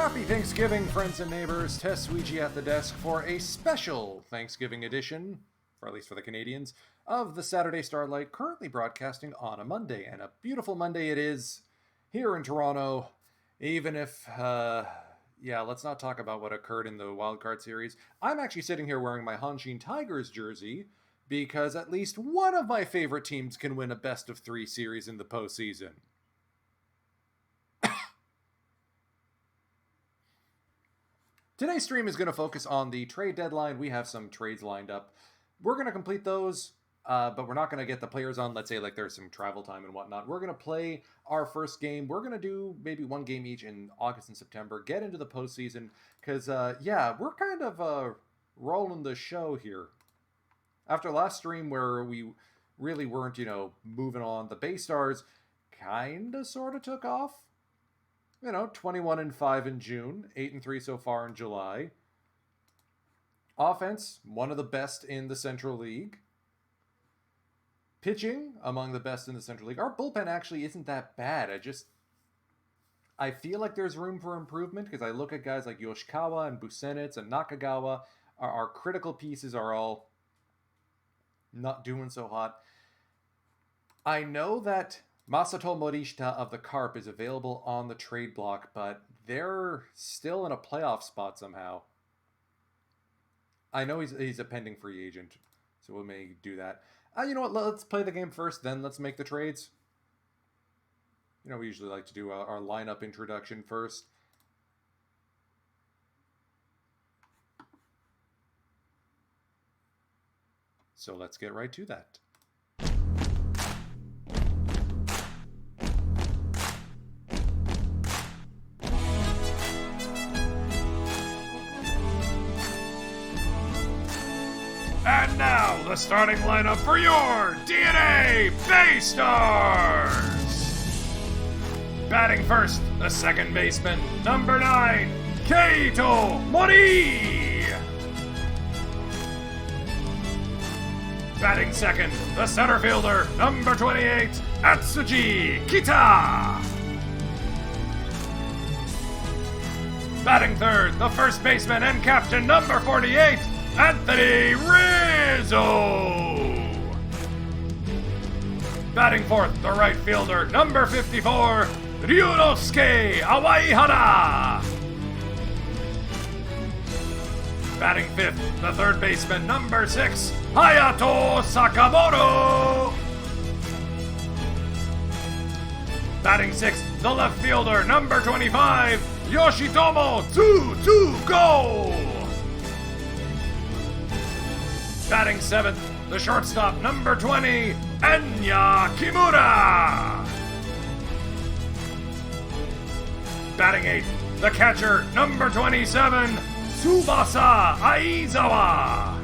Happy Thanksgiving, friends and neighbors. Tess Ouija at the desk for a special Thanksgiving edition, or at least for the Canadians, of the Saturday Starlight, currently broadcasting on a Monday. And a beautiful Monday it is here in Toronto, even if, let's not talk about what occurred in the wildcard series. I'm actually sitting here wearing my Hanshin Tigers jersey because at least one of my favorite teams can win a best-of-3 series in the postseason. Today's stream is going to focus on the trade deadline. We have some trades lined up. We're going to complete those, but we're not going to get the players on. Let's say like there's some travel time and whatnot. We're going to play our first game. We're going to do maybe one game each in August and September. Get into the postseason because, we're kind of rolling the show here. After last stream where we really weren't, moving on, the Bay Stars kind of sort of took off. 21-5 in June, 8-3 so far in July. Offense, one of the best in the Central League. Pitching, among the best in the Central League. Our bullpen actually isn't that bad. I feel like there's room for improvement because I look at guys like Yoshikawa and Busenitz and Nakagawa. Our critical pieces are all not doing so hot. I know that Masato Morishita of the Carp is available on the trade block, but they're still in a playoff spot somehow. I know he's a pending free agent, so we may do that. You know what? Let's play the game first, then let's make the trades. We usually like to do our lineup introduction first. So let's get right to that. And now, the starting lineup for your DNA Bay Stars! Batting first, the second baseman, number 9, Keito Mori! Batting second, the center fielder, number 28, Atsuji Kita! Batting third, the first baseman and captain, number 48, Anthony Rizzo! Batting fourth, the right fielder, number 54, Ryunosuke Awaihara! Batting fifth, the third baseman, number 6, Hayato Sakamoto! Batting sixth, the left fielder, number 25, Yoshitomo Tsugo! Batting seventh, the shortstop, number 20, Enya Kimura! Batting eighth, the catcher, number 27, Tsubasa Aizawa!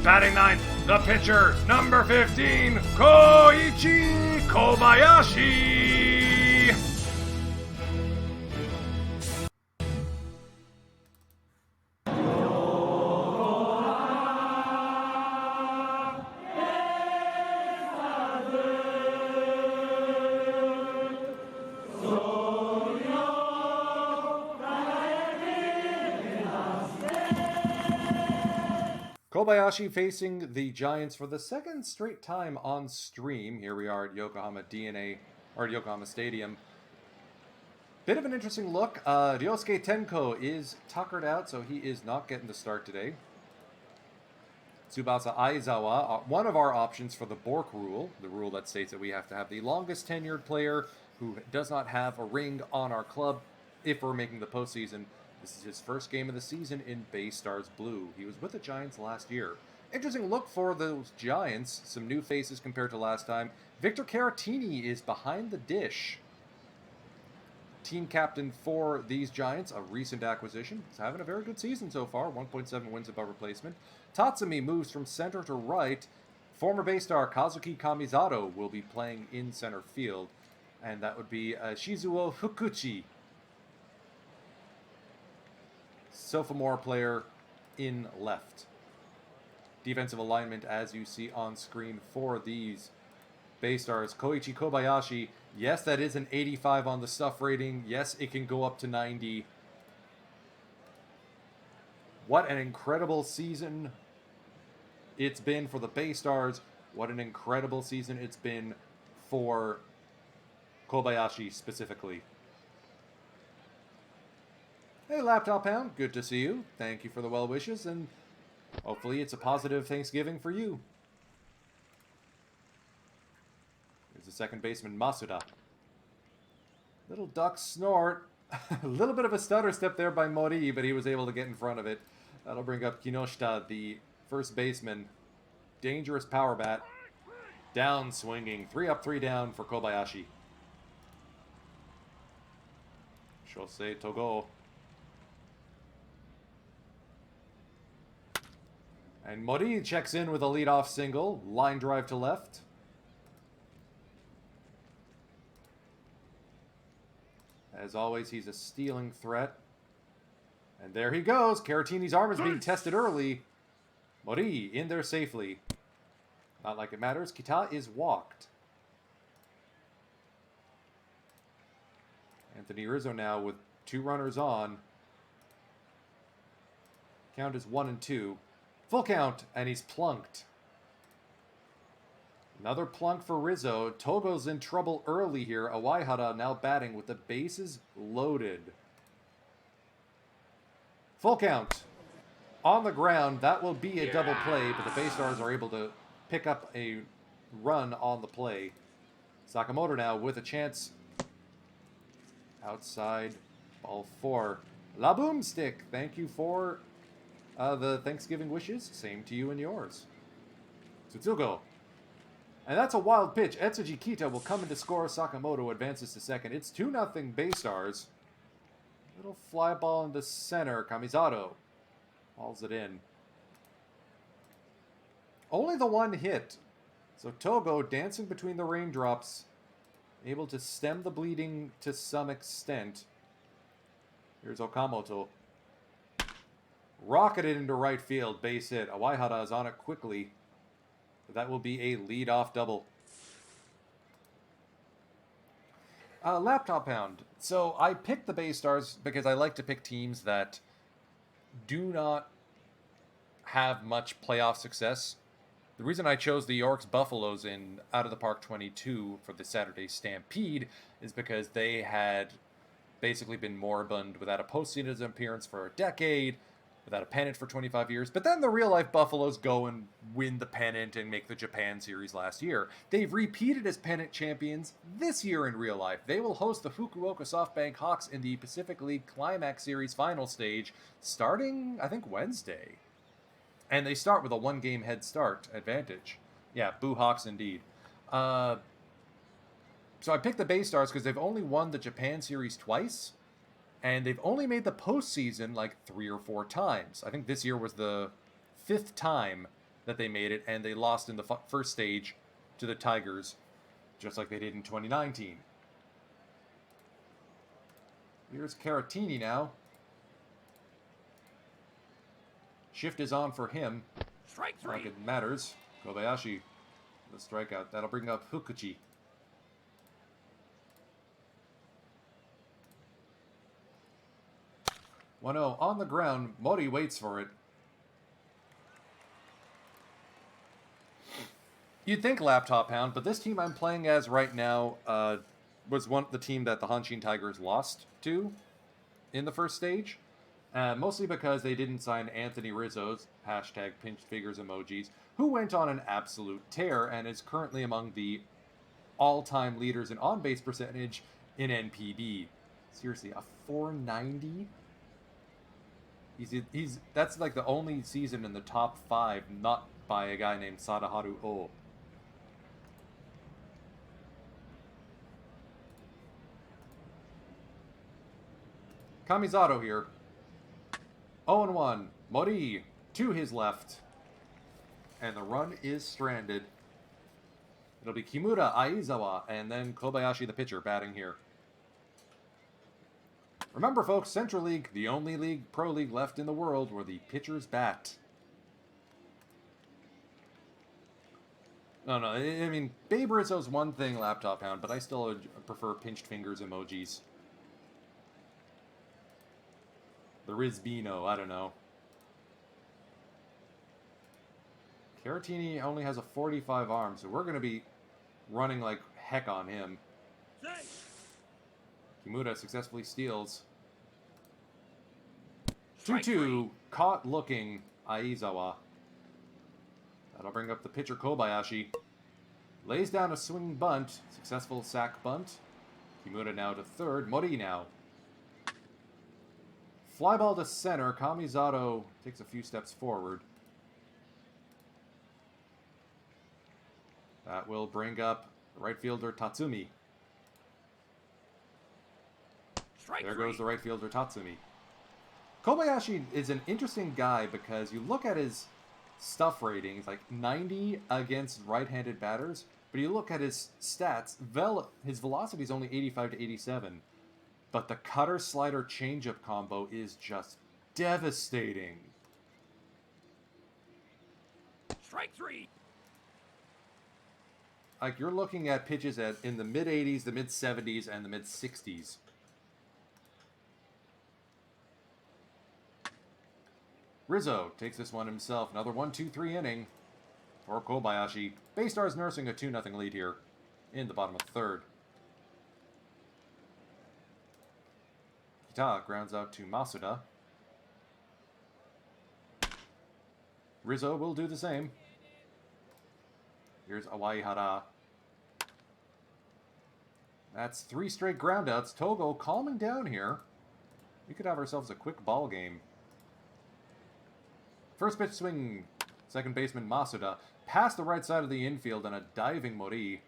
Batting ninth, the pitcher, number 15, Koichi Kobayashi! Kobayashi facing the Giants for the second straight time on stream. Here we are at Yokohama Stadium. Bit of an interesting look. Ryosuke Tenko is tuckered out, so he is not getting the start today. Tsubasa Aizawa, one of our options for the Bork rule, the rule that states that we have to have the longest tenured player who does not have a ring on our club if we're making the postseason. This is his first game of the season in Bay Stars Blue. He was with the Giants last year. Interesting look for those Giants. Some new faces compared to last time. Victor Caratini is behind the dish. Team captain for these Giants, a recent acquisition. He's having a very good season so far. 1.7 wins above replacement. Tatsumi moves from center to right. Former Bay Star Kazuki Kamizato will be playing in center field. And that would be Shizuo Fukuchi. Sophomore player in left. Defensive alignment, as you see on screen for these Bay Stars, Koichi Kobayashi. Yes, that is an 85 on the stuff rating. Yes, it can go up to 90. What an incredible season it's been for the Bay Stars. What an incredible season it's been for Kobayashi specifically. Hey, Laptop Hound, good to see you. Thank you for the well wishes, and hopefully it's a positive Thanksgiving for you. Here's the second baseman, Masuda. Little duck snort. A little bit of a stutter step there by Mori, but he was able to get in front of it. That'll bring up Kinoshita, the first baseman. Dangerous power bat. Down swinging. 3 up, 3 down for Kobayashi. Shosei Togo. And Mori checks in with a leadoff single. Line drive to left. As always, he's a stealing threat. And there he goes. Caratini's arm is being tested early. Mori in there safely. Not like it matters. Kita is walked. Anthony Rizzo now with 2 runners on. Count is 1-2. Full count, and he's plunked. Another plunk for Rizzo. Togo's in trouble early here. Awaihara now batting with the bases loaded. Full count. On the ground, that will be a double play, but the Bay Stars are able to pick up a run on the play. Sakamoto now with a chance. Outside, ball 4. La Boomstick, thank you for the Thanksgiving wishes. Same to you and yours. Tsutsugo. And that's a wild pitch. Etsuji Kita will come in to score. Sakamoto advances to second. It's 2-0 Bay Stars. Little fly ball into center. Kamizato hauls it in. Only the one hit. So Togo dancing between the raindrops. Able to stem the bleeding to some extent. Here's Okamoto. Rocketed into right field. Base hit. Awaihara is on it quickly. That will be a lead-off double. Laptop Hound. So I picked the Bay Stars because I like to pick teams that do not have much playoff success. The reason I chose the York's Buffaloes in Out of the Park 22 for the Saturday Stampede is because they had basically been moribund without a postseason appearance for a decade, without a pennant for 25 years, but then the real-life Buffaloes go and win the pennant and make the Japan Series last year. They've repeated as pennant champions this year in real life. They will host the Fukuoka SoftBank Hawks in the Pacific League Climax Series final stage starting, I think, Wednesday. And they start with a 1-game head start advantage. Yeah, Boo Hawks indeed. So I picked the Bay Stars because they've only won the Japan Series twice, and they've only made the postseason like 3 or 4 times. I think this year was the 5th time that they made it, and they lost in the first stage to the Tigers, just like they did in 2019. Here's Caratini now. Shift is on for him. Strike 3. Like it matters. Kobayashi, the strikeout. That'll bring up Fukuchi. One-0 on the ground. Mori waits for it. You'd think Laptop Hound, but this team I'm playing as right now was the team that the Hanshin Tigers lost to in the first stage. Mostly because they didn't sign Anthony Rizzo's hashtag pinched figures emojis, who went on an absolute tear and is currently among the all-time leaders in on-base percentage in NPB. Seriously, a 490? That's like the only season in the top 5 not by a guy named Sadaharu O. Kamizato here. 0-1. Mori to his left. And the run is stranded. It'll be Kimura, Aizawa, and then Kobayashi the pitcher batting here. Remember, folks, Central League, the only league, pro league left in the world where the pitchers bat. No, no. I mean, Babe Rizzo's one thing, Laptop Hound, but I still prefer pinched fingers emojis. The Rizbino, I don't know. Caratini only has a 45 arm, so we're going to be running like heck on him. Kimura successfully steals. 2-2, caught looking Aizawa. That'll bring up the pitcher Kobayashi. Lays down a swing bunt. Successful sack bunt. Kimura now to third. Mori now. Fly ball to center. Kamizato takes a few steps forward. That will bring up the right fielder Tatsumi. There goes the right fielder Tatsumi. Kobayashi is an interesting guy because you look at his stuff rating, it's like 90 against right-handed batters, but you look at his stats, his velocity is only 85 to 87, but the cutter slider changeup combo is just devastating. Strike 3. Like, you're looking at pitches in the mid-80s, the mid-70s, and the mid-60s. Rizzo takes this one himself. Another 1-2-3 inning for Kobayashi. Baystar's nursing a 2-0 lead here in the bottom of the third. Kita grounds out to Masuda. Rizzo will do the same. Here's Awaihara. That's 3 straight groundouts. Togo calming down here. We could have ourselves a quick ball game. First pitch swing, second baseman Masuda, past the right side of the infield and a diving Mori.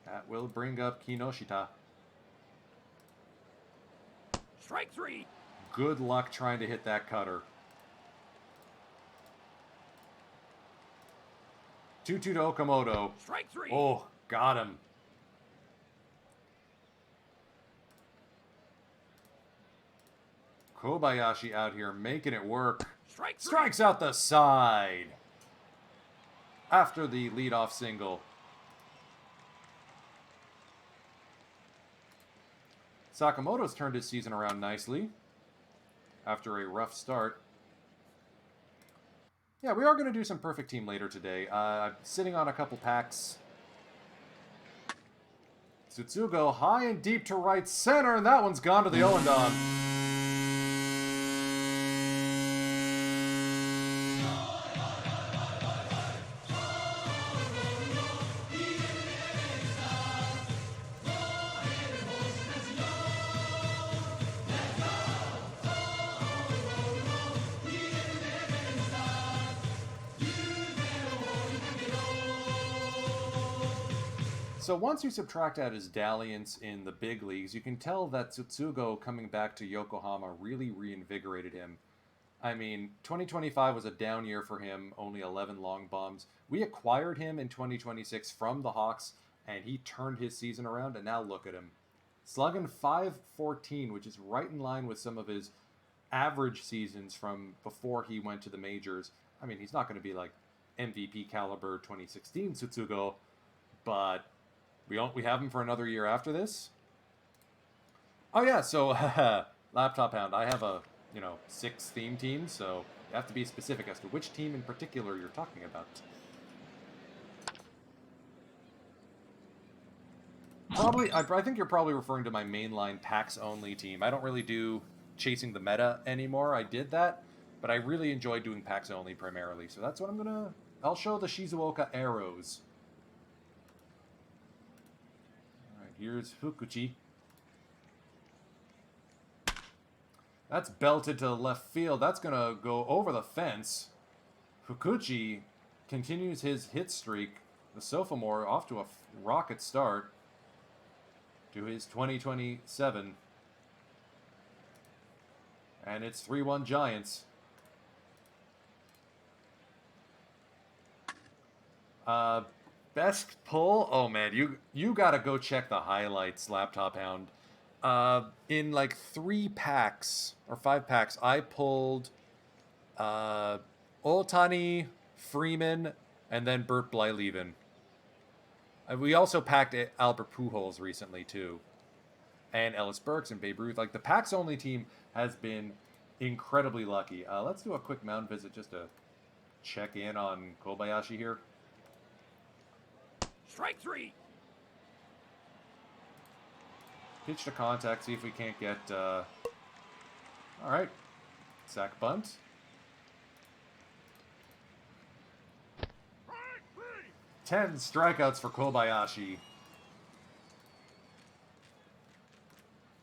That will bring up Kinoshita. Strike 3. Good luck trying to hit that cutter. 2-2 to Okamoto. Strike 3. Oh, got him. Kobayashi out here making it work. Strike 3. Strikes out the side. After the leadoff single. Sakamoto's turned his season around nicely. After a rough start. Yeah, we are going to do some perfect team later today. I'm sitting on a couple packs. Tsutsugo high and deep to right center, and that one's gone to the Owendon. So once you subtract out his dalliance in the big leagues, you can tell that Tsutsugo coming back to Yokohama really reinvigorated him. I mean, 2025 was a down year for him, only 11 long bombs. We acquired him in 2026 from the Hawks, and he turned his season around, and now look at him. Slugging .514, which is right in line with some of his average seasons from before he went to the majors. I mean, he's not going to be like MVP caliber 2016 Tsutsugo, but we have him for another year after this. Oh yeah, so Laptop Hound, I have a 6 theme teams, so you have to be specific as to which team in particular you're talking about. Probably, I think you're probably referring to my mainline packs only team. I don't really do chasing the meta anymore. I did that, but I really enjoy doing packs only primarily. So that's what I'll show the Shizuoka arrows. Here's Fukuchi. That's belted to left field. That's going to go over the fence. Fukuchi continues his hit streak. The sophomore off to a rocket start to his 2027. And it's 3-1 Giants. Best pull? Oh man, you gotta go check the highlights, Laptop Hound. In like 3 packs or 5 packs, I pulled Otani, Freeman, and then Burt Blyleven. We also packed Albert Pujols recently, too. And Ellis Burks and Babe Ruth. Like, the packs-only team has been incredibly lucky. Let's do a quick mound visit just to check in on Kobayashi here. Strike 3. Pitch to contact, see if we can't get... Alright. Sack bunt. 10 strikeouts for Kobayashi.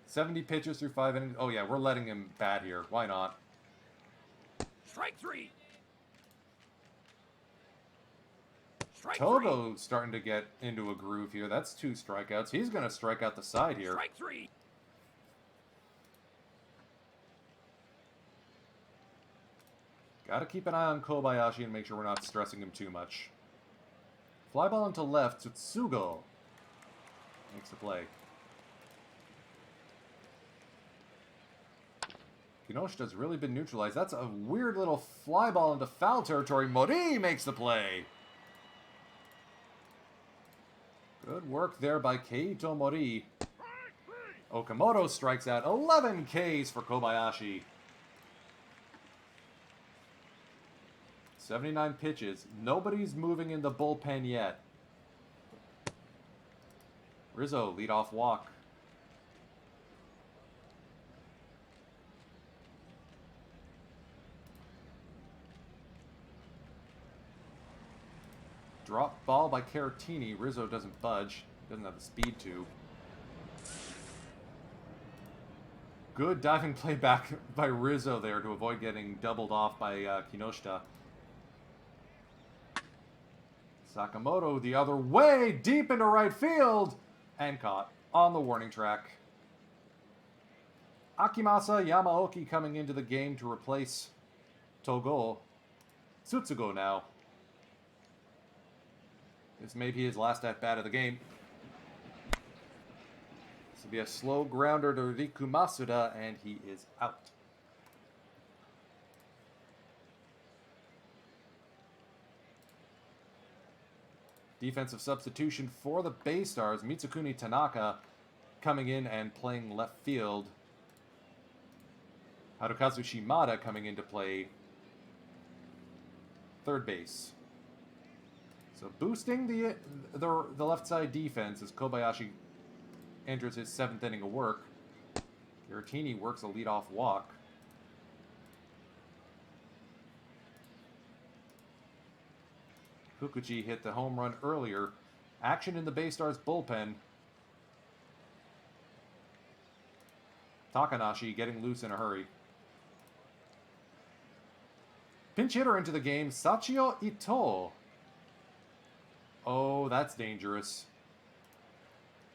70 pitches through 5 innings. Oh yeah, we're letting him bat here. Why not? Strike 3. Strike 3. Togo's starting to get into a groove here. That's 2 strikeouts. He's going to strike out the side here. Strike 3. Got to keep an eye on Kobayashi and make sure we're not stressing him too much. Fly ball into left. Tsutsugo makes the play. Kinoshita's really been neutralized. That's a weird little fly ball into foul territory. Mori makes the play. Good work there by Keito Mori. Okamoto strikes out. 11 Ks for Kobayashi. 79 pitches. Nobody's moving in the bullpen yet. Rizzo, leadoff walk. Drop ball by Caratini. Rizzo doesn't budge. Doesn't have the speed to. Good diving play back by Rizzo there to avoid getting doubled off by Kinoshita. Sakamoto the other way, deep into right field, and caught on the warning track. Akimasa Yamaoki coming into the game to replace Togo. Tsutsugo now. This may be his last at-bat of the game. This will be a slow grounder to Riku Masuda, and he is out. Defensive substitution for the Bay Stars. Mitsukuni Tanaka coming in and playing left field. Harukazu Shimada coming in to play third base. So boosting the left side defense as Kobayashi enters his 7th inning of work. Caratini works a leadoff walk. Fukuchi hit the home run earlier. Action in the Bay Stars bullpen. Takanashi getting loose in a hurry. Pinch hitter into the game, Sachio Ito. Oh, that's dangerous.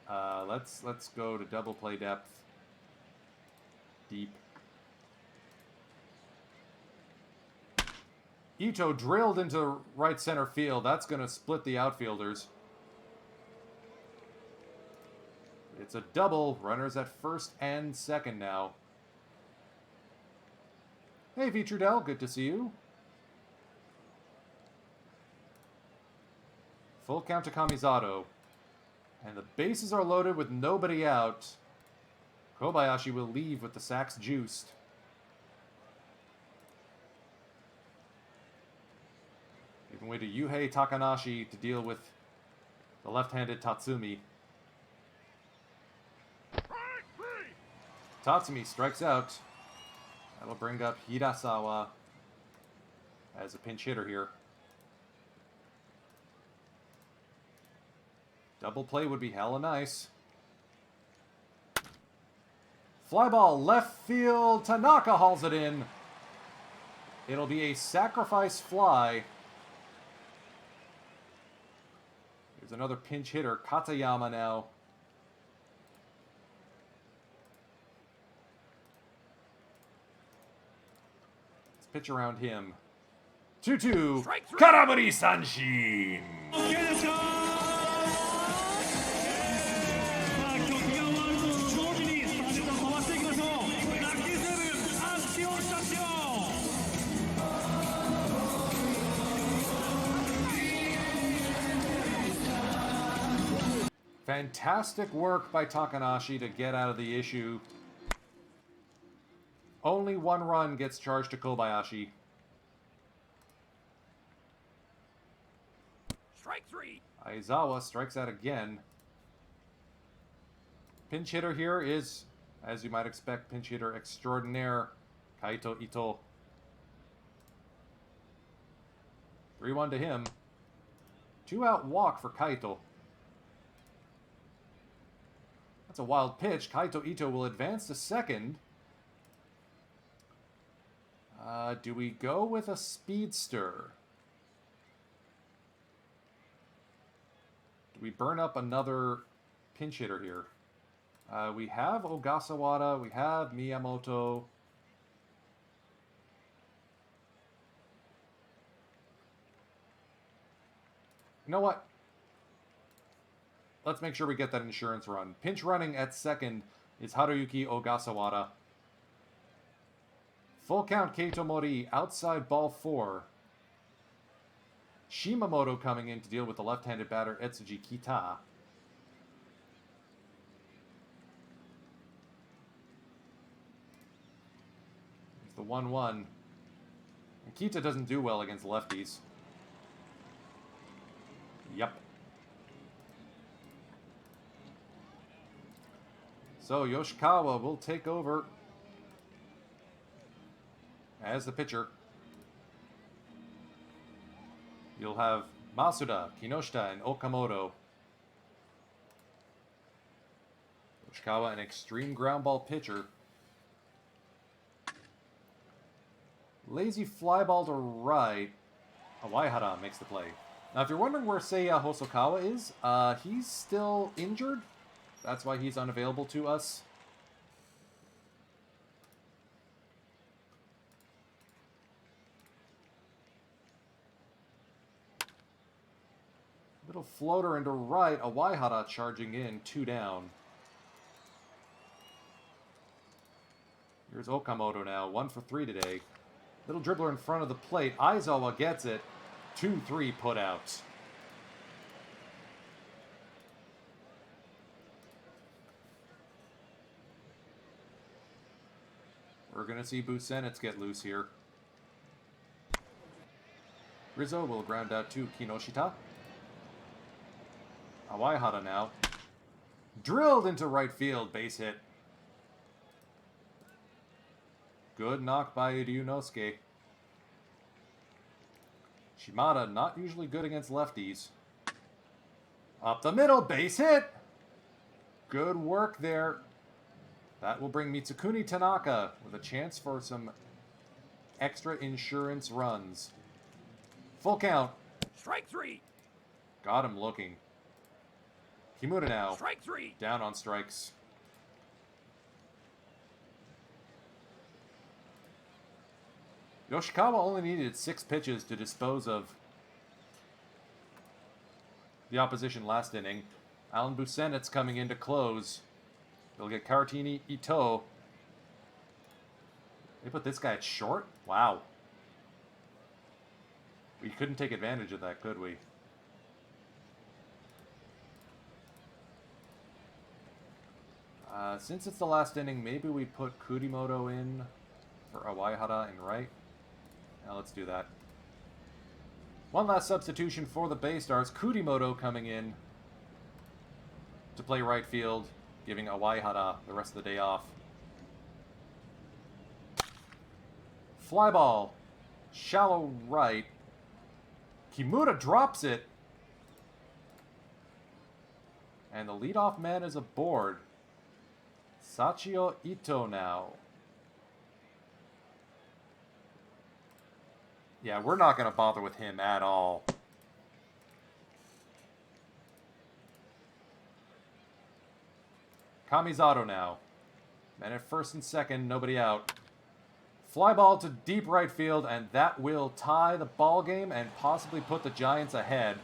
Let's go to double play depth. Deep. Ito drilled into right center field. That's going to split the outfielders. It's a double. Runners at first and second now. Hey, Vitrudel. Good to see you. Full count to Kamizato. And the bases are loaded with nobody out. Kobayashi will leave with the sacks juiced. Giving way to Yuhei Takanashi to deal with the left-handed Tatsumi. Tatsumi strikes out. That'll bring up Hirasawa as a pinch hitter here. Double play would be hella nice. Fly ball left field. Tanaka hauls it in. It'll be a sacrifice fly. Here's another pinch hitter, Katayama now. Let's pitch around him. 2-2. Karaburi Sanshin. Fantastic work by Takanashi to get out of the issue. Only one run gets charged to Kobayashi. Strike 3. Aizawa strikes out again. Pinch hitter here is, as you might expect, pinch hitter extraordinaire, Kaito Ito. 3-1 to him. 2-out walk for Kaito. That's a wild pitch. Kaito Ito will advance to second. Do we go with a speedster? Do we burn up another pinch hitter here? We have Ogasawara. We have Miyamoto. You know what? Let's make sure we get that insurance run. Pinch running at second is Haruyuki Ogasawara. Full count Keito Mori, outside ball 4. Shimamoto coming in to deal with the left-handed batter Etsuji Kita. It's the 1-1. And Kita doesn't do well against lefties. Yep. So Yoshikawa will take over as the pitcher. You'll have Masuda, Kinoshita, and Okamoto. Yoshikawa, an extreme ground ball pitcher. Lazy fly ball to right. Awaihara makes the play. Now, if you're wondering where Seiya Hosokawa is, he's still injured. That's why he's unavailable to us. Little floater into right. Awaihara charging in, 2 down. Here's Okamoto now, 1 for 3 today. Little dribbler in front of the plate. Aizawa gets it. 2-3 put out. We're going to see Busenitz get loose here. Rizzo will ground out to Kinoshita. Awaihara now. Drilled into right field, base hit. Good knock by Ryunosuke. Shimada, not usually good against lefties. Up the middle, base hit! Good work there. That will bring Mitsukuni Tanaka with a chance for some extra insurance runs. Full count. Strike 3. Got him looking. Kimura now. Strike 3. Down on strikes. Yoshikawa only needed 6 pitches to dispose of the opposition last inning. Alan Busenitz coming in to close. They'll get Karatini Ito. They put this guy at short? Wow. We couldn't take advantage of that, could we? Since it's the last inning, maybe we put Kurimoto in for Awaihara in right. Now let's do that. One last substitution for the Bay Stars. Kurimoto coming in to play right field, giving Awaihara the rest of the day off. Fly ball. Shallow right. Kimura drops it. And the leadoff man is aboard. Sachio Ito now. Yeah, we're not going to bother with him at all. Kamizato now. Man at first and second, nobody out. Fly ball to deep right field, and that will tie the ball game and possibly put the Giants ahead.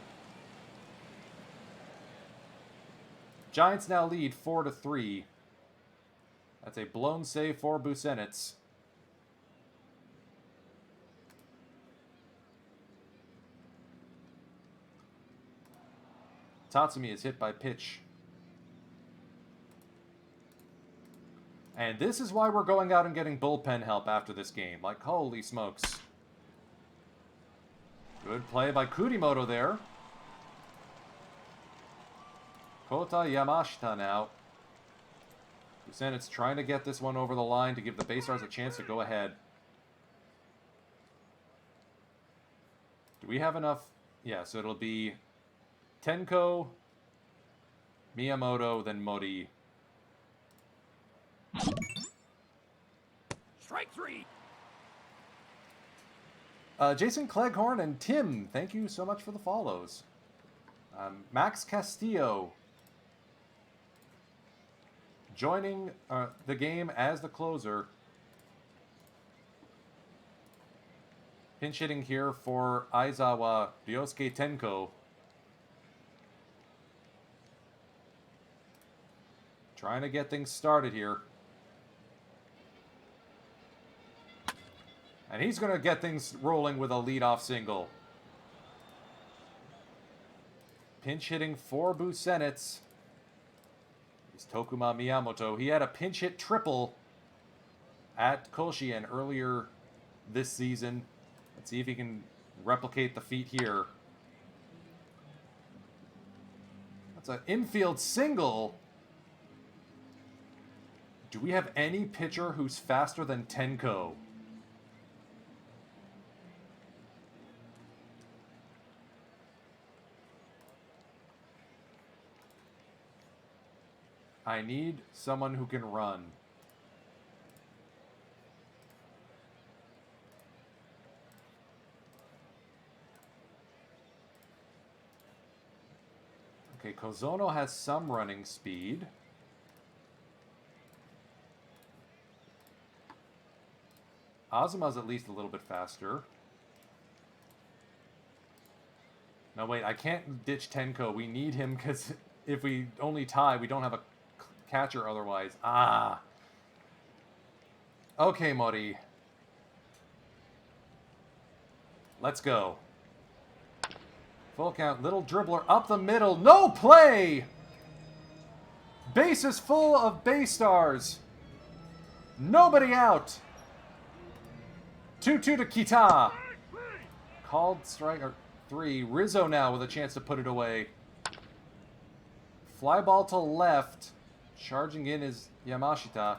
Giants now lead 4-3. That's a blown save for Busenitz. Tatsumi is hit by pitch And this is why we're going out and getting bullpen help after this game. Like, holy smokes. Good play by Kurimoto there. Kota Yamashita now. Busenit's trying to get this one over the line to give the Baystars a chance to go ahead. Do we have enough? Yeah, so it'll be Tenko, Miyamoto, then Mori. Strike 3. Jason Cleghorn and Tim, thank you so much for the follows. Max Castillo joining the game as the closer. Pinch hitting here for Aizawa Ryosuke Tenko. Trying to get things started here. And he's going to get things rolling with a leadoff single. Pinch hitting for Busenitz is Tokuma Miyamoto. He had a pinch hit triple at Koshien earlier this season. Let's see if he can replicate the feat here. That's an infield single. Do we have any pitcher who's faster than Tenko? I need someone who can run. Okay, Kozono has some running speed. Azuma's at least a little bit faster. No, wait, I can't ditch Tenko. We need him because if we only tie, we don't have a catcher otherwise. Ah. Okay, Mori. Let's go. Full count, little dribbler up the middle. No play! Bases full of Baystars. Nobody out. 2-2 to Kita. Called strike 3. Rizzo now with a chance to put it away. Fly ball to left. Charging in is Yamashita.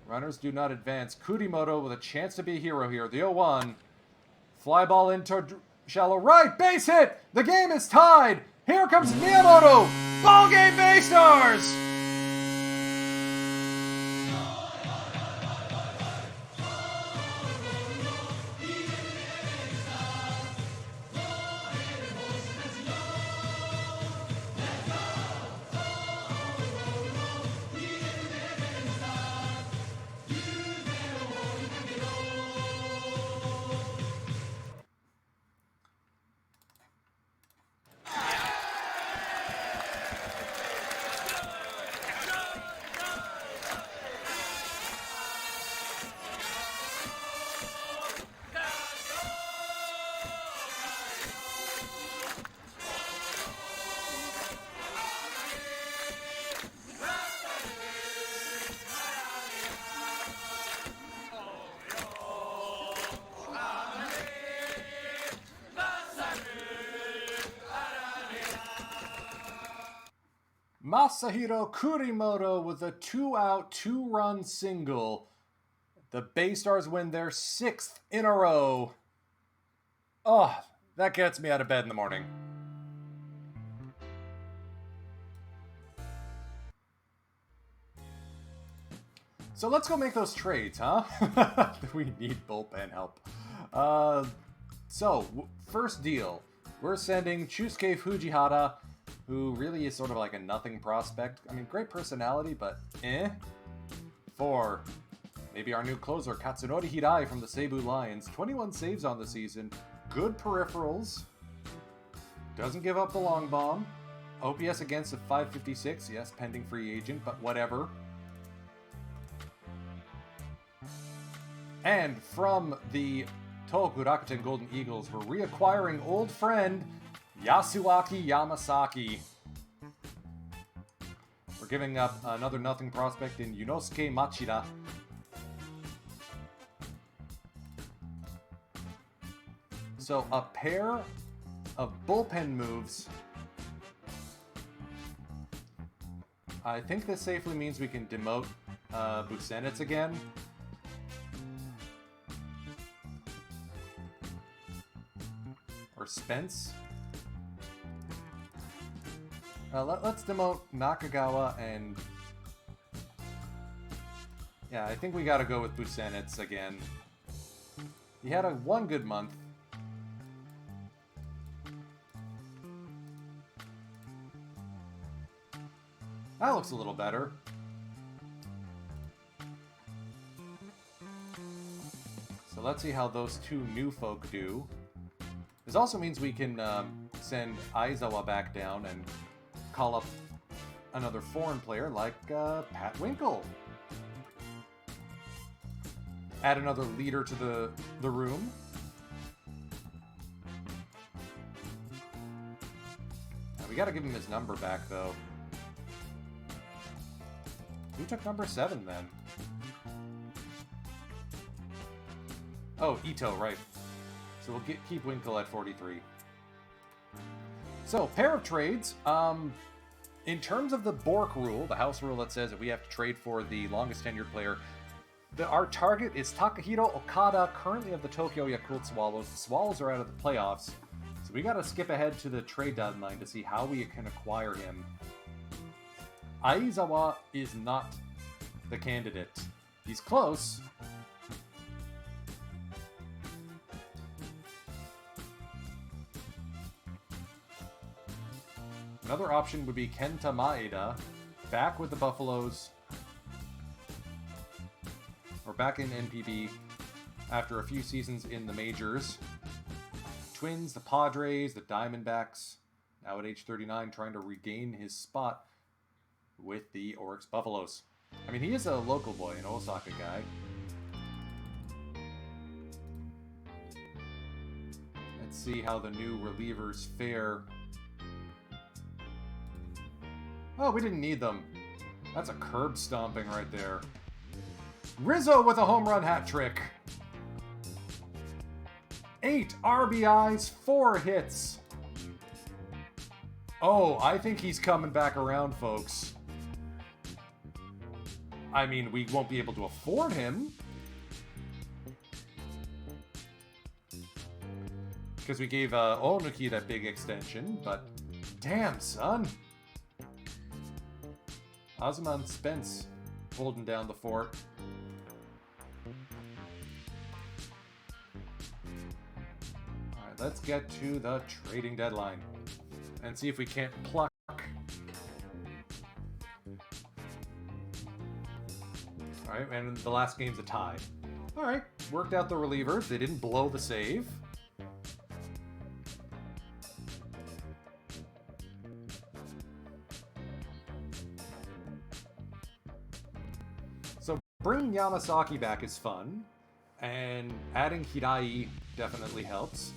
Runners do not advance. Kurimoto with a chance to be a hero here. The 0-1. Fly ball into shallow right. Base hit. The game is tied. Here comes Miyamoto. Ball game Baystars. Masahiro Kurimoto with a 2-out, 2-run single. The Baystars win their 6th in a row. Oh, that gets me out of bed in the morning. So let's go make those trades, huh? We need bullpen help. First deal. We're sending Chusuke Fujihara, who really is sort of like a nothing prospect. I mean, great personality, but eh. 4. Maybe our new closer, Katsunori Hirai from the Seibu Lions. 21 saves on the season. Good peripherals. Doesn't give up the long bomb. OPS against at 556. Yes, pending free agent, but whatever. And from the Tohoku Rakuten Golden Eagles, we're reacquiring old friend Yasuaki Yamasaki. We're giving up another nothing prospect in Yunosuke Machida. So a pair of bullpen moves. I think this safely means we can demote Busenitz again. Or Spence. Let's demote Nakagawa and... Yeah, I think we gotta go with Busenitz again. He had one good month. That looks a little better. So let's see how those two new folk do. This also means we can send Aizawa back down and call up another foreign player like Pat Winkle. Add another leader to the room. Now, we gotta give him his number back, though. Who took number 7, then? Oh, Ito, right. So we'll keep Winkle at 43. So, pair of trades. In terms of the Bork rule, the house rule that says that we have to trade for the longest tenured player, our target is Takahiro Okada, currently of the Tokyo Yakult Swallows. The Swallows are out of the playoffs, so we gotta skip ahead to the trade deadline to see how we can acquire him. Aizawa is not the candidate. He's close. Another option would be Kenta Maeda, back with the Buffaloes, or back in NPB after a few seasons in the majors. Twins, the Padres, the Diamondbacks, now at age 39, trying to regain his spot with the Oryx Buffaloes. I mean, he is a local boy, an Osaka guy. Let's see how the new relievers fare. Oh, we didn't need them. That's a curb stomping right there. Rizzo with a home run hat trick. 8 RBIs, 4 hits. Oh, I think he's coming back around, folks. I mean, we won't be able to afford him. Because we gave Onuki that big extension, but damn, son. Osman Spence holding down the fort. Alright, let's get to the trading deadline and see if we can't pluck. Alright, and the last game's a tie. Alright, worked out the relievers. They didn't blow the save. So bringing Yamasaki back is fun, and adding Hirai definitely helps.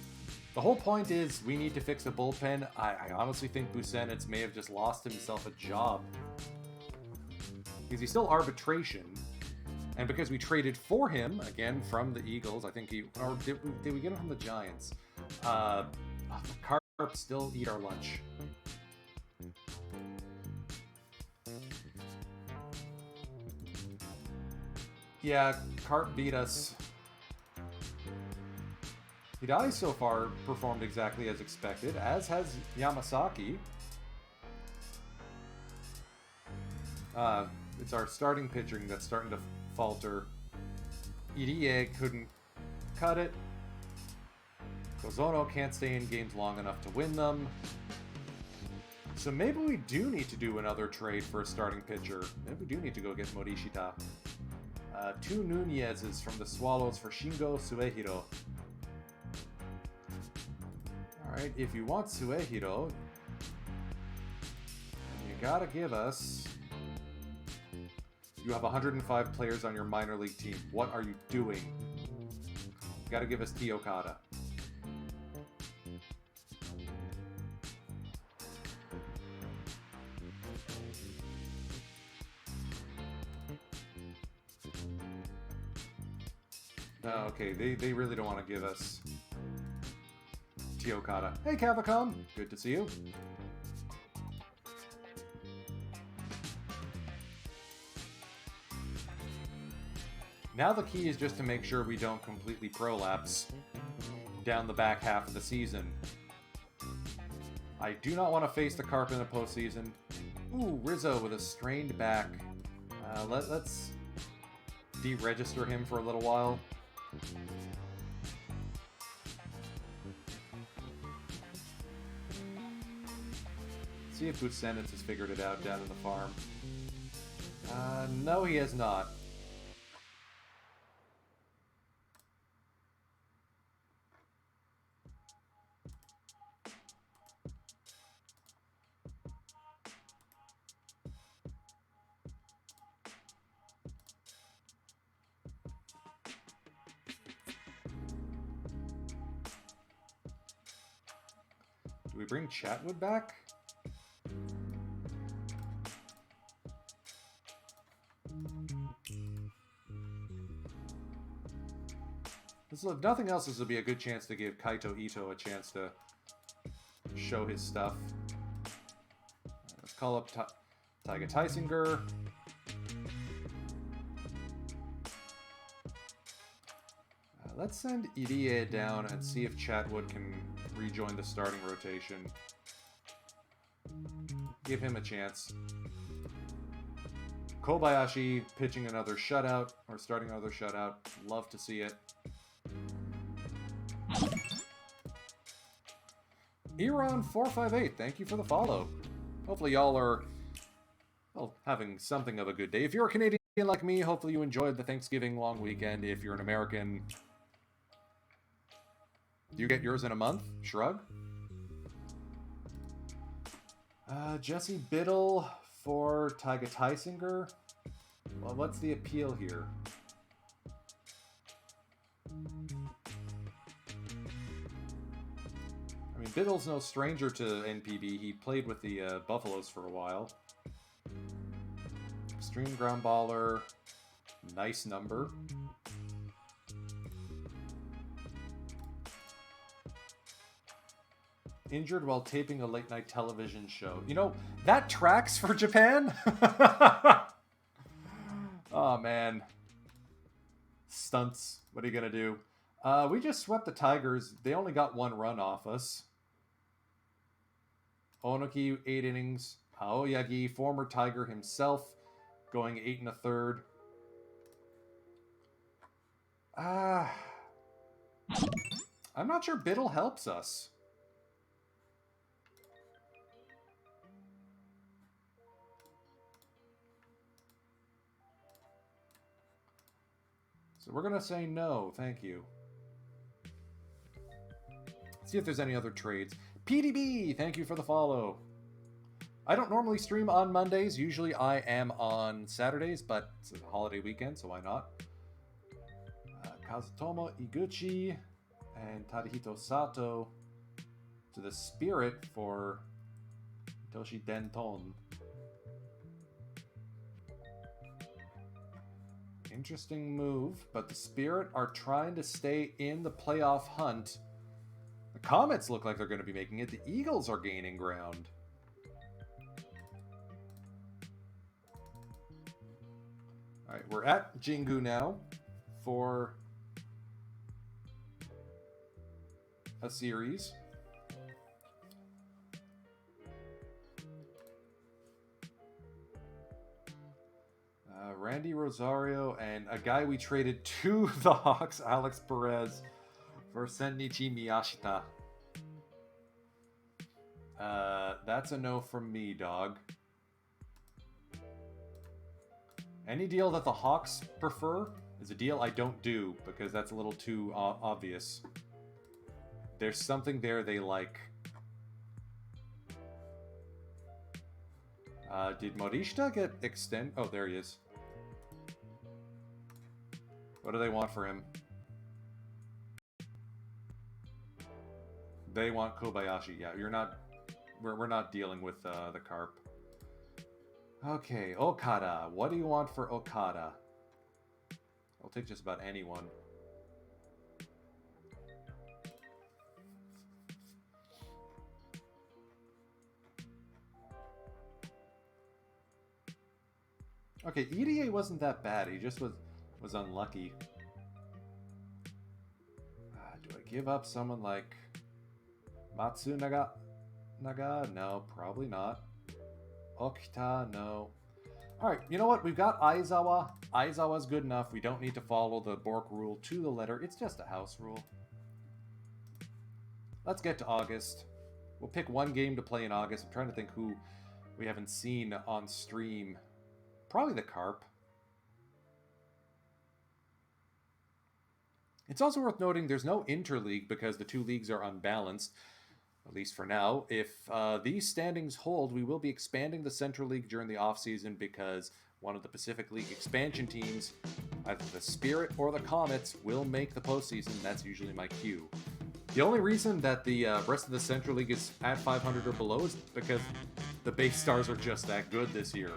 The whole point is we need to fix the bullpen. I honestly think Busenitz may have just lost himself a job. Because he's still arbitration. And because we traded for him, again, from the Eagles, I think or did we get him from the Giants? The Carp still eat our lunch. Yeah, Carp beat us. Hidai so far performed exactly as expected, as has Yamasaki. It's our starting pitching that's starting to falter. Irie couldn't cut it. Kozono can't stay in games long enough to win them. So maybe we do need to do another trade for a starting pitcher. Maybe we do need to go get Morishita. 2 Nunez's from the Swallows for Shingo Suehiro. Alright, if you want Suehiro, you gotta give us... You have 105 players on your minor league team. What are you doing? You gotta give us T. Okada. No, okay, they really don't want to give us Okada. Hey, Cavacom! Good to see you. Now the key is just to make sure we don't completely prolapse down the back half of the season. I do not want to face the Carp in the postseason. Ooh, Rizzo with a strained back. Let's deregister him for a little while. See if Busenitz has figured it out down in the farm. No, he has not. Do we bring Chatwood back? If nothing else, this will be a good chance to give Kaito Ito a chance to show his stuff. Let's call up Taiga Tysinger. Let's send Irie down and see if Chatwood can rejoin the starting rotation. Give him a chance. Kobayashi pitching another shutout, or starting another shutout. Love to see it. Eron458, thank you for the follow. Hopefully y'all are, well, having something of a good day. If you're a Canadian like me, hopefully you enjoyed the Thanksgiving long weekend. If you're an American, do you get yours in a month? Shrug. Jesse Biddle for Taiga Tysinger. Well, what's the appeal here? I mean, Biddle's no stranger to NPB. He played with the Buffaloes for a while. Extreme Ground Baller. Nice number. Injured while taping a late-night television show. You know, that tracks for Japan. Oh, man. Stunts. What are you going to do? We just swept the Tigers. They only got one run off us. Onoki, 8 innings. Aoyagi, former Tiger himself, going 8 1/3. I'm not sure Biddle helps us. So we're going to say no, thank you. See if there's any other trades. PDB, thank you for the follow. I don't normally stream on Mondays. Usually I am on Saturdays, but it's a holiday weekend, so why not? Kazutomo Iguchi and Tadahito Sato to the Spirit for Hitoshi Denton. Interesting move, but the Spirit are trying to stay in the playoff hunt. The Comets look like they're going to be making it. The Eagles are gaining ground. All right, we're at Jingu now for a series. Randy Rosario and a guy we traded to the Hawks, Alex Perez, for Senichi Miyashita. That's a no from me, dog. Any deal that the Hawks prefer is a deal I don't do because that's a little too obvious. There's something there they like. Did Morishita get extend? Oh, there he is. What do they want for him? They want Kobayashi. Yeah, you're not. We're not dealing with the Carp. Okay, Okada. What do you want for Okada? I'll take just about anyone. Okay, EDA wasn't that bad. He just was unlucky. Do I give up someone like Matsunaga? No, probably not. Okita? No. Alright, you know what? We've got Aizawa. Aizawa's good enough. We don't need to follow the Bork rule to the letter. It's just a house rule. Let's get to August. We'll pick one game to play in August. I'm trying to think who we haven't seen on stream. Probably the Carp. It's also worth noting there's no interleague because the two leagues are unbalanced, at least for now. If these standings hold, we will be expanding the Central League during the offseason because one of the Pacific League expansion teams, either the Spirit or the Comets, will make the postseason. That's usually my cue. The only reason that the rest of the Central League is at 500 or below is because the base stars are just that good this year.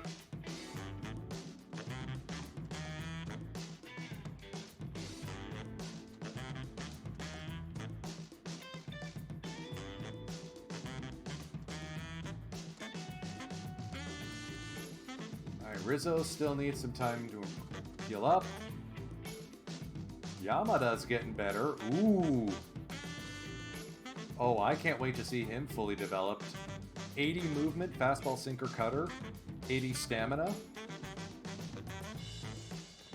Rizzo still needs some time to heal up. Yamada's getting better. Ooh. Oh, I can't wait to see him fully developed. 80 movement, fastball, sinker, cutter. 80 stamina.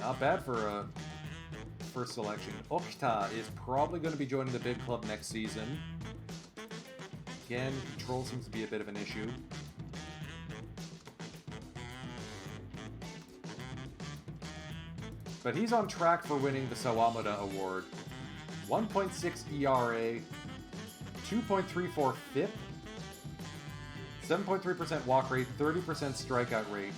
Not bad for a first selection. Okita is probably going to be joining the big club next season. Again, control seems to be a bit of an issue. But he's on track for winning the Sawamura Award. 1.6 ERA, 2.34 FIP, 7.3% walk rate, 30% strikeout rate.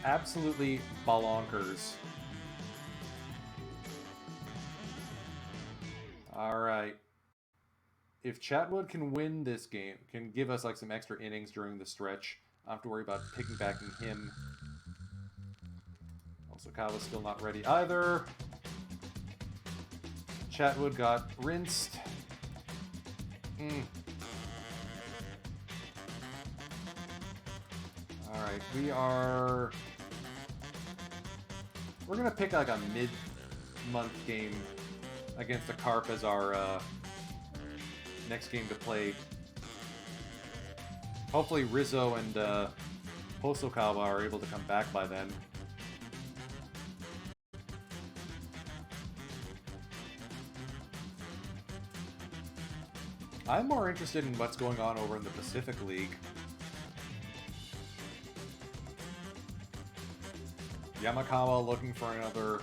Absolutely balonkers. Alright. If Chatwood can win this game, can give us like some extra innings during the stretch, I don't have to worry about piggybacking him. Sakawa's still not ready either. Chatwood got rinsed. Alright, we're gonna pick like a mid-month game against the Carp as our next game to play. Hopefully Rizzo and Hosokawa are able to come back by then. I'm more interested in what's going on over in the Pacific League. Yamakawa looking for another...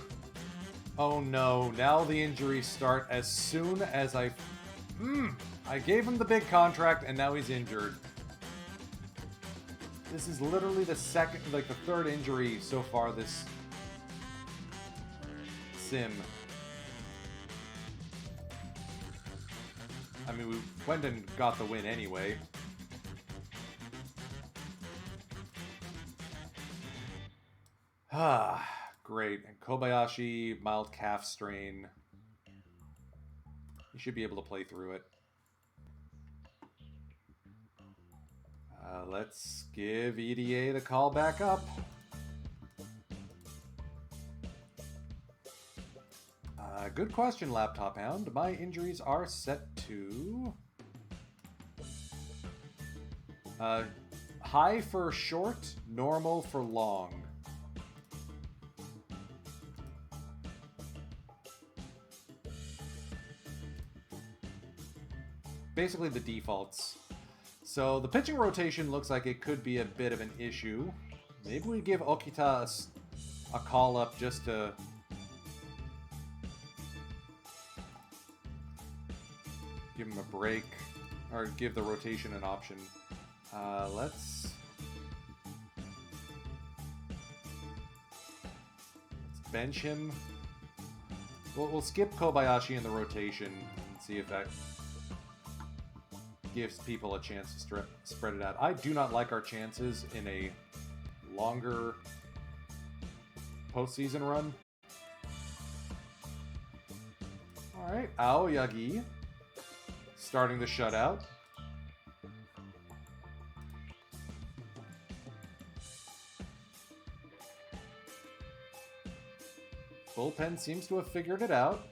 Oh no, now the injuries start as soon as I gave him the big contract and now he's injured. This is literally the third injury so far this sim. I mean, we went and got the win anyway. Ah, great. And Kobayashi, mild calf strain. He should be able to play through it. Let's give EDA the call back up. Good question, Laptop Hound. My injuries are set to... high for short, normal for long. Basically the defaults. So the pitching rotation looks like it could be a bit of an issue. Maybe we give Okita a call up just to... give him a break, or give the rotation an option. Let's bench him. We'll skip Kobayashi in the rotation and see if that gives people a chance to spread it out. I do not like our chances in a longer postseason run. Alright, Aoyagi starting the shutout. bullpen seems to have figured it out.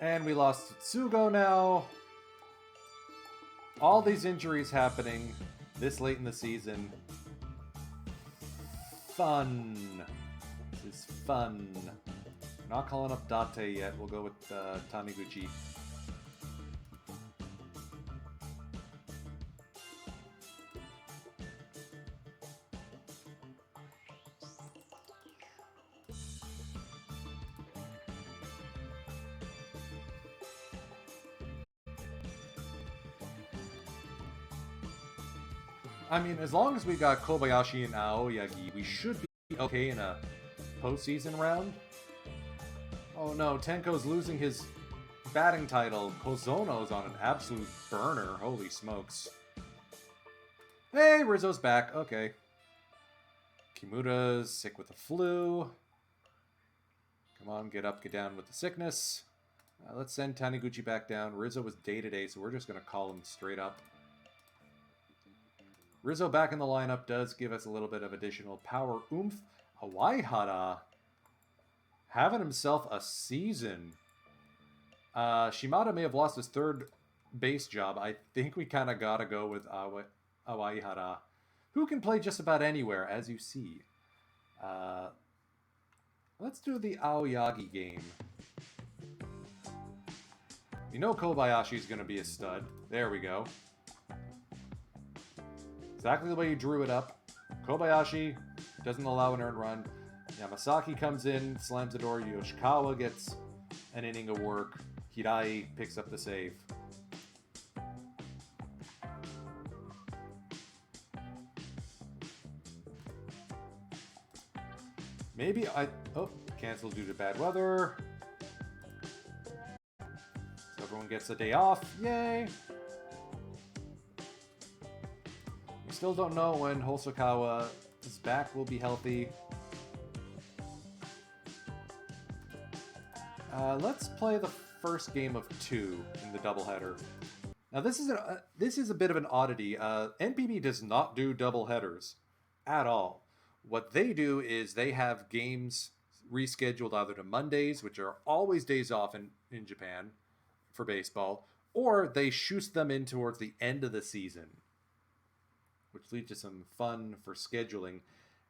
And we lost Tsugo now. All these injuries happening this late in the season. Fun. This is fun. Not calling up Date yet. We'll go with Taniguchi. I mean, as long as we got Kobayashi and Aoyagi, we should be okay in a postseason round. Oh no, Tenko's losing his batting title. Kozono's on an absolute burner. Holy smokes. Hey, Rizzo's back. Okay. Kimura's sick with the flu. Come on, get up, get down with the sickness. Let's send Taniguchi back down. Rizzo was day-to-day, so we're just going to call him straight up. Rizzo back in the lineup does give us a little bit of additional power oomph. Awaihara having himself a season. Shimada may have lost his third base job. I think we kind of got to go with Awaihara, who can play just about anywhere, as you see. Let's do the Aoyagi game. You know Kobayashi's going to be a stud. There we go. Exactly the way you drew it up. Kobayashi doesn't allow an earned run. Yamasaki comes in, slams the door. Yoshikawa gets an inning of work. Hirai picks up the save. Maybe Oh, canceled due to bad weather. So everyone gets a day off. Yay! We still don't know when Hosokawa's back will be healthy. Let's play the first game of 2 in the doubleheader. Now this is a bit of an oddity. NPB does not do doubleheaders at all. What they do is they have games rescheduled either to Mondays, which are always days off in Japan for baseball, or they shoot them in towards the end of the season, which leads to some fun for scheduling.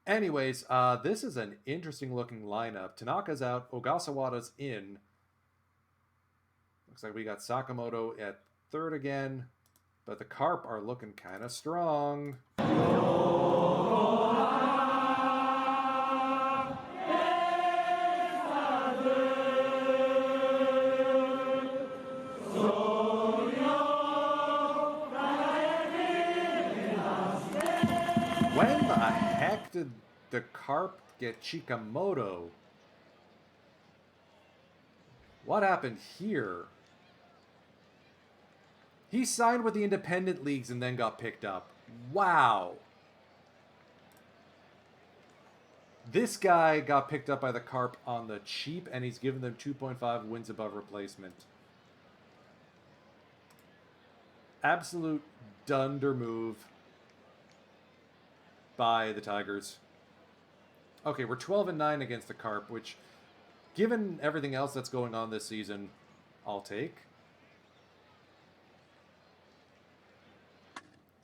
Anyways, this is an interesting looking lineup. Tanaka's out, Ogasawara's in. Looks like we got Sakamoto at third again, but the Carp are looking kind of strong. When the heck did the Carp get Chikamoto? What happened here? He signed with the independent leagues and then got picked up. Wow. This guy got picked up by the Carp on the cheap, and he's given them 2.5 wins above replacement. Absolute dunder move by the Tigers. Okay, we're 12-9 against the Carp, which, given everything else that's going on this season, I'll take.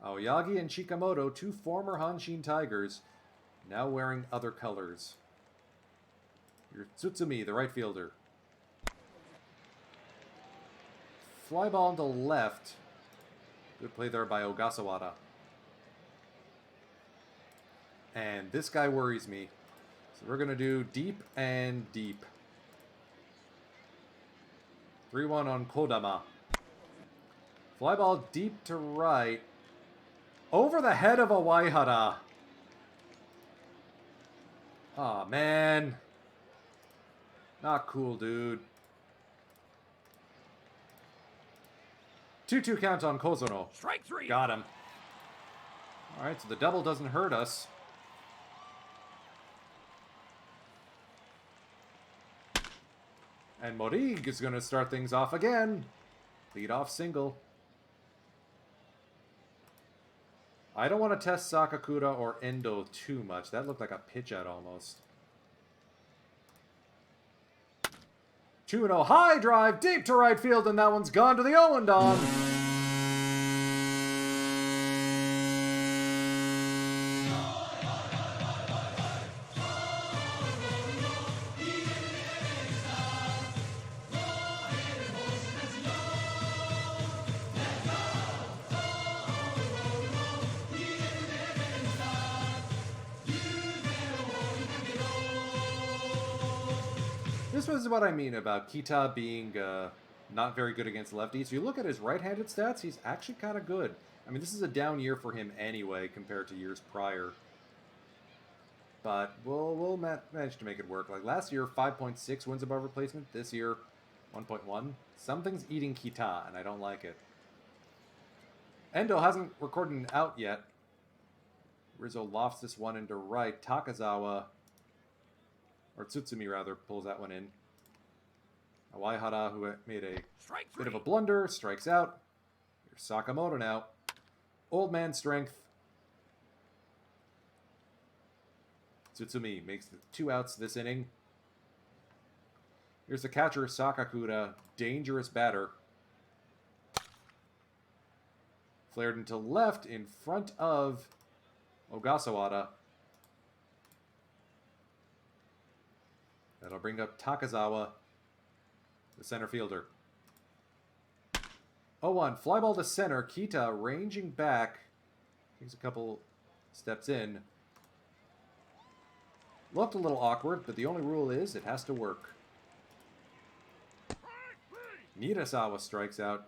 Aoyagi and Chikamoto, 2 former Hanshin Tigers, now wearing other colors. Here's Tsutsumi, the right fielder. Fly ball into left. Good play there by Ogasawara. And this guy worries me. So we're going to do deep and deep. 3-1 on Kodama. Fly ball deep to right. Over the head of Awaihara. Aw, man. Not cool, dude. 2-2 count on Kozono. Strike 3. Got him. Alright, so the double doesn't hurt us. And Morig is going to start things off again. Lead off single. I don't want to test Sakakura or Endo too much. That looked like a pitch out almost. 2-0 high drive deep to right field, and that one's gone to the Owen Don. This was what I mean about Kita being not very good against lefties. If you look at his right-handed stats, he's actually kind of good. I mean, this is a down year for him anyway compared to years prior. But we'll manage to make it work. Like last year, 5.6 wins above replacement. This year, 1.1. Something's eating Kita, and I don't like it. Endo hasn't recorded an out yet. Rizzo lofts this one into right. Takazawa, or Tsutsumi rather, pulls that one in. Awaihara, who made a bit of a blunder, strikes out. Here's Sakamoto now. Old man strength. Tsutsumi makes the 2 outs this inning. Here's the catcher, Sakakura. Dangerous batter. Flared into left in front of Ogasawara. That'll bring up Takazawa, the center fielder. 0-1. Fly ball to center. Kita ranging back. Takes a couple steps in. Looked a little awkward, but the only rule is it has to work. Nirasawa strikes out.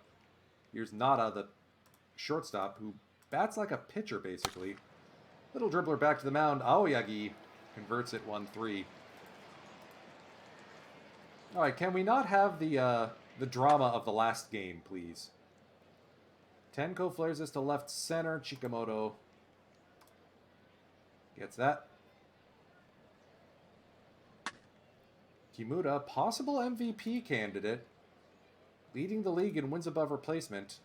Here's Nada, the shortstop, who bats like a pitcher, basically. Little dribbler back to the mound. Aoyagi converts it 1-3. All right, can we not have the drama of the last game, please? Tenko flares this to left center. Chikamoto gets that. Kimuda, possible MVP candidate, leading the league in wins above replacement.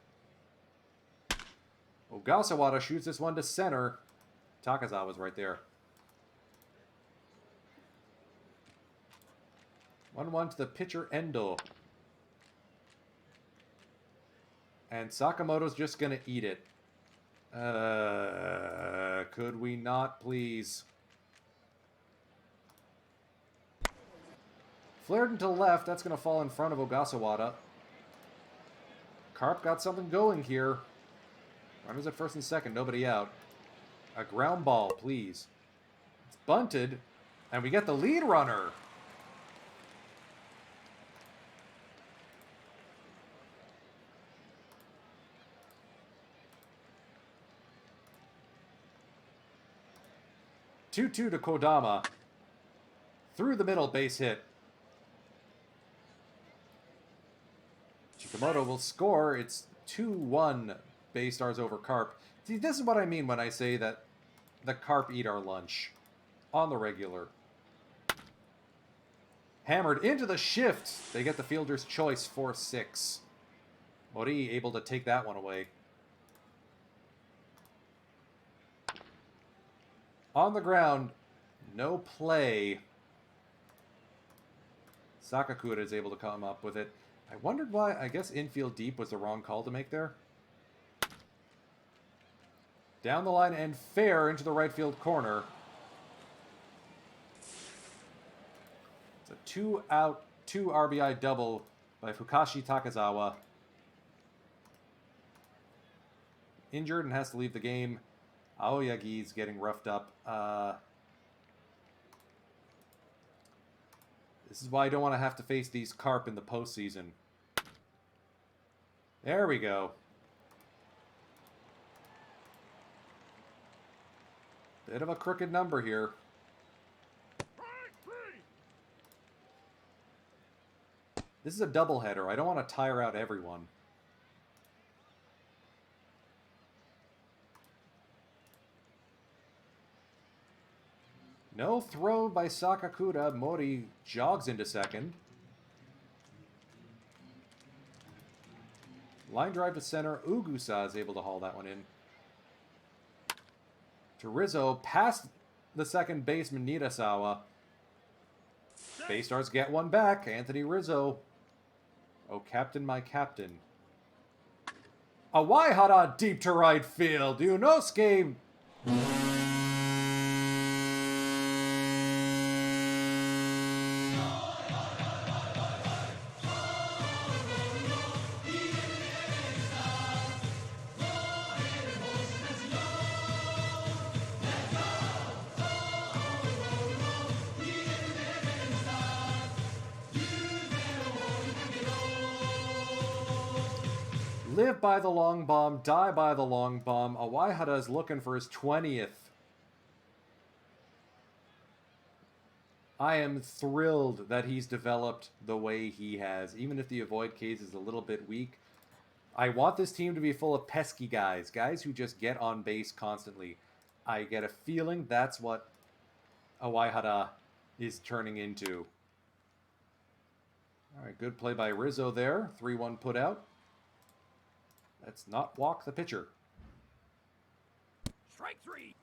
Ogasawara shoots this one to center. Takazawa's right there. 1-1 to the pitcher, Endo. And Sakamoto's just going to eat it. Could we not, please? Flared into left. That's going to fall in front of Ogasawara. Carp got something going here. Runners at first and second. Nobody out. A ground ball, please. It's bunted. And we get the lead runner. Two to Kodama. Through the middle, base hit. Chikamoto will score. It's 2-1 Bay Stars over Carp. See, this is what I mean when I say that the Carp eat our lunch. On the regular. Hammered into the shift. They get the fielder's choice, 4-6. Mori able to take that one away. On the ground, no play. Sakakura is able to come up with it. I wondered why. I guess infield deep was the wrong call to make there. Down the line and fair into the right field corner. It's a 2-out, 2 RBI double by Fukashi Takazawa. Injured and has to leave the game. Aoyagi's getting roughed up. This is why I don't want to have to face these Carp in the postseason. There we go. Bit of a crooked number here. This is a doubleheader. I don't want to tire out everyone. No throw by Sakakura. Mori jogs into second. Line drive to center. Ugusa is able to haul that one in. to Rizzo, past the second baseman Nirasawa. Bay Stars get one back. Anthony Rizzo. Oh, captain, my captain. A Waihara deep to right field. Yunosuke. Live by the long bomb, die by the long bomb. Awaihara is looking for his 20th. I am thrilled that he's developed the way he has, even if the avoid case is a little bit weak. I want this team to be full of pesky guys who just get on base constantly. I get a feeling that's what Awaihara is turning into. All right, good play by Rizzo there. 3-1 put out. Let's not walk the pitcher. Strike 3.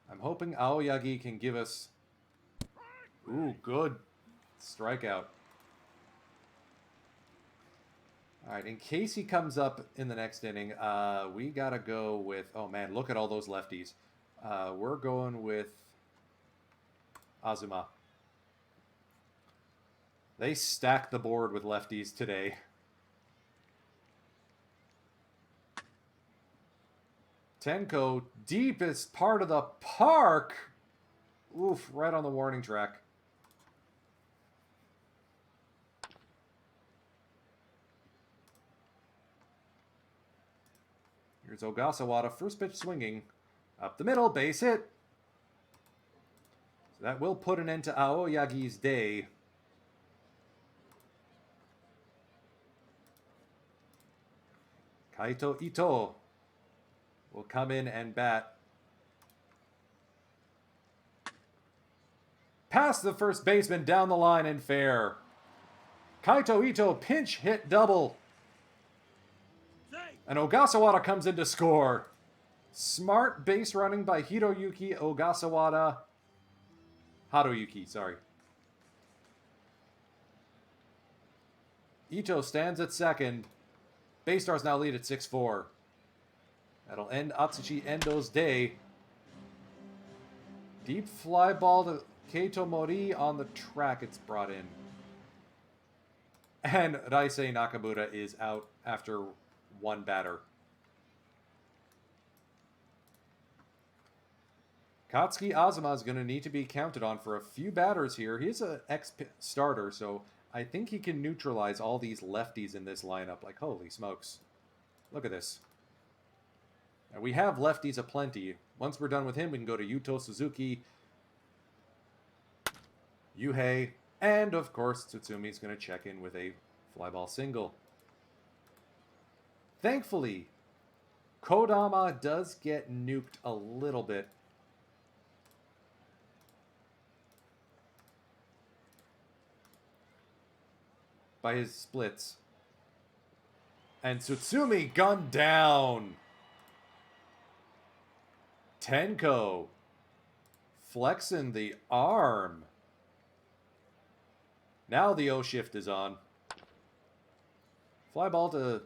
I'm hoping Aoyagi can give us... Ooh, good strikeout. All right, in case he comes up in the next inning, we got to go with... Oh, man, look at all those lefties. We're going with Azuma. They stacked the board with lefties today. Tenko, deepest part of the park. Oof, right on the warning track. Here's Ogasawara, first pitch swinging. Up the middle, base hit. So that will put an end to Aoyagi's day. Kaito Ito will come in and bat. Past the first baseman, down the line and fair. Kaito Ito pinch hit double. And Ogasawara comes in to score. Smart base running by Hiroyuki Ogasawara. Haruyuki, sorry. Ito stands at second. Bay Stars now lead at 6-4. That'll end Atsushi Endo's day. Deep fly ball to Keito Mori on the track. It's brought in. And Raisei Nakamura is out after one batter. Katsuki Azuma is going to need to be counted on for a few batters here. He's an ex-starter, so I think he can neutralize all these lefties in this lineup. Like, holy smokes. Look at this. Now, we have lefties aplenty. Once we're done with him, we can go to Yuto Suzuki, Yuhei, and, of course, Tsutsumi's going to check in with a fly ball single. Thankfully, Kodama does get nuked a little bit. By his splits. And Tsutsumi gunned down. Tenko flexing the arm. Now the O shift is on. Fly ball to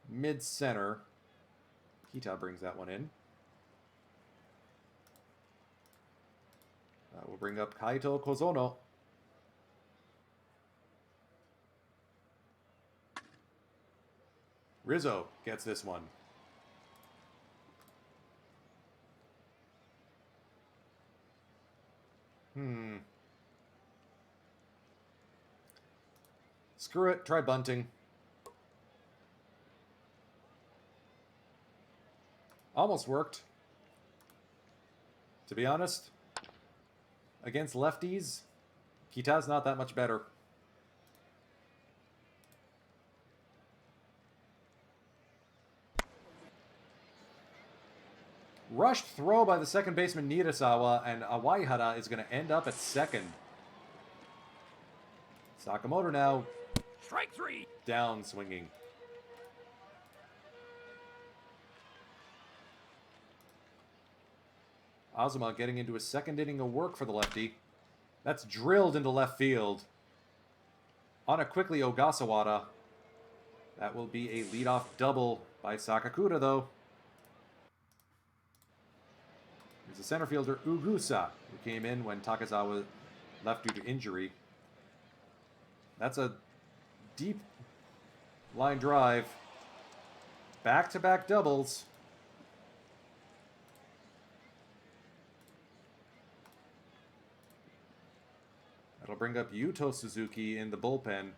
mid-center. Kita brings that one in. We'll bring up Kaito Kozono. Rizzo gets this one. Screw it, try bunting. Almost worked. To be honest, against lefties, Kita's not that much better. Rushed throw by the second baseman Nirasawa, and Awaihara is going to end up at second. Sakamoto now Strike 3. down swinging. Azuma getting into his second inning of work for the lefty. That's drilled into left field. On it quickly, Ogasawara. That will be a leadoff double by Sakakura, though. There's the center fielder, Ugusa, who came in when Takazawa left due to injury. That's a deep line drive. Back-to-back doubles. That'll bring up Yuto Suzuki in the bullpen.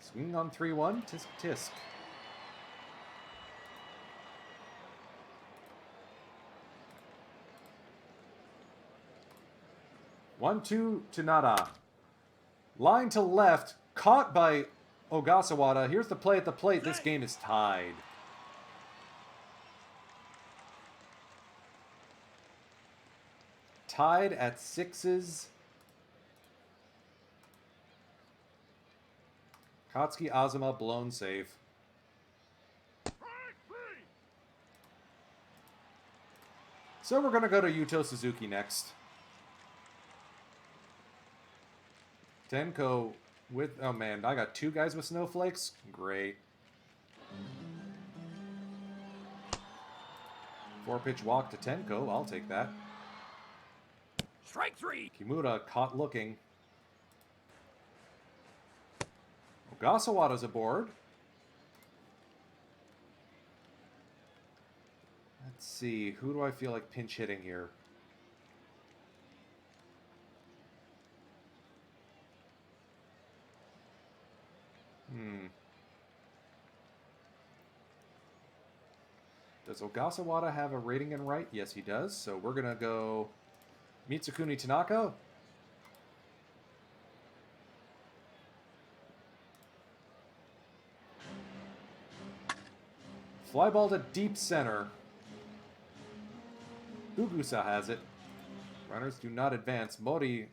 Swing on 3-1, tisk tisk. One-two to Nada. Line to left, caught by Ogasawara. Here's the play at the plate. This game is tied. Tied at 6s. Katsuki Azuma blown save. So we're going to go to Yuto Suzuki next. Tenko with... Oh man, I got two guys with snowflakes? Great. 4-pitch walk to Tenko. I'll take that. Strike 3. Kimura caught looking. Ogasawara's aboard. Let's see. Who do I feel like pinch hitting here? Does Ogasawara have a rating in right? Yes, he does. So we're going to go Mitsukuni Tanaka. Fly ball to deep center. Ugusa has it. Runners do not advance. Mori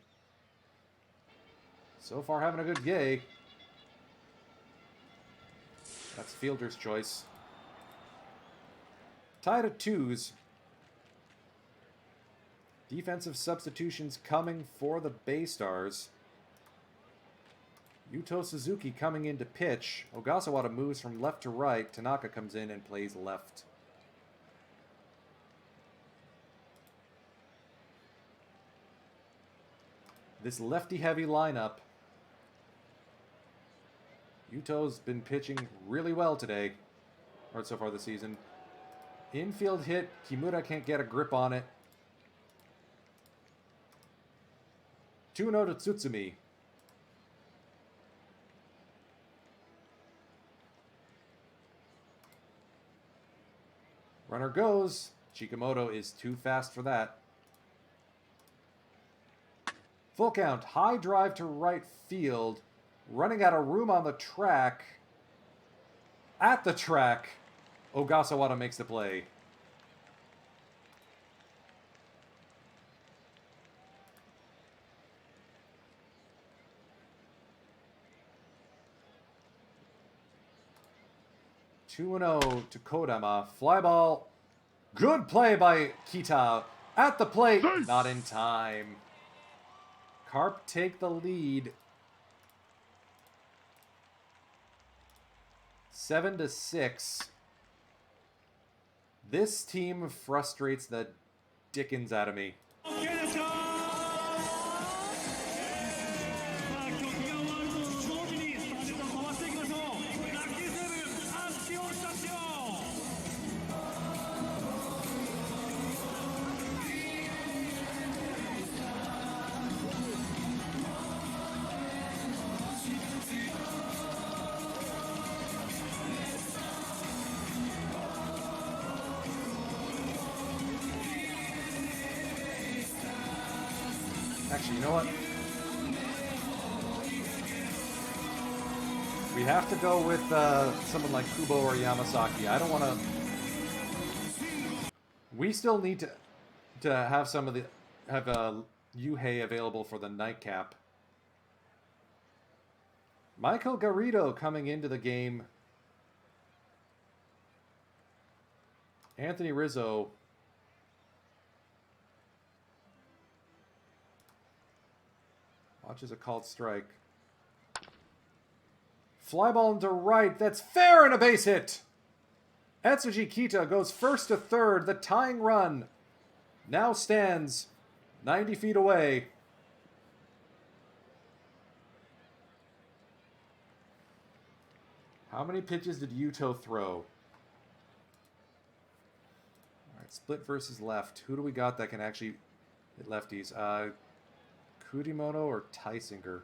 so far having a good gay. That's fielder's choice. Tied at 2s. Defensive substitutions coming for the Bay Stars. Yuto Suzuki coming in to pitch. Ogasawara moves from left to right. Tanaka comes in and plays left. This lefty-heavy lineup. Yuto's been pitching really well today, or so far this season. Infield hit. Kimura can't get a grip on it. 2-0 to Tsutsumi. Runner goes. Chikamoto is too fast for that. Full count. High drive to right field. Running out of room on the track. At the track. Ogasawara makes the play. Two 2-0 to Kodama. Fly ball. Good play by Kita. At the plate. Not in time. Carp take the lead. 7-6. This team frustrates the dickens out of me. Actually, you know what? We have to go with someone like Kubo or Yamasaki. I don't want to... We still need to have some of the... have Yuhei available for the nightcap. Michael Garrido coming into the game. Anthony Rizzo Watches a called strike. Fly ball into right. That's fair and a base hit. Etsuji Kita goes first to third. The tying run now stands 90 feet away. How many pitches did Yuto throw? All right, split versus left. Who do we got that can actually hit lefties? Kudimoto or Tysinger?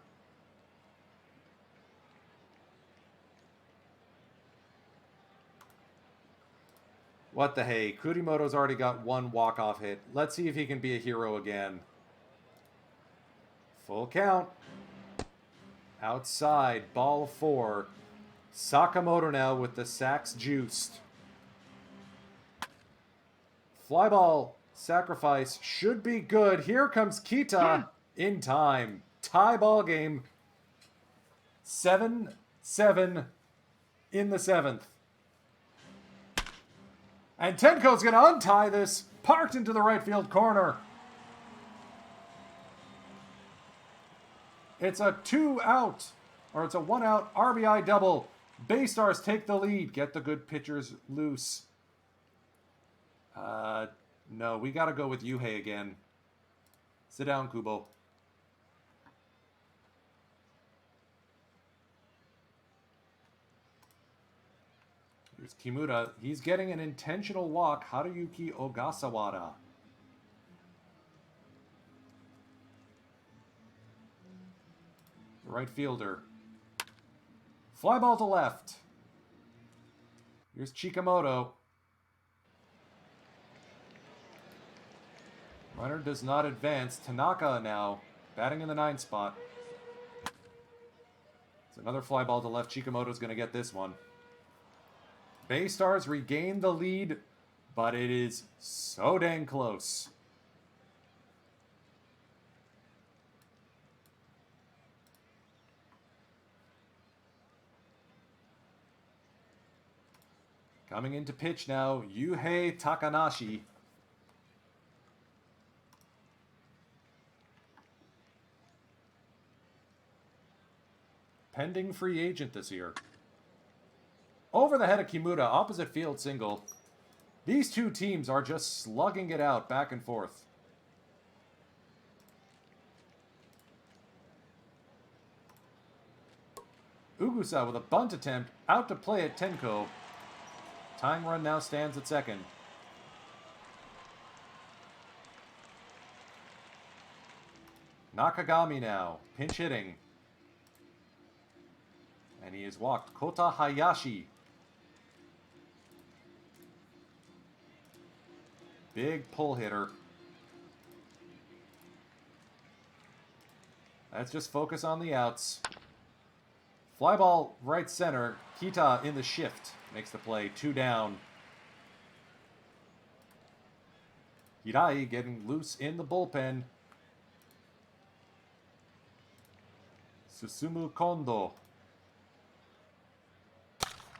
What the hey? Kudimoto's already got one walk-off hit. Let's see if he can be a hero again. Full count. Outside, ball 4. Sakamoto now with the sacks juiced. Fly ball sacrifice should be good. Here comes Kita in time. Tie ball game. 7-7 in the 7th. And Tenko's going to untie this. Parked into the right field corner. It's a 2-out, or it's a 1-out RBI double. Bay Stars take the lead. Get the good pitchers loose. No, we got to go with Yuhei again. Sit down, Kubo. Here's Kimura. He's getting an intentional walk. Haruyuki Ogasawara. The right fielder. Fly ball to left. Here's Chikamoto. Runner does not advance. Tanaka now batting in the 9 spot. It's another fly ball to left. Chikamoto's going to get this one. Bay Stars regain the lead, but it is so dang close. Coming into pitch now, Yuhei Takanashi. Pending free agent this year. Over the head of Kimura, opposite field single. These two teams are just slugging it out back and forth. Ugusa with a bunt attempt, out to play at Tenko. Tying run now stands at second. Nakagami now, pinch hitting. And he is walked. Kota Hayashi. Big pull hitter. Let's just focus on the outs. Fly ball right center. Kita in the shift. Makes the play. 2 down. Hirai getting loose in the bullpen. Susumu Kondo.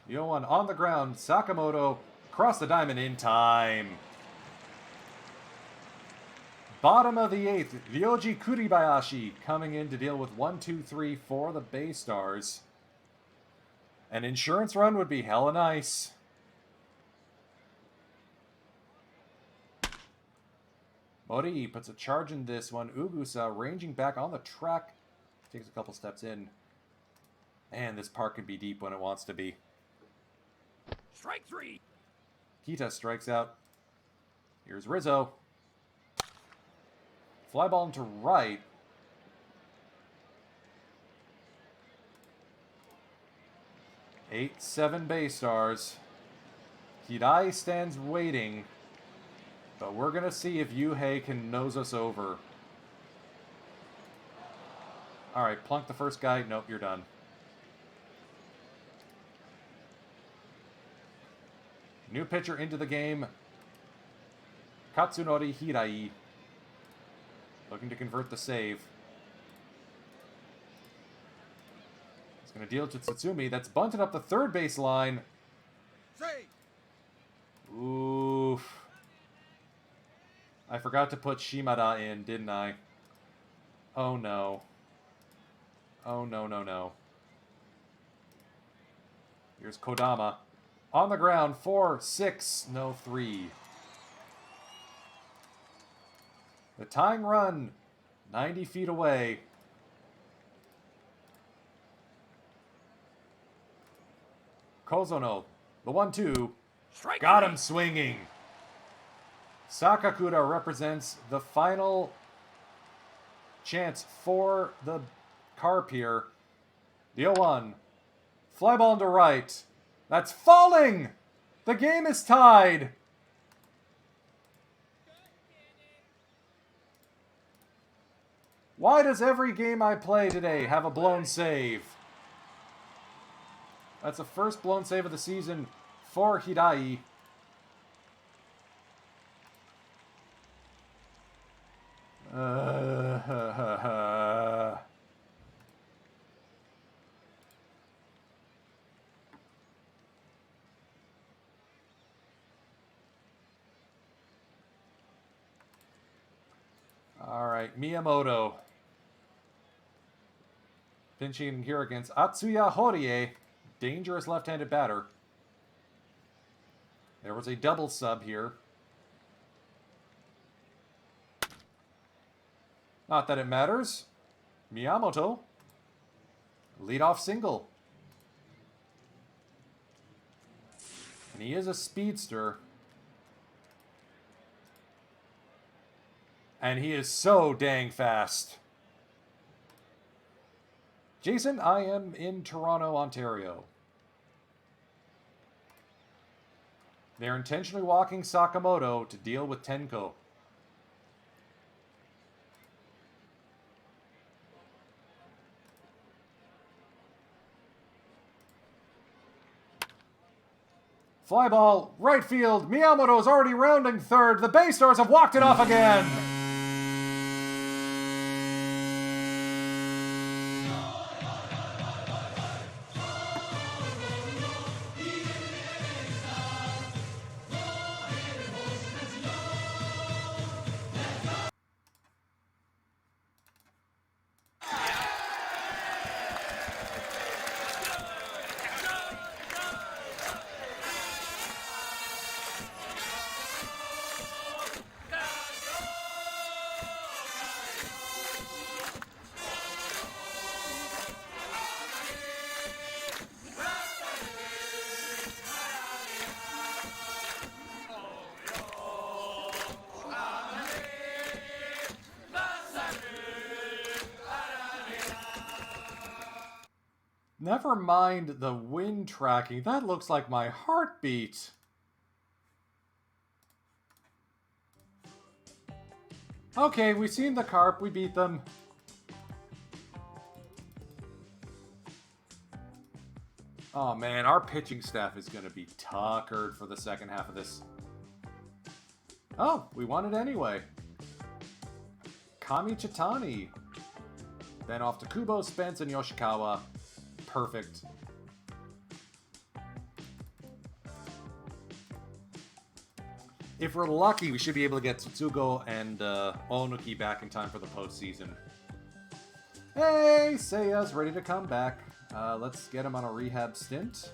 The 0-1 on the ground. Sakamoto across the diamond in time. Bottom of the 8th, Ryoji Kuribayashi coming in to deal with 1, 2, 3 for the Bay Stars. An insurance run would be hella nice. Mori puts a charge in this one. Ugusa ranging back on the track. Takes a couple steps in. And this park can be deep when it wants to be. Strike 3. Kita strikes out. Here's Rizzo. Fly ball into right. Eight, 7 Bay Stars. Hirai stands waiting. But we're going to see if Yuhei can nose us over. Alright, plunk the first guy. Nope, you're done. New pitcher into the game. Katsunori Hirai. Looking to convert the save. He's going to deal to Tsutsumi. That's bunted up the third base line. Save. Oof. I forgot to put Shimada in, didn't I? Oh no. Oh, no, no, no. Here's Kodama. On the ground, 4, 6, no, 3. The tying run, 90 feet away. Kozono, the 1-2. Strike Got three. him swinging. Sakakura represents the final chance for the carp here. The 0-1. Fly ball to right. That's falling! The game is tied! Why does every game I play today have a blown save? That's the first blown save of the season for Hirai. All right, Miyamoto. Pinching here against Atsuya Horie. Dangerous left-handed batter. There was a double sub here. Not that it matters. Miyamoto. Leadoff single. And he is a speedster. And he is so dang fast. Jason, I am in Toronto, Ontario. They're intentionally walking Sakamoto to deal with Tenko. Fly ball, right field. Miyamoto's already rounding third. The Bay Stars have walked it off again. Never mind the wind tracking. That looks like my heartbeat. Okay, we've seen the carp. We beat them. Oh man, our pitching staff is going to be tuckered for the second half of this. Oh, we won it anyway. Kami Chitani. Then off to Kubo, Spence, and Yoshikawa. Perfect. If we're lucky, we should be able to get Tsutsugo and Onuki back in time for the postseason. Hey, Seiya's ready to come back. Let's get him on a rehab stint.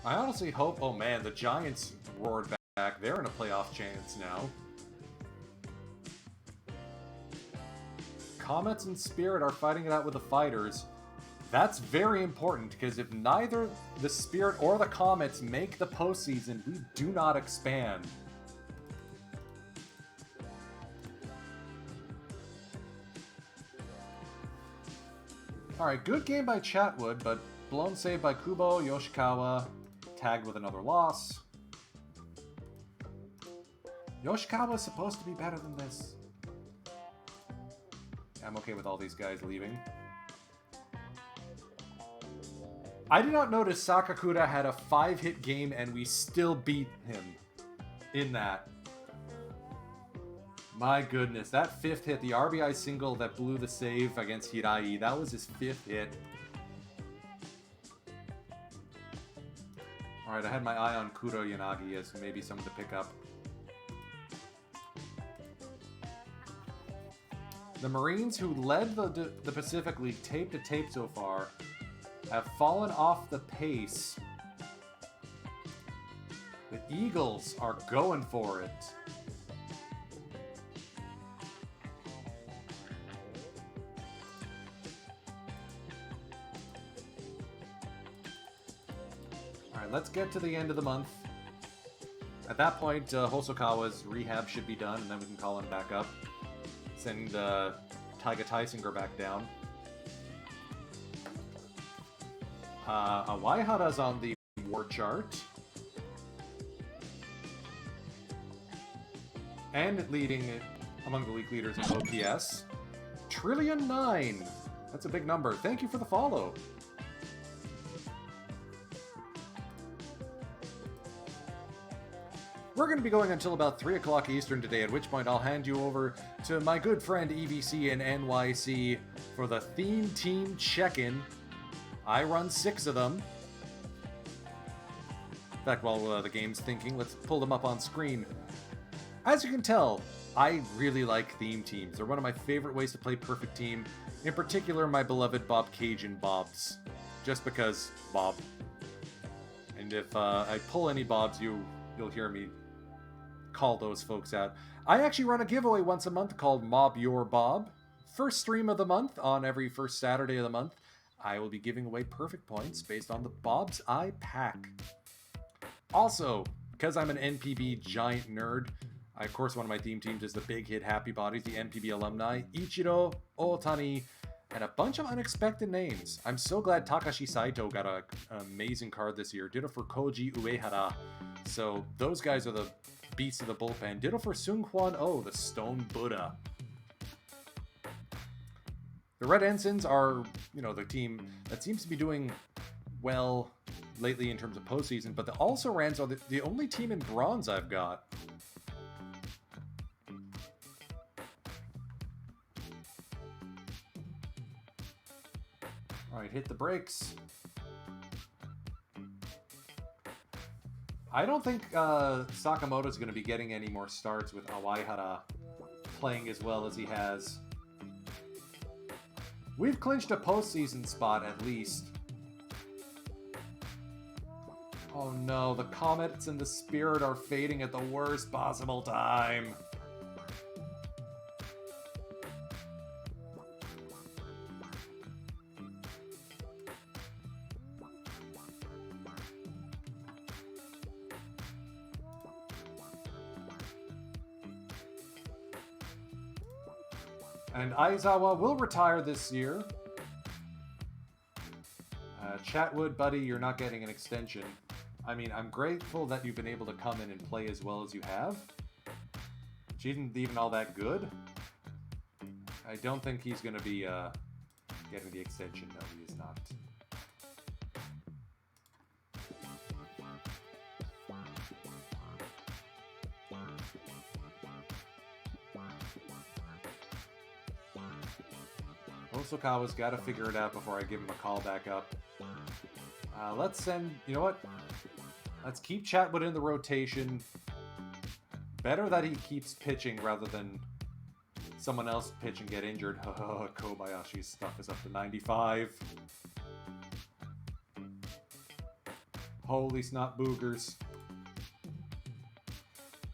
I honestly hope... Oh man, the Giants roared back. They're in a playoff chance now. Comets and Spirit are fighting it out with the Fighters. That's very important, because if neither the Spirit or the Comets make the postseason, we do not expand. Alright, good game by Chatwood, but blown save by Kubo, Yoshikawa, tagged with another loss. Yoshikawa is supposed to be better than this. I'm okay with all these guys leaving. I did not notice Sakakura had a 5-hit game and we still beat him in that. My goodness, that 5th hit, the RBI single that blew the save against Hirai, that was his 5th hit. Alright, I had my eye on Kuro Yanagi as maybe someone to pick up. The Marines, who led the Pacific League tape to tape so far, have fallen off the pace. The Eagles are going for it. Alright, let's get to the end of the month. At that point, Hosokawa's rehab should be done, and then we can call him back up. Send Taiga Taisinger back down. Waihara's on the war chart. And leading among the league leaders in OPS. Trillion9! That's a big number. Thank you for the follow. We're going to be going until about 3 o'clock Eastern today, at which point I'll hand you over to my good friend EVC and NYC for the theme team check-in. I run 6 of them. In fact, while the game's thinking, let's pull them up on screen. As you can tell, I really like theme teams. They're one of my favorite ways to play Perfect Team. In particular, my beloved Bob Cajun Bobs. Just because Bob. And if I pull any Bobs, you'll hear me call those folks out. I actually run a giveaway once a month called Mob Your Bob. First stream of the month, on every first Saturday of the month, I will be giving away perfect points based on the Bobs I pack. Also, because I'm an NPB giant nerd, of course, one of my theme teams is the big hit Happy Bodies, the NPB alumni, Ichiro, Otani, and a bunch of unexpected names. I'm so glad Takashi Saito got an amazing card this year. Ditto for Koji Uehara. So those guys are the beasts of the bullpen. Ditto for Sung Hwan Oh, the Stone Buddha. The Red Ensigns are, the team that seems to be doing well lately in terms of postseason, but the Also Rans are the only team in bronze I've got. Alright, hit the brakes. I don't think Sakamoto's going to be getting any more starts with Awaihara playing as well as he has. We've clinched a postseason spot at least. Oh no, the Comets and the Spirit are fading at the worst possible time. And Aizawa will retire this year. Chatwood, buddy, you're not getting an extension. I mean, I'm grateful that you've been able to come in and play as well as you have. She isn't even all that good. I don't think he's going to be getting the extension. No, he is not. Hosokawa's got to figure it out before I give him a call back up. Let's send... You know what? Let's keep Chatwood in the rotation. Better that he keeps pitching rather than someone else pitch and get injured. Kobayashi's stuff is up to 95. Holy snot boogers.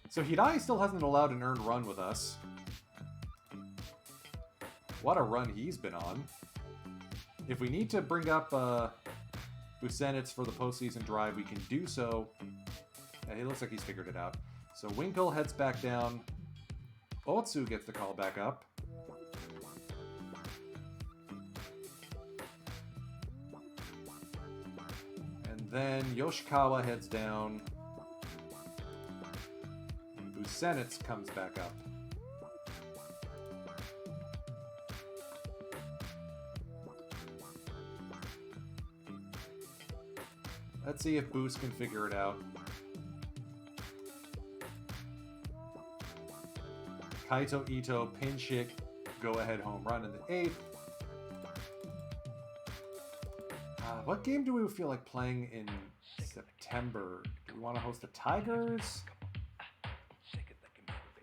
So Hirai still hasn't allowed an earned run with us. What a run he's been on. If we need to bring up Busenitz for the postseason drive, we can do so. Yeah, he looks like he's figured it out. So Winkle heads back down. Otsu gets the call back up. And then Yoshikawa heads down. And Busenitz comes back up. Let's see if Boost can figure it out. Kaito Ito, Pinchick, go-ahead home run in the 8th. What game do we feel like playing in September? Do we want to host the Tigers?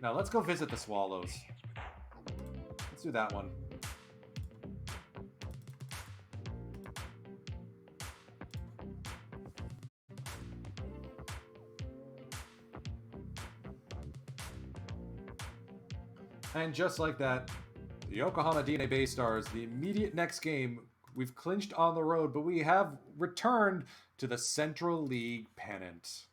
No, let's go visit the Swallows. Let's do that one. And just like that, the Yokohama DNA Bay Stars, the immediate next game, we've clinched on the road, but we have returned to the Central League pennant.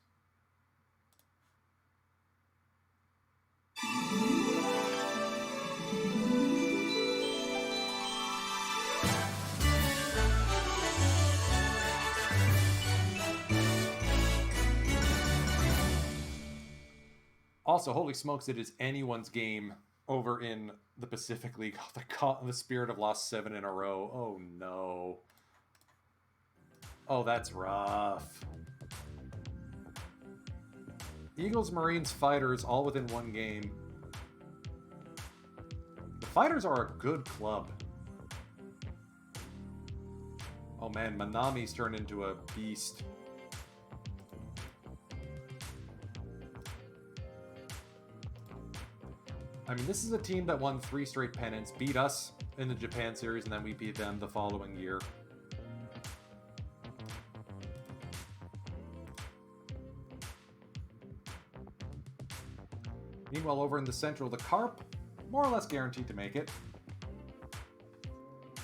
Also, holy smokes, it is anyone's game over in the Pacific League. The Spirit have lost 7 in a row. Oh, no. Oh, that's rough. Eagles, Marines, Fighters, all within one game. The Fighters are a good club. Oh, man, Manami's turned into a beast. I mean, this is a team that won 3 straight pennants, beat us in the Japan series, and then we beat them the following year. Meanwhile, over in the Central, the Carp, more or less guaranteed to make it.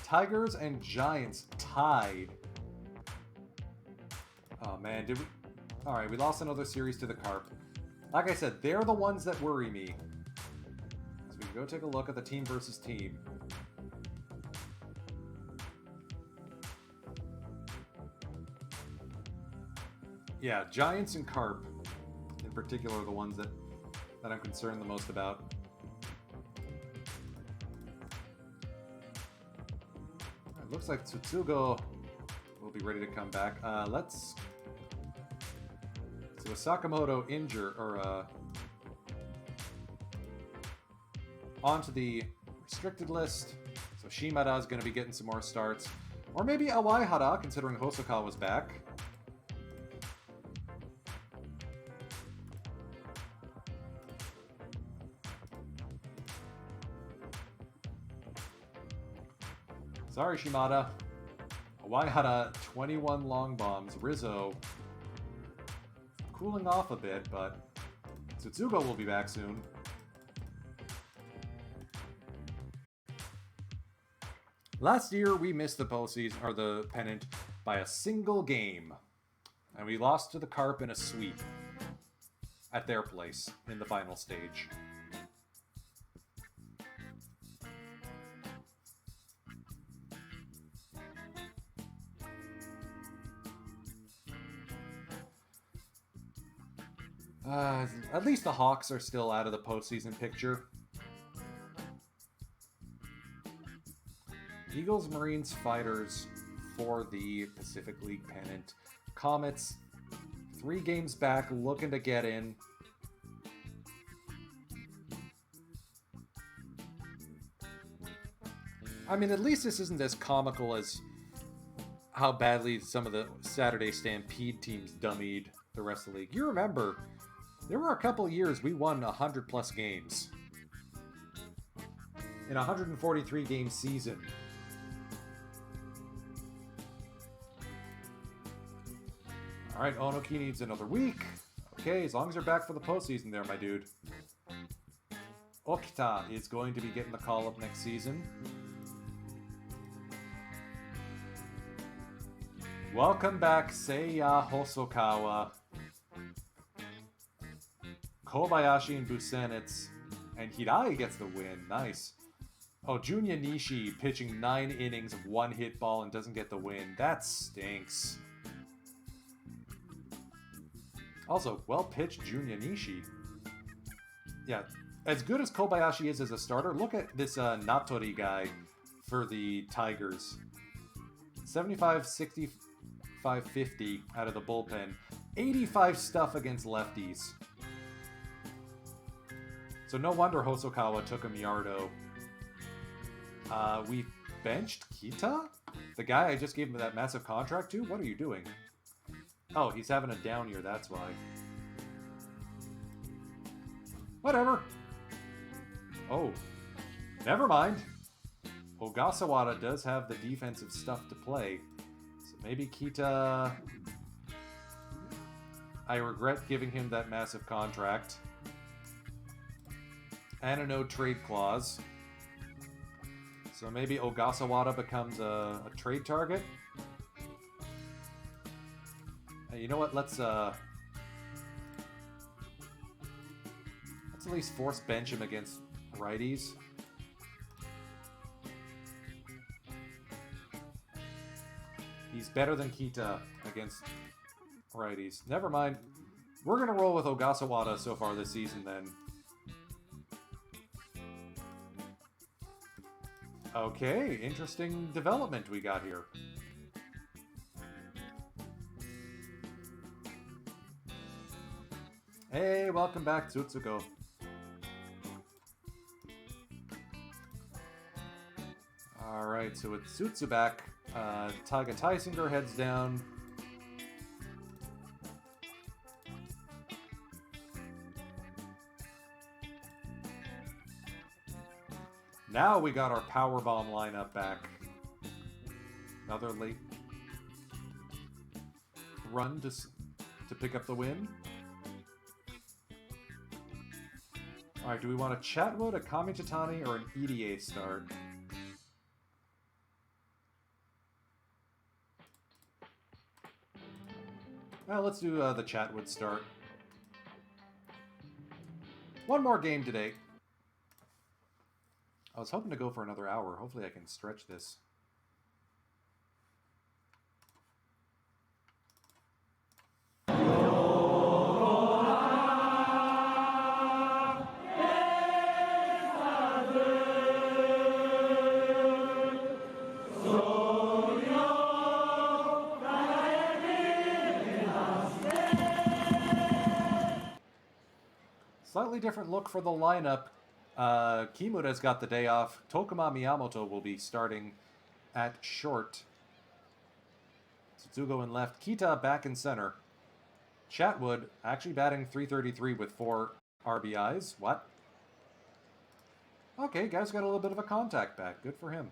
Tigers and Giants tied. Oh, man, did we... Alright, we lost another series to the Carp. Like I said, they're the ones that worry me. So we can go take a look at the team versus team. Yeah, Giants and Carp, in particular, are the ones that I'm concerned the most about. It looks like Tsutsugo will be ready to come back. Let's... So with Sakamoto injured, or onto the restricted list. So Shimada is going to be getting some more starts. Or maybe Awaihara, considering Hosoka was back. Sorry, Shimada. Awaihara, 21 long bombs. Rizzo, cooling off a bit, but Tsutsugo will be back soon. Last year, we missed the postseason, or the pennant, by a single game. And we lost to the Carp in a sweep at their place in the final stage. At least the Hawks are still out of the postseason picture. Eagles, Marines, Fighters for the Pacific League pennant. Comets, 3 games back, looking to get in. I mean, at least this isn't as comical as how badly some of the Saturday Stampede teams dummied the rest of the league. You remember, there were a couple years we won 100+ games in a 143 game season. All right, Onoki needs another week. Okay, as long as you're back for the postseason there, my dude. Okita is going to be getting the call-up next season. Welcome back, Seiya Hosokawa. Kobayashi and Busenitz. And Hirai gets the win. Nice. Oh, Junya Nishi pitching 9 innings of 1 hit ball and doesn't get the win. That stinks. Also, well pitched Junya Nishi. Yeah, as good as Kobayashi is as a starter, look at this Natori guy for the Tigers. 75, 65, 50 out of the bullpen. 85 stuff against lefties. So no wonder Hosokawa took a Miyardo. We benched Kita? The guy I just gave him that massive contract to? What are you doing? Oh, he's having a down year, that's why. Whatever. Oh, never mind. Ogasawara does have the defensive stuff to play. So maybe Kita... I regret giving him that massive contract. And a no trade clause. So maybe Ogasawara becomes a trade target. Hey, you know what? Let's at least force bench him against righties. He's better than Kita against righties. Never mind. We're gonna roll with Ogasawara so far this season then. Okay, interesting development we got here. Hey, welcome back, Tsutsuko. Alright, so with Tsutsu back, Taiga Tysinger heads down. Now we got our powerbomb lineup back. Another late run to pick up the win. Alright, do we want a Chatwood, a Kamitatani, or an EDA start? Well, let's do the Chatwood start. One more game today. I was hoping to go for another hour. Hopefully I can stretch this. Slightly different look for the lineup. Kimura's got the day off. Tokuma Miyamoto will be starting at short. Tsutsugo in left. Kita back in center. Chatwood actually batting .333 with 4 RBIs. What? Okay, guy's got a little bit of a contact back. Good for him.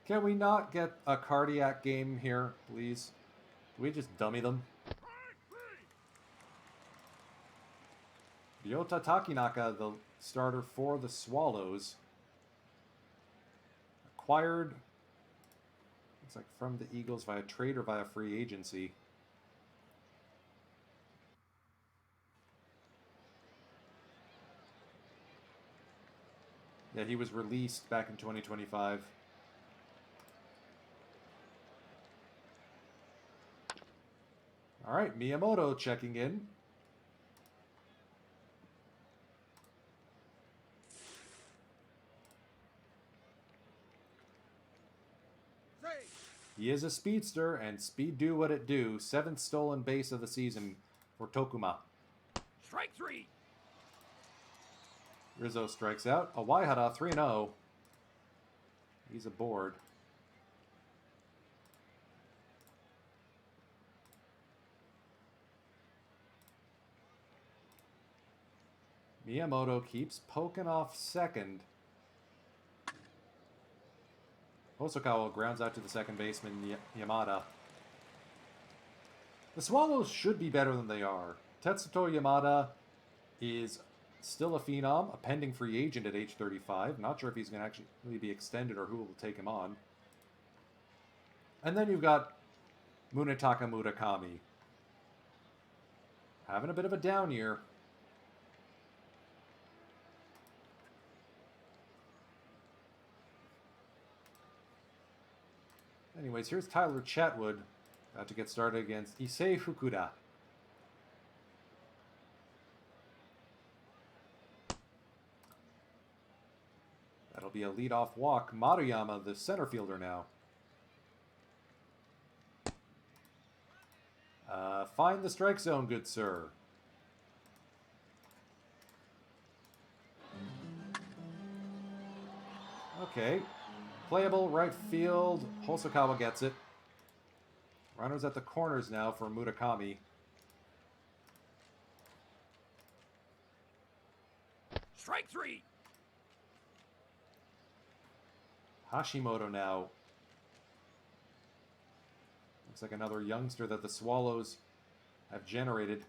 Can we not get a cardiac game here, please? Can we just dummy them? Ryota Takinaka, the starter for the Swallows. Acquired, looks like from the Eagles via trade or via free agency. Yeah, he was released back in 2025. All right, Miyamoto checking in. He is a speedster, and speed do what it do. 7th stolen base of the season for Tokuma. Strike 3. Rizzo strikes out. Awaihara 3-0. He's aboard. Miyamoto keeps poking off second. Hosokawa grounds out to the second baseman, Yamada. The Swallows should be better than they are. Tetsuto Yamada is still a phenom, a pending free agent at age 35. Not sure if he's going to actually be extended or who will take him on. And then you've got Munetaka Murakami. Having a bit of a down year. Anyways, here's Tyler Chatwood, about to get started against Issei Fukuda. That'll be a leadoff walk. Maruyama, the center fielder now. Find the strike zone, good sir. Okay. Playable right field. Hosokawa gets it. Runners at the corners now for Murakami. Strike 3. Hashimoto now. Looks like another youngster that the Swallows have generated.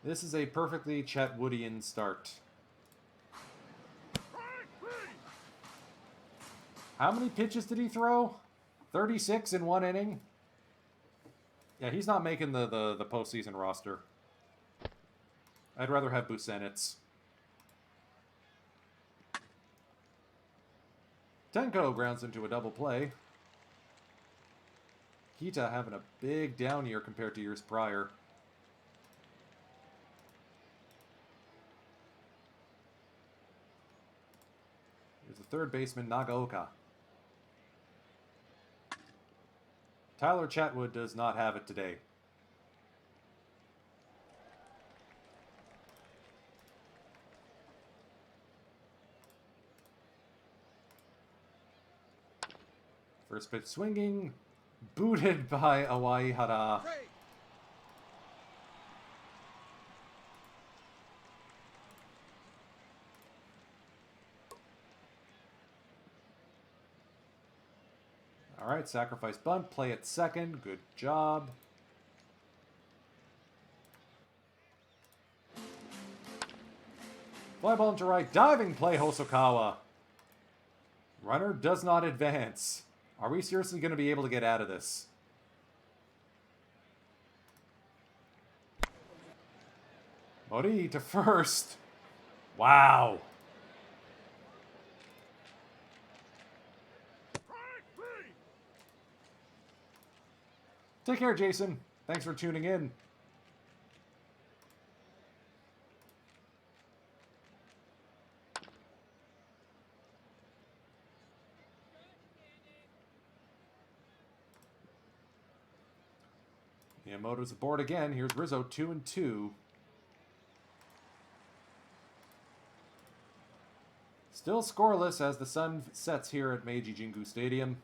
This is a perfectly Chatwoodian start. How many pitches did he throw? 36 in one inning? Yeah, he's not making the postseason roster. I'd rather have Busenitz. Tenko grounds into a double play. Kita having a big down year compared to years prior. Here's the third baseman, Nagaoka. Tyler Chatwood does not have it today. First pitch swinging, booted by Awaihara. All right, sacrifice bunt, play at second. Good job. Fly ball into right, diving play, Hosokawa. Runner does not advance. Are we seriously going to be able to get out of this? Mori to first. Wow. Take care, Jason. Thanks for tuning in. Miyamoto's aboard again. Here's Rizzo, 2-2. Still scoreless as the sun sets here at Meiji Jingu Stadium.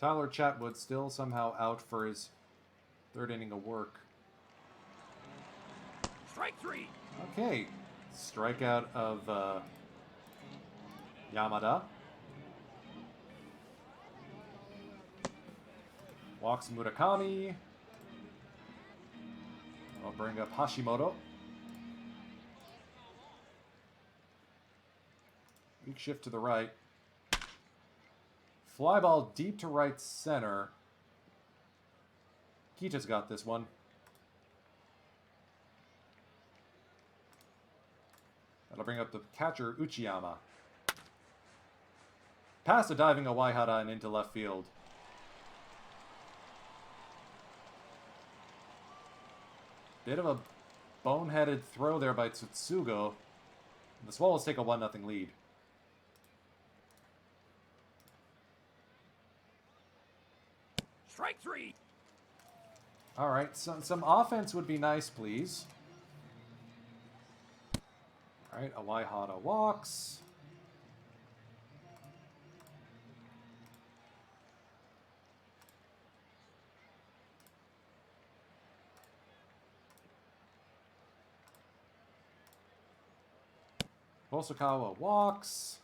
Tyler Chatwood still somehow out for his third inning of work. Strike 3. Okay. Strikeout of Yamada. Walks Murakami. I'll bring up Hashimoto. Weak shift to the right. Fly ball deep to right center. Kita's got this one. That'll bring up the catcher, Uchiyama. Past a diving Awaihara and into left field. Bit of a boneheaded throw there by Tsutsugo. The Swallows take a 1-0 lead. Strike 3. All right, some offense would be nice, please. All right, Awaihara walks. Hosokawa walks.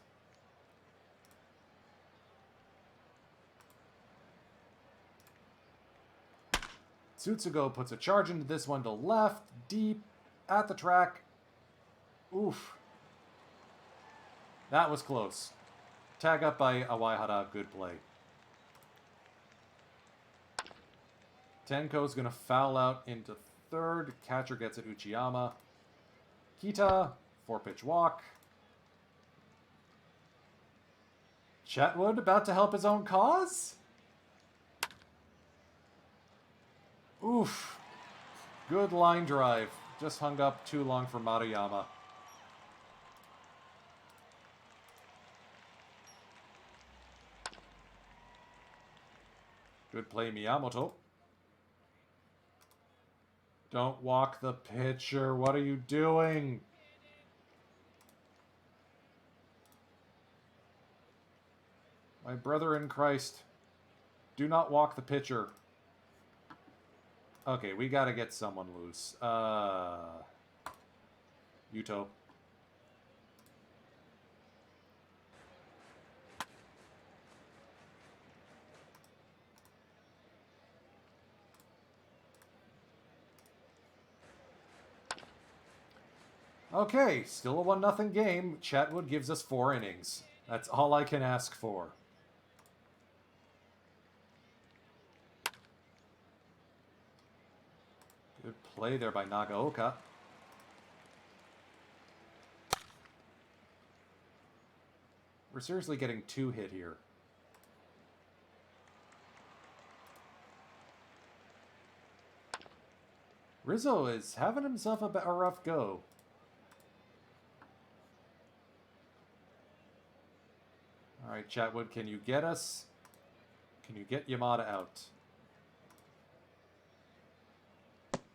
Tsutsugo puts a charge into this one to left, deep, at the track. Oof. That was close. Tag up by Awaihara, good play. Tenko's going to foul out into third. Catcher gets it, Uchiyama. Kita, 4-pitch walk. Chatwood about to help his own cause? Oof. Good line drive. Just hung up too long for Maruyama. Good play, Miyamoto. Don't walk the pitcher. What are you doing? My brother in Christ. Do not walk the pitcher. Okay, we gotta get someone loose. Yuto. Okay, still a 1-0 game. Chatwood gives us 4 innings. That's all I can ask for. Good play there by Nagaoka. We're seriously getting 2 hit here. Rizzo is having himself a rough go. All right, Chatwood, can you get us? Can you get Yamada out?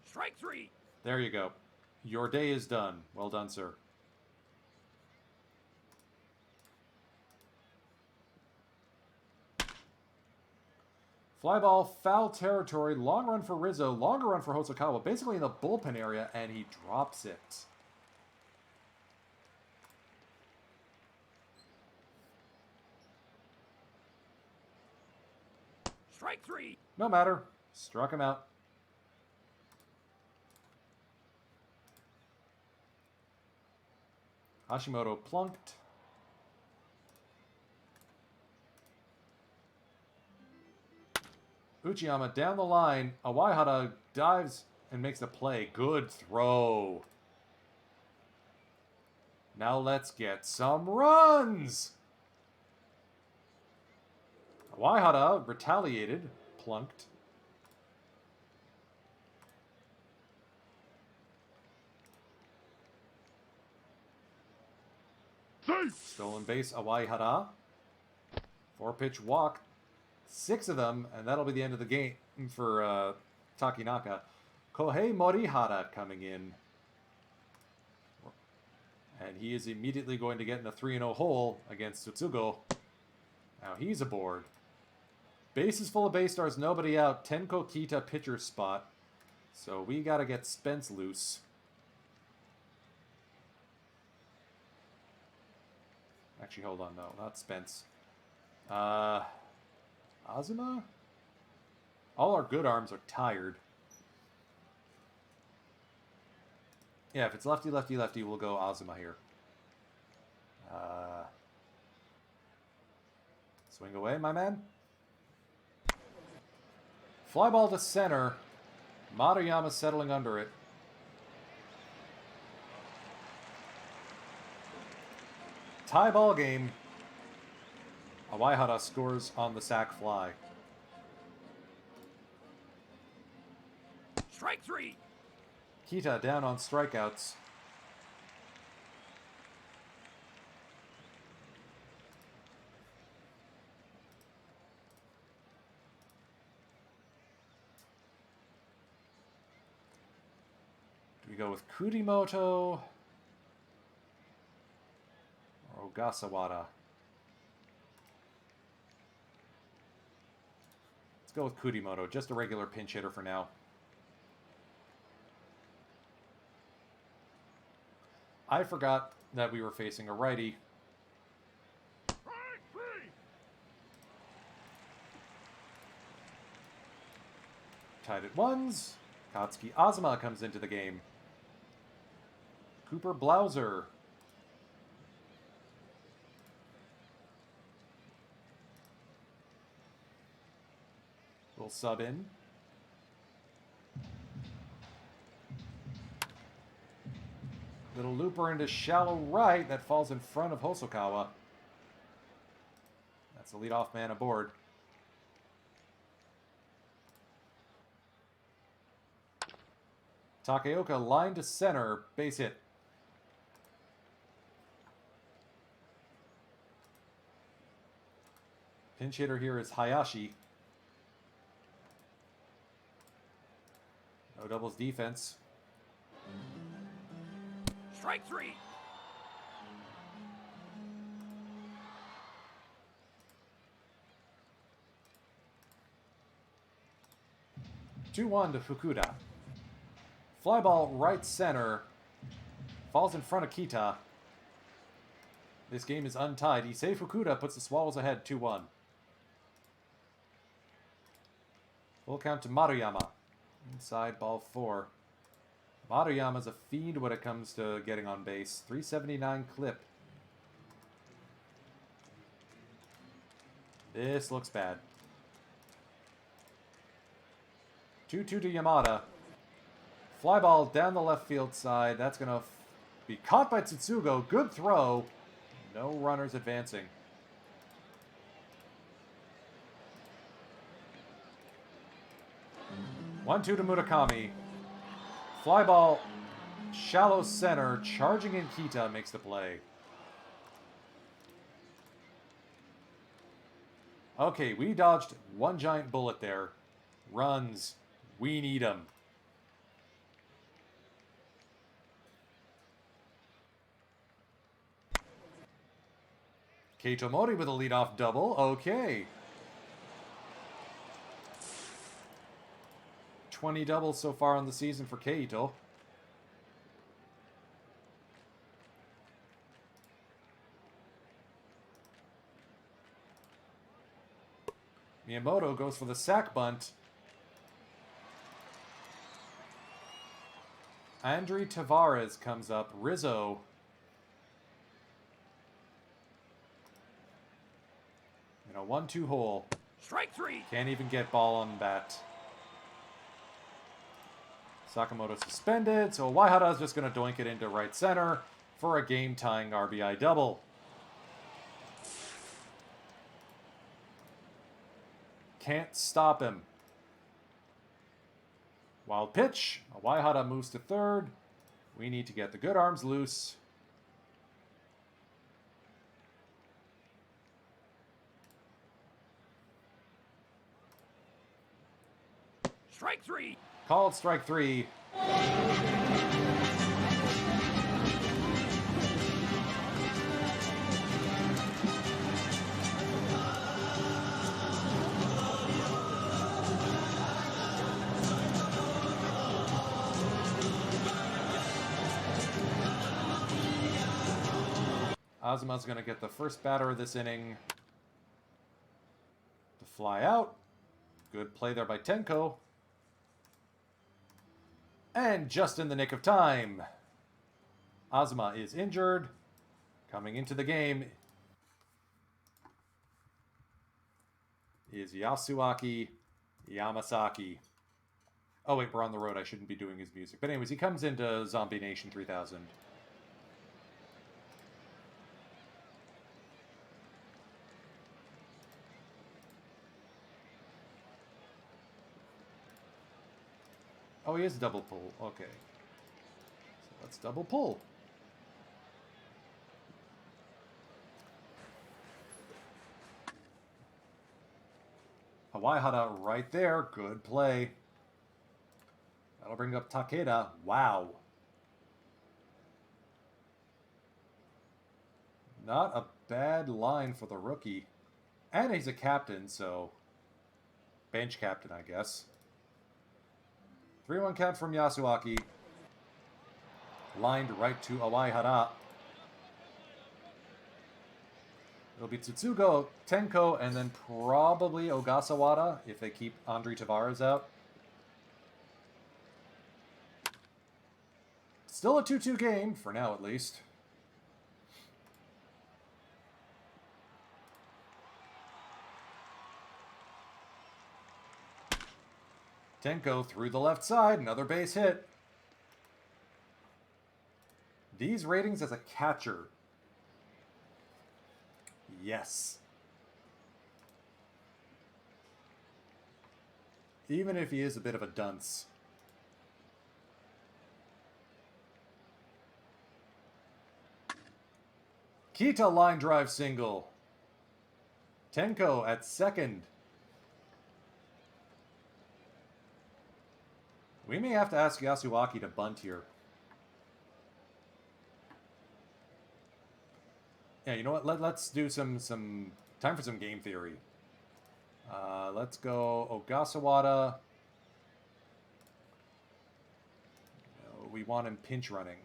Strike 3. There you go. Your day is done. Well done, sir. Fly ball, foul territory, long run for Rizzo, longer run for Hosokawa, basically in the bullpen area, and he drops it. Strike 3. No matter. Struck him out. Hashimoto plunked. Uchiyama down the line. Awaihara dives and makes the play. Good throw. Now let's get some runs. Awaihara retaliated. Plunked. Stolen base, Awaihara. 4-pitch walk. 6 of them, and that'll be the end of the game for Takinaka. Kohei Morihara coming in. And he is immediately going to get in a 3-0 hole against Tsutsugo. Now he's aboard. Bases full of base stars, nobody out. Tenko Kita pitcher spot. So we got to get Spence loose. Actually, hold on, no, not Spence. Azuma? All our good arms are tired. Yeah, if it's lefty, lefty, lefty, we'll go Azuma here. Swing away, my man. Fly ball to center. Maruyama settling under it. Tie ball game. Awaihara scores on the sac fly. Strike 3. Kita down on strikeouts. Do we go with Kurimoto or Ogasawara? Let's go with Kurimoto, just a regular pinch hitter for now. I forgot that we were facing a righty. Tied at 1s. Katsuki Azuma comes into the game. Cooper Blauser. Will sub in. Little looper into shallow right that falls in front of Hosokawa. That's the leadoff man aboard. Takeoka line to center, base hit. Pinch hitter here is Hayashi. No doubles defense. Strike 3. 2-1 to Fukuda. Fly ball right center. Falls in front of Kita. This game is untied. Issei Fukuda puts the Swallows ahead 2-1. Full count to Maruyama. Inside ball 4. Maruyama's a fiend when it comes to getting on base. 379 clip. This looks bad. 2-2 to Yamada. Fly ball down the left field side. That's going to be caught by Tsutsugo. Good throw. No runners advancing. One-two to Murakami. Fly ball, shallow center, charging in Kita makes the play. Okay, we dodged one giant bullet there. Runs. We need them. Keito Mori with a leadoff double. Okay. 20 doubles so far on the season for Keito. Miyamoto goes for the sack bunt. Andrei Tavares comes up. Rizzo. In a 1-2 hole. Strike 3. Can't even get ball on bat. Sakamoto suspended, so Waihara's just going to doink it into right center for a game-tying RBI double. Can't stop him. Wild pitch. Waihara moves to third. We need to get the good arms loose. Strike 3. Called strike 3. Azuma's going to get the first batter of this inning to fly out. Good play there by Tenko. And just in the nick of time, Azuma is injured. Coming into the game is Yasuaki Yamasaki. Oh wait, we're on the road. I shouldn't be doing his music. But anyways, he comes into Zombie Nation 3000. Oh, he is double pull. Okay. So let's double pull. Waihara right there. Good play. That'll bring up Takeda. Wow. Not a bad line for the rookie. And he's a captain, so... bench captain, I guess. 3-1 count from Yasuaki. Lined right to Waihara. It'll be Tsutsugo, Tenko, and then probably Ogasawara if they keep Andrei Tavares out. Still a 2-2 game, for now at least. Tenko through the left side, another base hit. These ratings as a catcher. Yes. Even if he is a bit of a dunce. Kita line drive single. Tenko at second. We may have to ask Yasuaki to bunt here. Yeah, you know what? Let's do some time for some game theory. Let's go Ogasawara. We want him pinch running.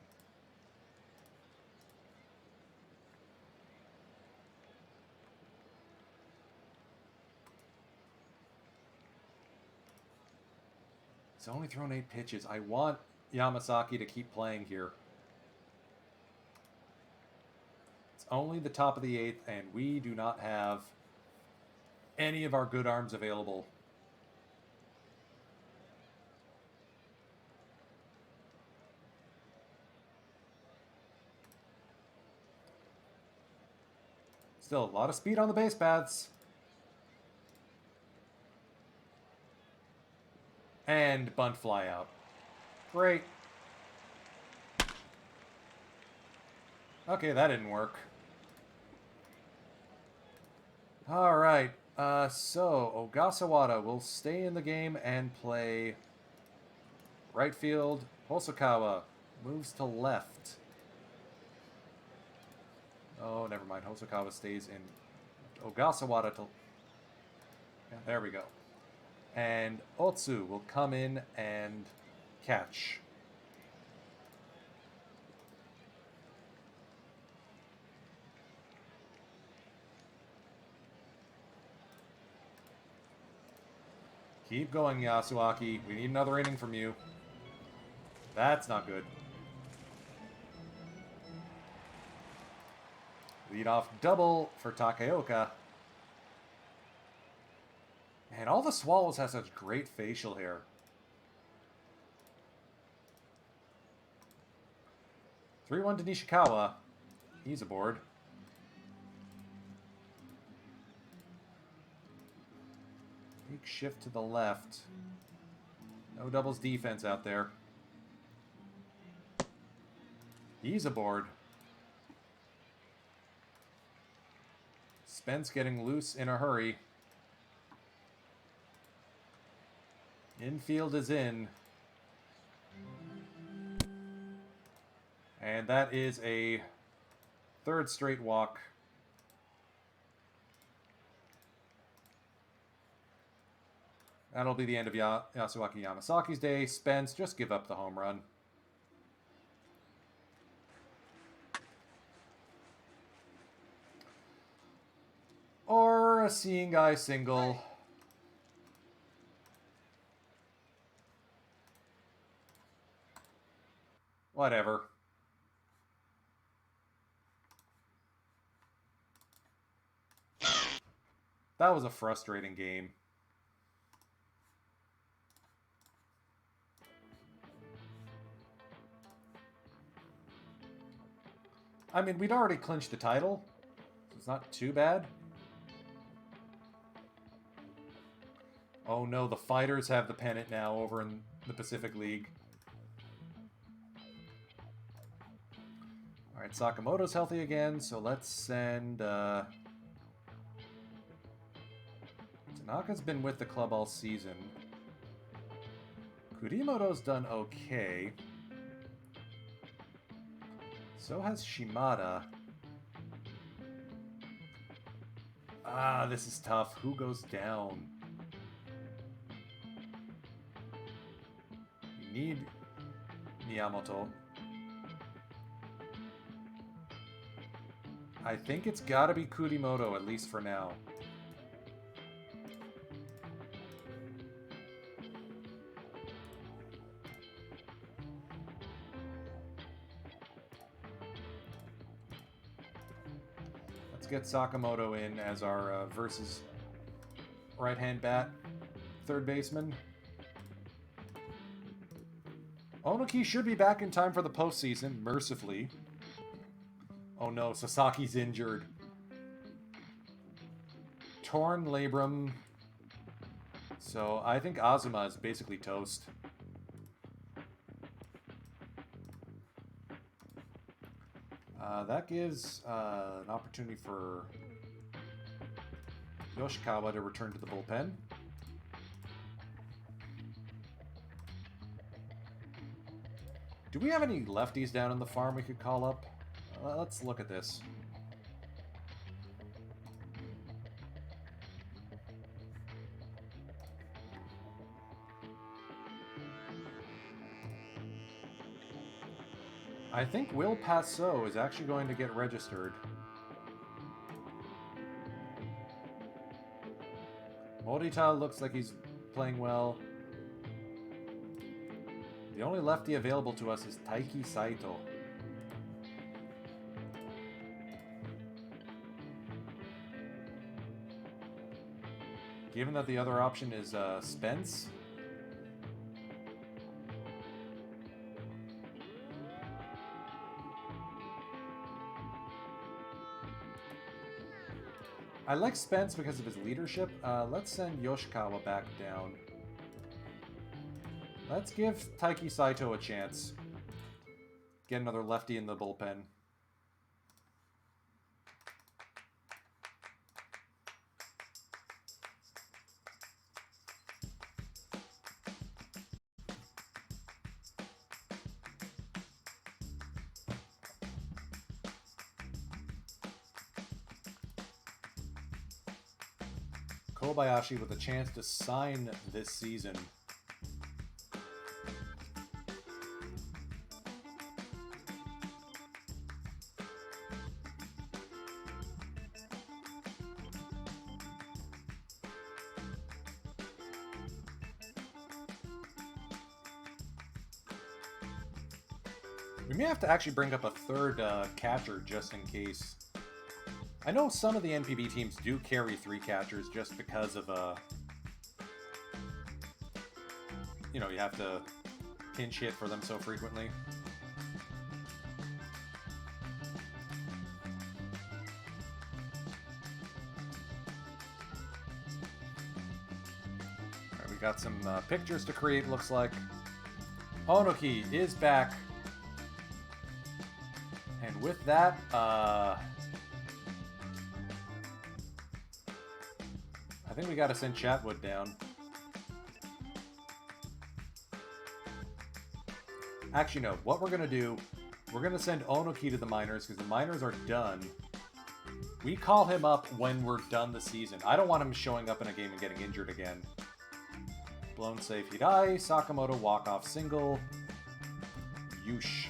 He's only thrown 8 pitches. I want Yamasaki to keep playing here. It's only the top of the 8th, and we do not have any of our good arms available. Still a lot of speed on the base paths. And bunt fly out. Great. Okay, that didn't work. Alright, so Ogasawara will stay in the game and play right field. Hosokawa moves to left. Oh, never mind. Hosokawa stays in Ogasawara to... Yeah, there we go. And Otsu will come in and catch. Keep going, Yasuaki. We need another inning from you. That's not good. Leadoff double for Takaoka. And all the Swallows have such great facial hair. (3-1) to Nishikawa. He's aboard. Big shift to the left. No doubles defense out there. He's aboard. Spence getting loose in a hurry. Infield is in. And that is a 3rd straight walk. That'll be the end of Yasuaki Yamasaki's day. Spence, just give up the home run. Or a seeing guy single. Whatever. That was a frustrating game. I mean, we'd already clinched the title, so it's not too bad. Oh no, the Fighters have the pennant now over in the Pacific League. Alright, Sakamoto's healthy again, so let's send... Tanaka's been with the club all season. Kurimoto's done okay. So has Shimada. Ah, this is tough. Who goes down? You need Miyamoto. I think it's gotta be Kurimoto, at least for now. Get Sakamoto in as our versus right-hand bat third baseman. Onoki should be back in time for the postseason, mercifully. Oh no, Sasaki's injured. Torn labrum. So I think Azuma is basically toast. That gives an opportunity for Yoshikawa to return to the bullpen. Do we have any lefties down in the farm we could call up? Let's look at this. I think Will Passot is actually going to get registered. Morita looks like he's playing well. The only lefty available to us is Taiki Saito. Given that the other option is Spence. I like Spence because of his leadership. Let's send Yoshikawa back down. Let's give Taiki Saito a chance. Get another lefty in the bullpen. Kobayashi with a chance to sign this season. We may have to actually bring up a third catcher just in case. I know some of the NPB teams do carry 3 catchers just because of, you know, you have to pinch hit for them so frequently. All right, we got some pictures to create, looks like. Onoki is back. And with that, I think we got to send Chatwood down. Actually, no. What we're going to do, we're going to send Onoki to the minors because the minors are done. We call him up when we're done the season. I don't want him showing up in a game and getting injured again. Blown save Hidai, Sakamoto walk-off single. Yush.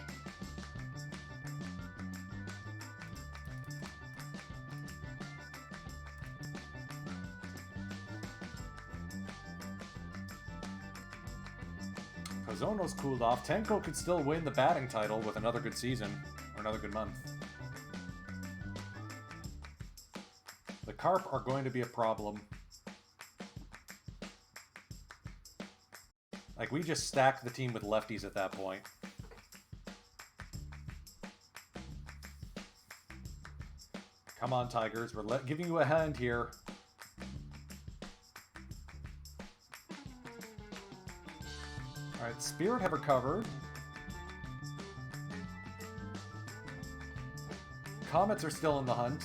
Kozono's cooled off. Tenko could still win the batting title with another good season, or another good month. The Carp are going to be a problem. Like, we just stacked the team with lefties at that point. Come on, Tigers. We're giving you a hand here. Alright, Spirit have recovered. Comets are still in the hunt.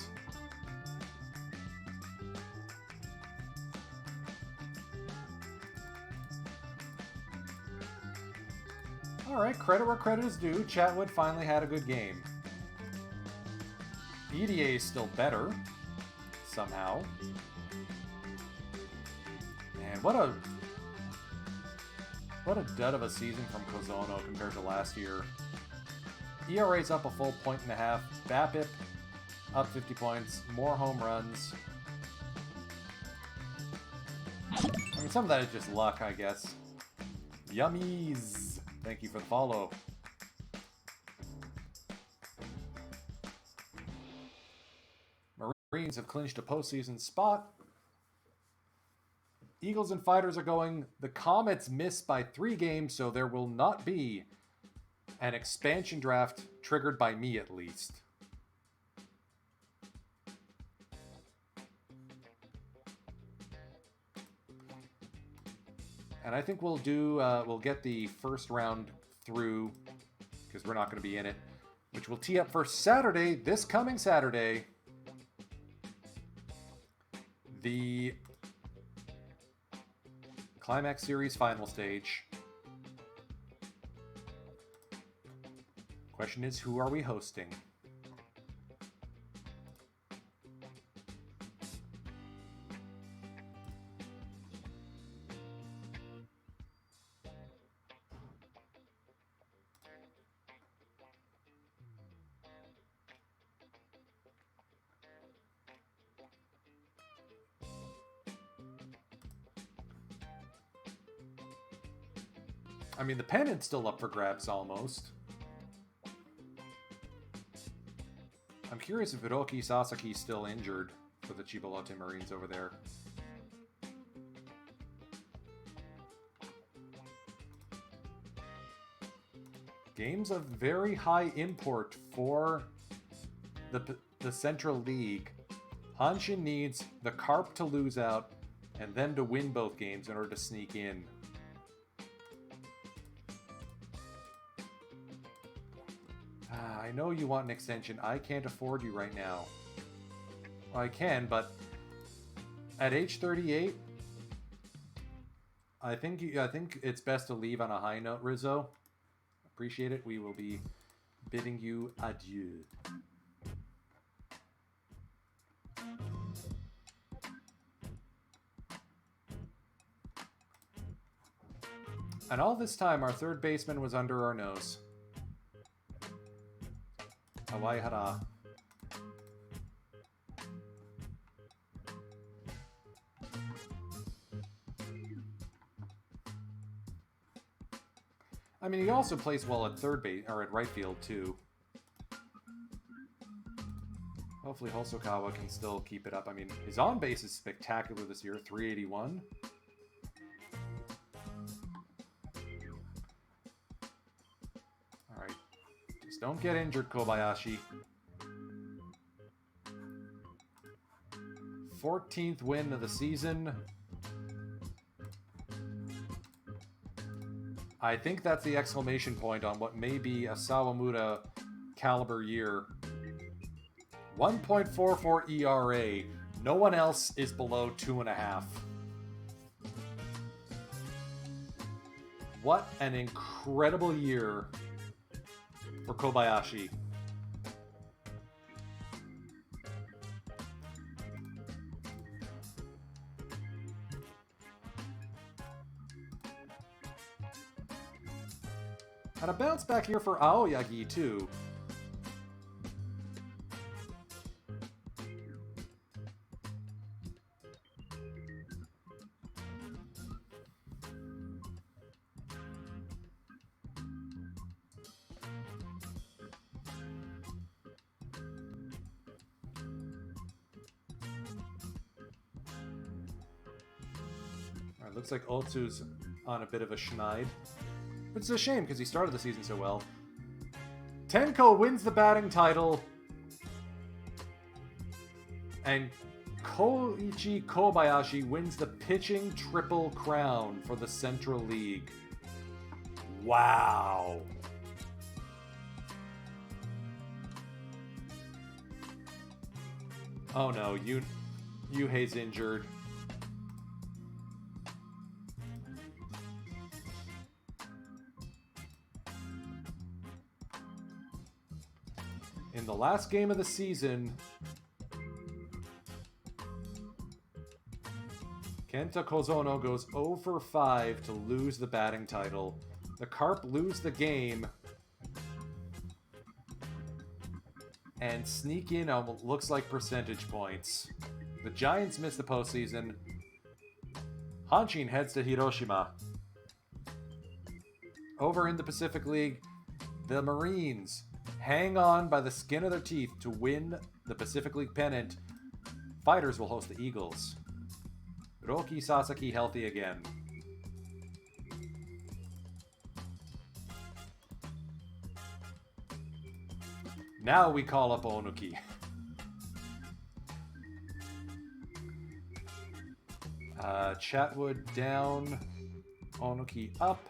Alright, credit where credit is due. Chatwood finally had a good game. EDA is still better. Somehow. And what a dud of a season from Kozono compared to last year. ERA's up a full 1.5. BAPIP up 50 points. More home runs. I mean, some of that is just luck, I guess. Yummies! Thank you for the follow. Marines have clinched a postseason spot. Eagles and Fighters are going. The Comets missed by 3 games, so there will not be an expansion draft triggered by me, at least. And I think we'll do, we'll get the first round through, because we're not going to be in it, which will tee up for Saturday, this coming Saturday, the Climax Series final stage. Question is, who are we hosting? I mean, the pennant's still up for grabs almost. I'm curious if Hiroki Sasaki's still injured for the Chibolote Marines over there. Games of very high import for the Central League. Hanshin needs the Carp to lose out and them to win both games in order to sneak in. I know you want an extension. I can't afford you right now. Well, I can, but at age 38, I think it's best to leave on a high note, Rizzo. Appreciate it. We will be bidding you adieu. And all this time, our third baseman was under our nose. Hawaii hara. I mean, he also plays well at third base, or at right field, too. Hopefully Hosokawa can still keep it up. I mean, his on base is spectacular this year, 381. Alright. Just don't get injured, Kobayashi. 14th win of the season. I think that's the exclamation point on what may be a Sawamura caliber year. 1.44 ERA. No one else is below 2.5. What an incredible year for Kobayashi. And a bounce back here for Aoyagi, too. Alright, looks like Otsu's on a bit of a schneid. Which is a shame, because he started the season so well. Tenko wins the batting title. And Koichi Kobayashi wins the pitching triple crown for the Central League. Wow. Oh no, Yuhei's injured. In the last game of the season, Kenta Kozono goes 0 for 5 to lose the batting title. The Carp lose the game and sneak in on what looks like percentage points. The Giants miss the postseason. Hanshin heads to Hiroshima. Over in the Pacific League, the Marines hang on by the skin of their teeth to win the Pacific League pennant. Fighters will host the Eagles. Hiroki Sasaki healthy again. Now we call up Onuki. Chatwood down. Onuki up.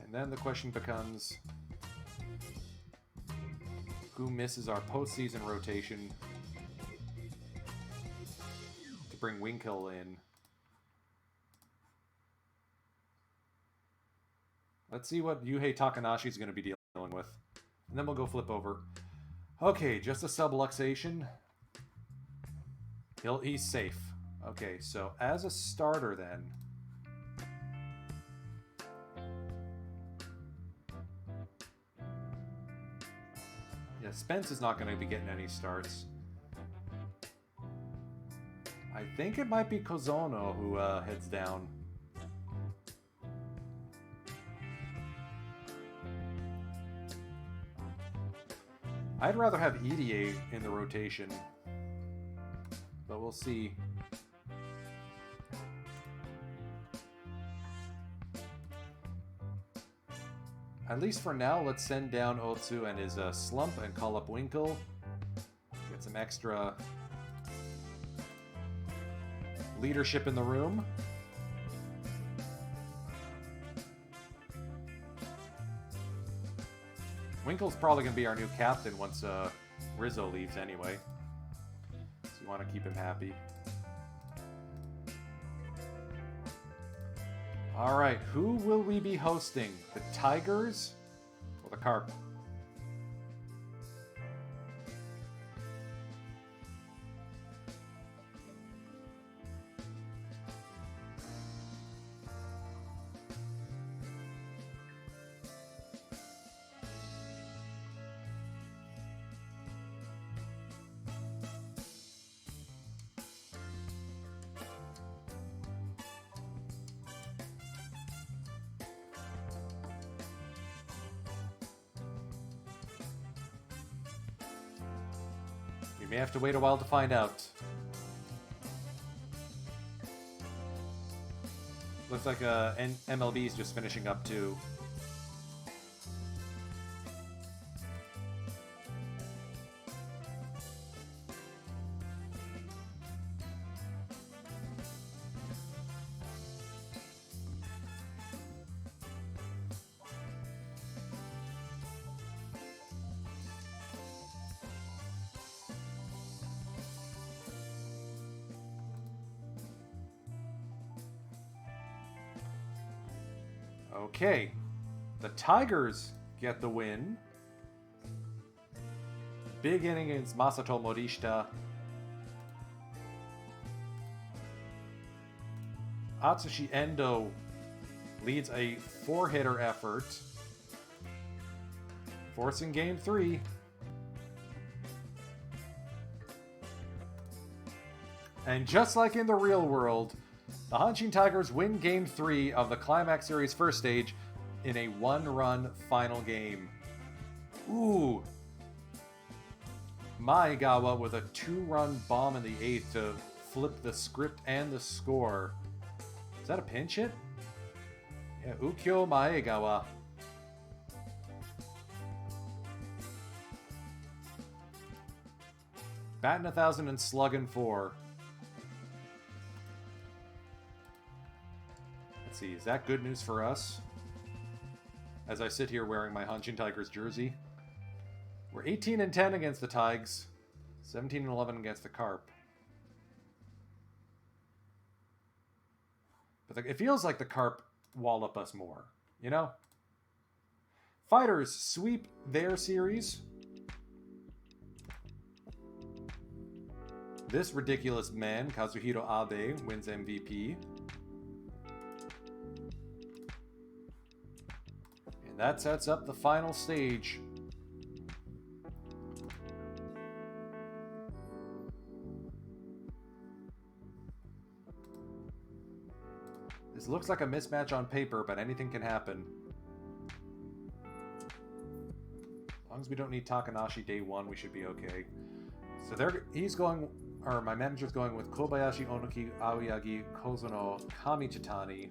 And then the question becomes, who misses our postseason rotation to bring Winkle in. Let's see what Yuhei Takanashi is going to be dealing with. And then we'll go flip over. Okay, just a subluxation. He's safe. Okay, so as a starter then... Yeah, Spence is not going to be getting any starts. I think it might be Kozono who heads down. I'd rather have EDA in the rotation, but we'll see. At least for now, let's send down Otsu and his slump and call up Winkle. Get some extra leadership in the room. Winkle's probably going to be our new captain once Rizzo leaves anyway. So you want to keep him happy. Alright, who will we be hosting? The Tigers or the Carp? We may have to wait a while to find out. Looks like MLB is just finishing up too. Okay, the Tigers get the win. Big inning against Masato Morishita. Atsushi Endo leads a 4-hitter effort, forcing Game 3. And just like in the real world, the Hanshin Tigers win Game 3 of the Climax Series first stage in a 1-run final game. Ooh. Maegawa with a 2-run bomb in the 8th to flip the script and the score. Is that a pinch hit? Yeah, Ukyo Maegawa. Batting 1,000 and slugging 4. Let's see, is that good news for us? As I sit here wearing my Hanshin Tigers jersey. We're 18-10 against the Tigers, 17-11 against the Carp. But it feels like the Carp wallop us more, you know? Fighters sweep their series. This ridiculous man, Kazuhiro Abe, wins MVP. And that sets up the final stage. This looks like a mismatch on paper, but anything can happen. As long as we don't need Takanashi day 1, we should be okay. So he's going, or my manager's going with Kobayashi, Onoki, Aoyagi, Kozono, Kamichitani.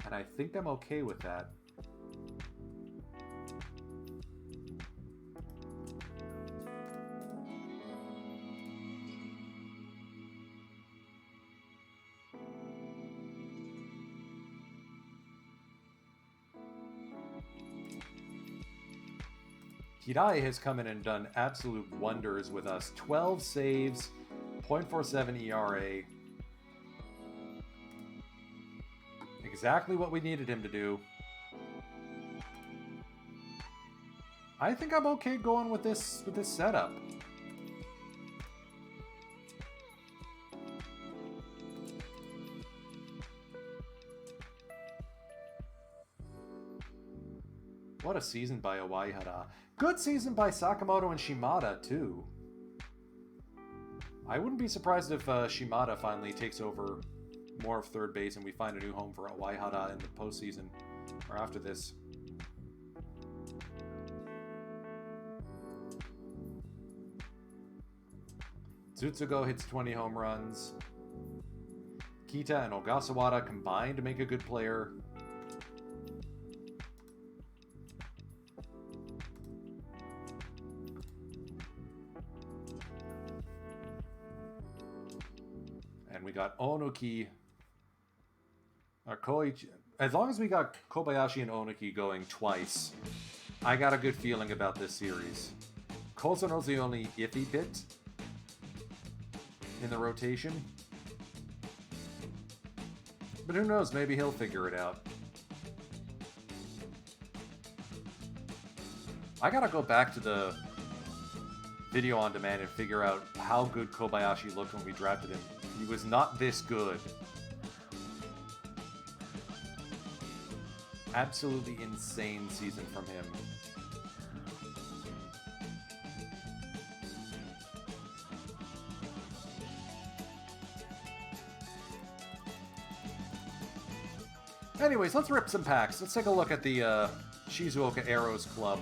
And I think I'm okay with that. Hirai has come in and done absolute wonders with us. 12 saves, 0.47 ERA. Exactly what we needed him to do. I think I'm okay going with this setup. What a season by Owaihara. Good season by Sakamoto and Shimada, too. I wouldn't be surprised if Shimada finally takes over more of third base and we find a new home for Owaihara in the postseason, or after this. Tsutsugo hits 20 home runs. Kita and Ogasawara combined to make a good player. And we got Onuki, or Koichi. As long as we got Kobayashi and Onuki going twice, I got a good feeling about this series. Kozuno's the only iffy bit in the rotation. But who knows, maybe he'll figure it out. I gotta go back to the video on demand and figure out how good Kobayashi looked when we drafted him. He was not this good. Absolutely insane season from him. Anyways, let's rip some packs. Let's take a look at the Shizuoka Arrows Club.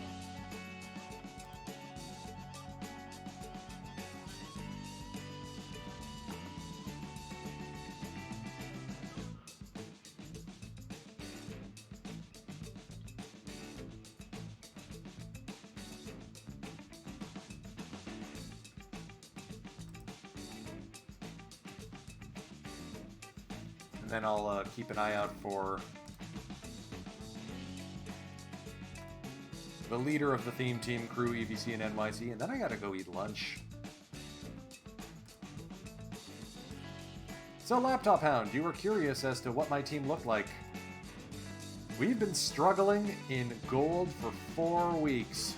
Then I'll keep an eye out for the leader of the theme team crew, EVC and NYC, and then I gotta go eat lunch. So, Laptop Hound, you were curious as to what my team looked like. We've been struggling in gold for 4 weeks.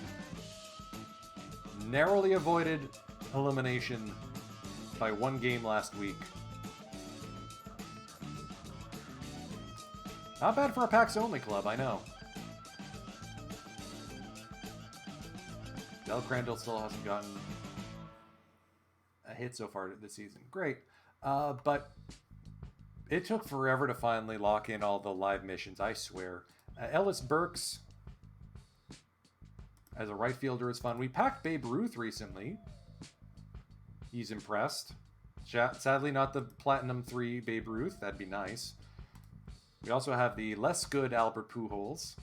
Narrowly avoided elimination by 1 game last week. Not bad for a packs-only club, I know. Del Crandall still hasn't gotten a hit so far this season. Great. But it took forever to finally lock in all the live missions, I swear. Ellis Burks as a right fielder is fun. We packed Babe Ruth recently. He's impressed. Sadly, not the Platinum 3 Babe Ruth. That'd be nice. We also have the less good Albert Pujols.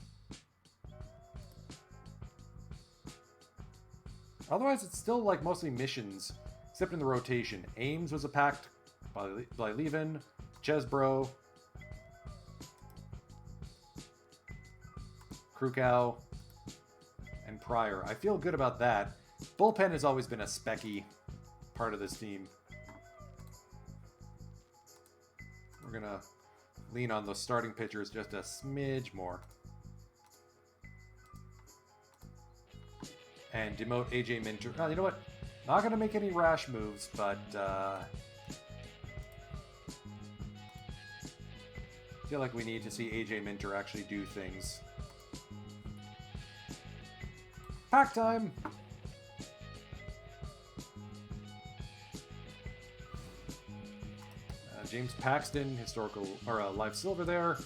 Otherwise, it's still like mostly missions, except in the rotation. Ames was a packed by Levin, Chesbro, Krukow, and Pryor. I feel good about that. Bullpen has always been a specky part of this team. We're going to lean on the starting pitchers just a smidge more. And demote AJ Minter. Oh, you know what? Not going to make any rash moves, but I feel like we need to see AJ Minter actually do things. Pack time! James Paxton, historical, or live silver there.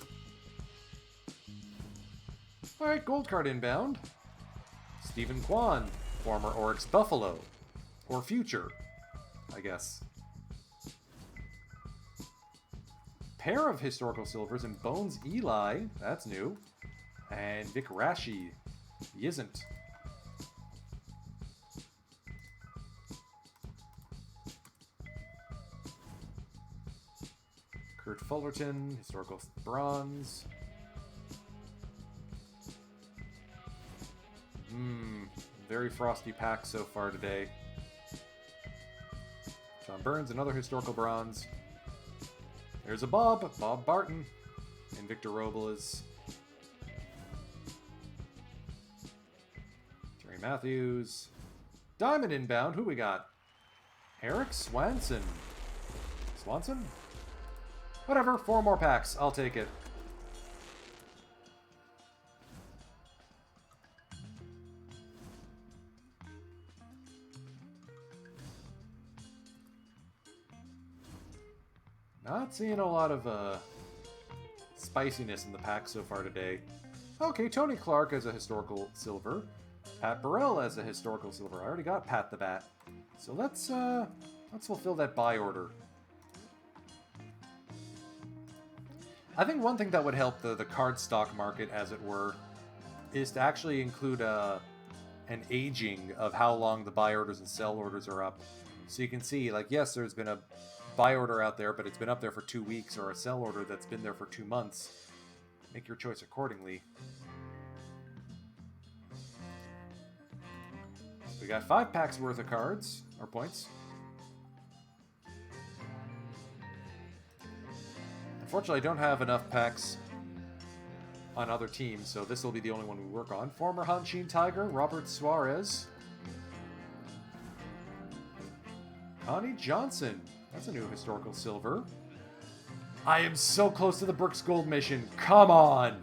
Alright, gold card inbound. Stephen Kwan, former Oryx Buffalo. Or future, I guess. Pair of historical silvers and Bones Eli, that's new. And Vic Rashi, he isn't. Kurt Fullerton, historical bronze. Very frosty packs so far today. John Burns, another historical bronze. There's a Bob Barton, and Victor Robles. Terry Matthews. Diamond inbound, who we got? Eric Swanson. Swanson? Whatever, 4 more packs, I'll take it. Not seeing a lot of spiciness in the pack so far today. Okay, Tony Clark as a historical silver. Pat Burrell as a historical silver. I already got Pat the Bat. So let's fulfill that buy order. I think one thing that would help the card stock market, as it were, is to actually include an aging of how long the buy orders and sell orders are up. So you can see, like, yes, there's been a buy order out there, but it's been up there for 2 weeks, or a sell order that's been there for 2 months. Make your choice accordingly. So we got 5 packs worth of cards, or points. Unfortunately, I don't have enough packs on other teams, so this will be the only one we work on. Former Hanshin Tiger, Robert Suarez. Connie Johnson. That's a new historical silver. I am so close to the Brooks Gold mission. Come on!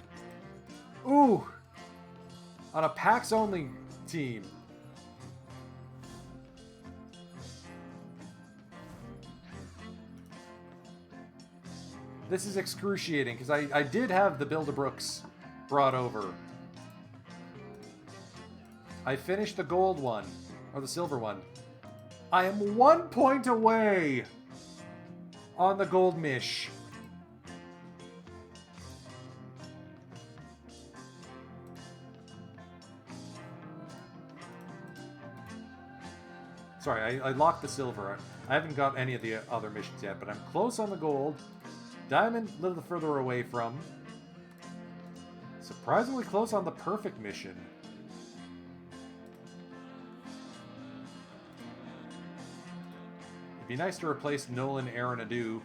Ooh! On a packs-only team. This is excruciating, because I did have the Build-A-Brooks brought over. I finished the gold one, or the silver one. I am 1 point away on the gold mish. Sorry, I locked the silver. I haven't got any of the other missions yet, but I'm close on the gold. Diamond, a little further away from. Surprisingly close on the perfect mission. It'd be nice to replace Nolan Arenado.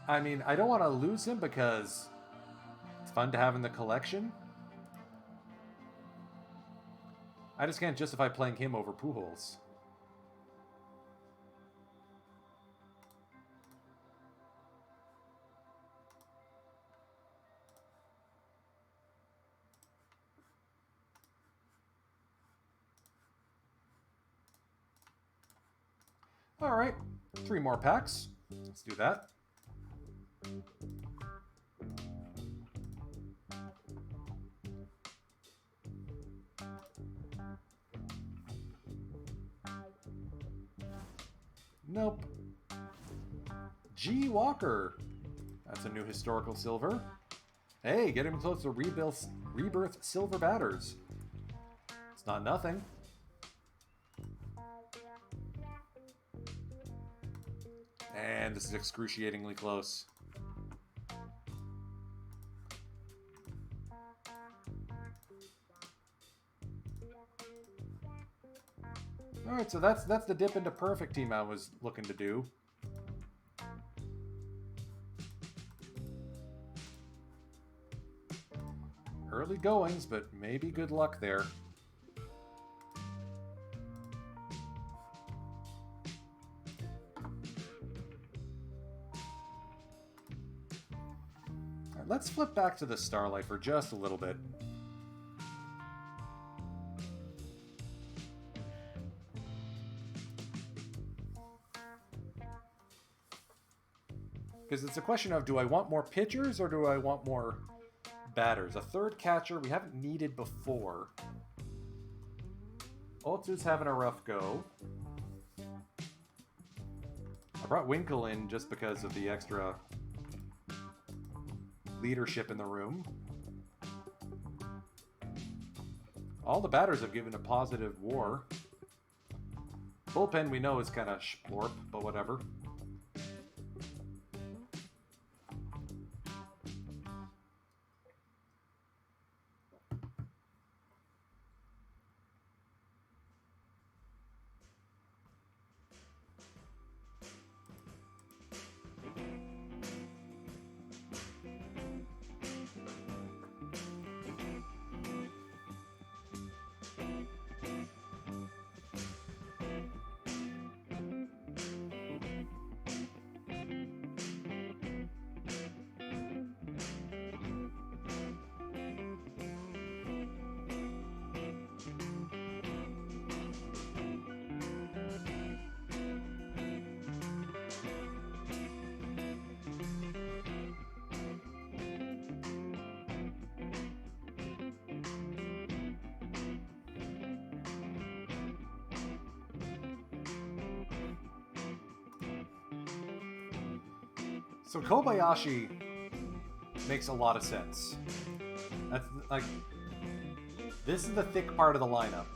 I mean, I don't want to lose him because it's fun to have in the collection. I just can't justify playing him over Pujols. Alright, 3 more packs. Let's do that. Nope. G. Walker. That's a new historical silver. Hey, get him close to Rebirth Silver Batters. It's not nothing. And this is excruciatingly close. Alright, so that's the dip into perfect team I was looking to do. Early goings, but maybe good luck there. Alright, let's flip back to the Starlight for just a little bit. Because it's a question of, do I want more pitchers or do I want more batters? A third catcher we haven't needed before. Otsu's having a rough go. I brought Winkle in just because of the extra leadership in the room. All the batters have given a positive WAR. Bullpen we know is kind of splorp, but whatever. So Kobayashi makes a lot of sense. That's like, this is the thick part of the lineup.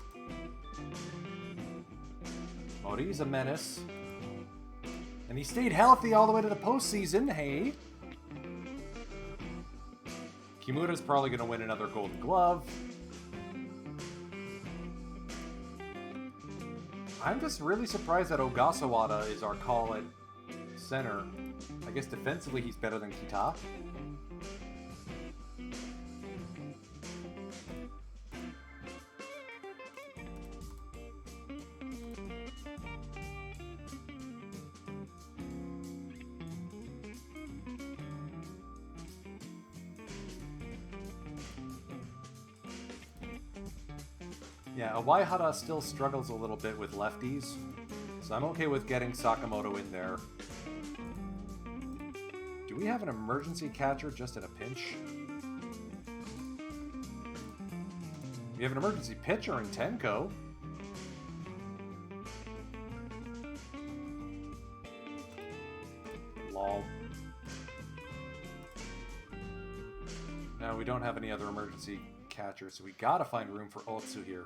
Mori's a menace. And he stayed healthy all the way to the postseason, hey? Kimura's probably going to win another Golden Glove. I'm just really surprised that Ogasawara is our call at center. I guess defensively he's better than Kita. Yeah, Waihara still struggles a little bit with lefties, so I'm okay with getting Sakamoto in there. Do we have an emergency catcher just in a pinch? We have an emergency pitcher in Tenko. Lol. No, we don't have any other emergency catcher, so we gotta find room for Otsu here.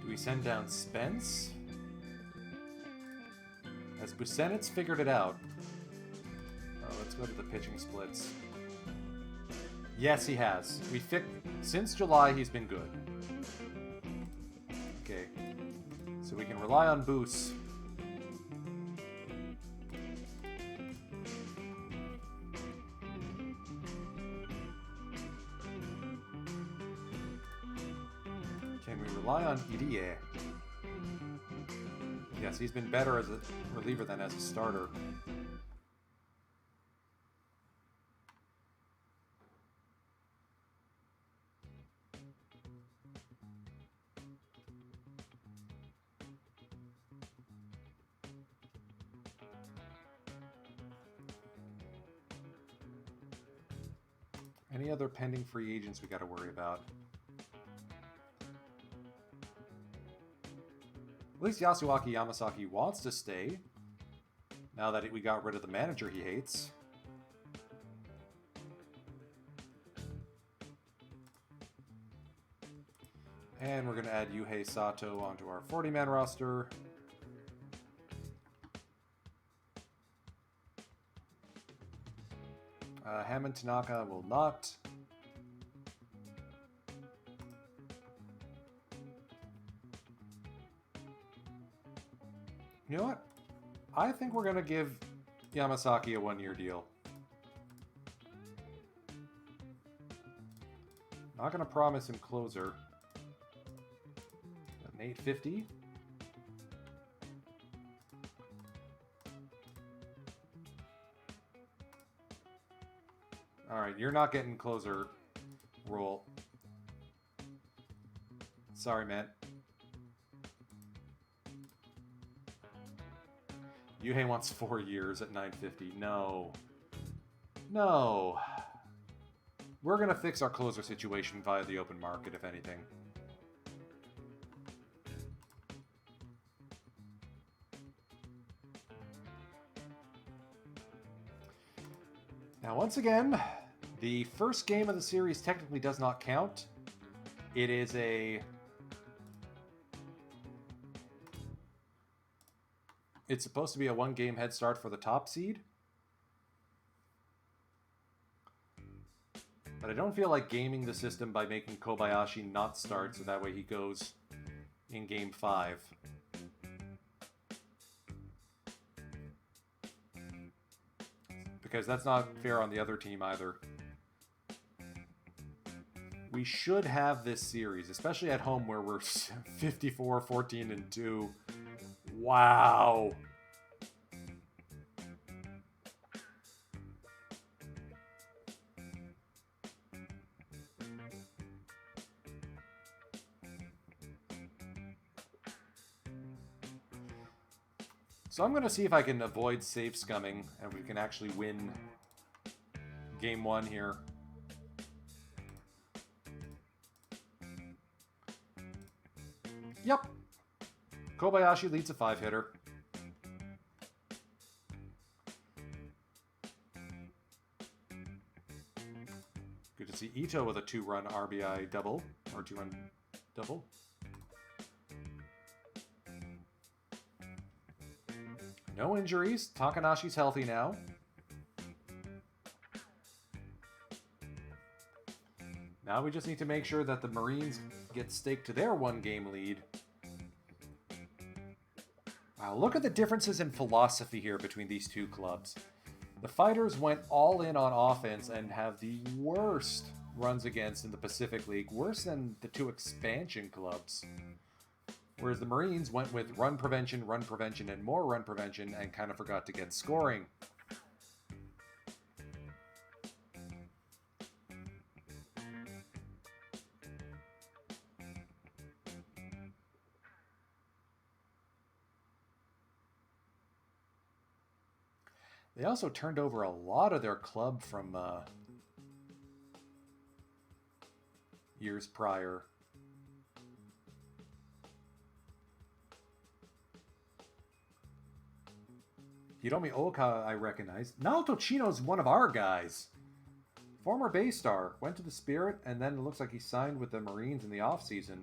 Do we send down Spence? Has Busenitz figured it out? Oh, let's go to the pitching splits. Yes, he has. Since July, he's been good. Okay. So we can rely on Boos. Rely on Irie. Yes, he's been better as a reliever than as a starter. Any other pending free agents we got to worry about? At least Yasuaki Yamasaki wants to stay, now that we got rid of the manager he hates. And we're going to add Yuhei Sato onto our 40-man roster. Hammond Tanaka will not. You know what? I think we're going to give Yamasaki a one-year deal. Not going to promise him closer. An 850. Alright, you're not getting closer role. Sorry, man. Yuhei wants 4 years at 950. No. No. We're going to fix our closer situation via the open market, if anything. Now, once again, the first game of the series technically does not count. It is a... It's supposed to be a one-game head start for the top seed. But I don't feel like gaming the system by making Kobayashi not start, so that way he goes in Game 5. Because that's not fair on the other team either. We should have this series, especially at home where we're 54, 14, and 2. Wow. So I'm going to see if I can avoid save scumming and we can actually win Game 1 here. Yep. Kobayashi leads a 5-hitter. Good to see Ito with a 2-run RBI double, or 2-run double. No injuries. Takanashi's healthy now. Now we just need to make sure that the Marines get staked to their 1-game lead. Wow, look at the differences in philosophy here between these two clubs. The Fighters went all in on offense and have the worst runs against in the Pacific League, worse than the 2 expansion clubs. Whereas the Marines went with run prevention, and more run prevention, and kind of forgot to get scoring. They also turned over a lot of their club from years prior. Hiromi Oka, I recognize. Naoto Chino's one of our guys. Former Bay Star. Went to the Spirit, and then it looks like he signed with the Marines in the offseason.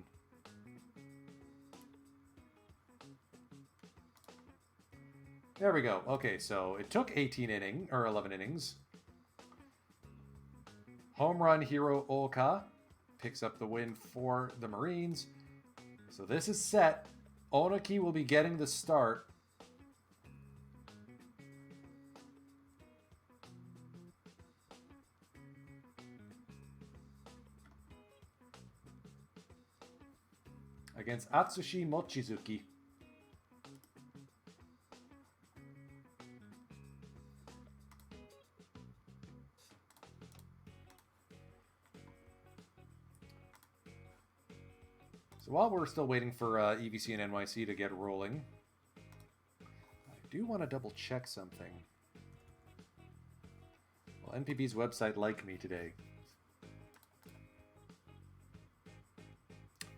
There we go. Okay, so it took 11 innings. Home run hero Oka picks up the win for the Marines. So this is set. Onaki will be getting the start. Against Atsushi Mochizuki. So while we're still waiting for EVC and NYC to get rolling, I do want to double check something. Well, NPB's website liked me today.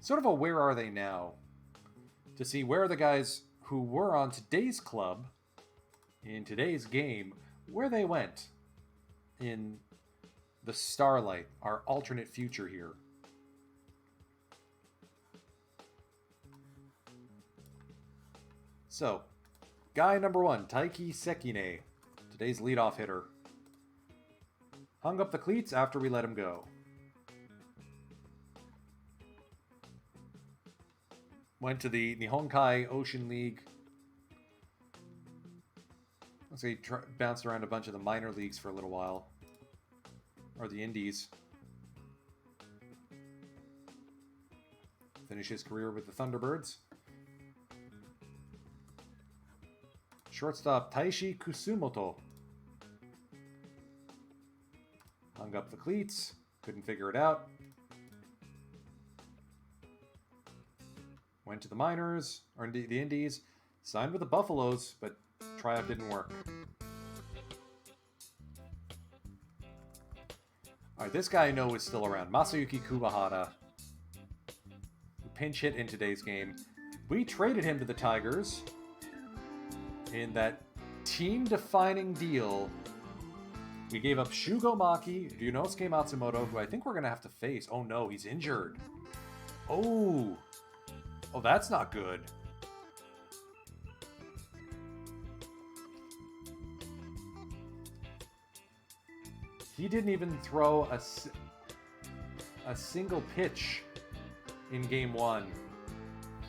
Sort of a where are they now? To see where the guys who were on today's club, in today's game, where they went in the Starlight, our alternate future here. So, guy number 1, Taiki Sekine, today's leadoff hitter. Hung up the cleats after we let him go. Went to the Nihonkai Ocean League. Looks like he bounced around a bunch of the minor leagues for a little while. Or the Indies. Finished his career with the Thunderbirds. Shortstop Taishi Kusumoto. Hung up the cleats. Couldn't figure it out. Went to the minors, or the Indies, signed with the Buffaloes, but tryout didn't work. Alright, this guy I know is still around. Masayuki Kubahara. Who pinch hit in today's game. We traded him to the Tigers in that team-defining deal. We gave up Shugo Maki, Ryunosuke Matsumoto, who I think we're going to have to face. Oh no, he's injured. Oh, that's not good. He didn't even throw a single pitch in game 1.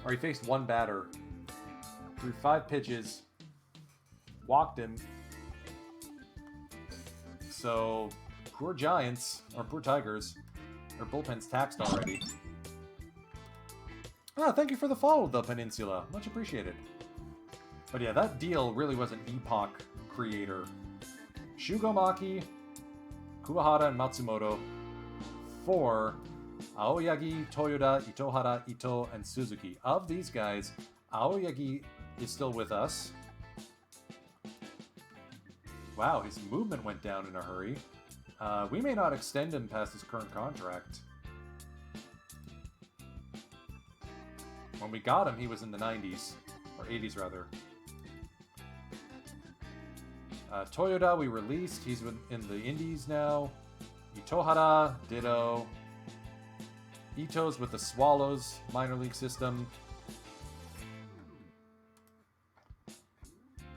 Or he faced one batter. Threw 5 pitches. Walked him. So, poor Giants, or poor Tigers. Their bullpen's taxed already. Ah, thank you for the follow, The Peninsula. Much appreciated. But yeah, that deal really was an epoch creator. Shugo Maki, Kuwahara, and Matsumoto for Aoyagi, Toyoda, Itohara, Ito, and Suzuki. Of these guys, Aoyagi is still with us. Wow, his movement went down in a hurry. We may not extend him past his current contract. When we got him, he was in the 90s. Or 80s, rather. Toyoda, we released. He's in the Indies now. Itohara, ditto. Ito's with the Swallows minor league system.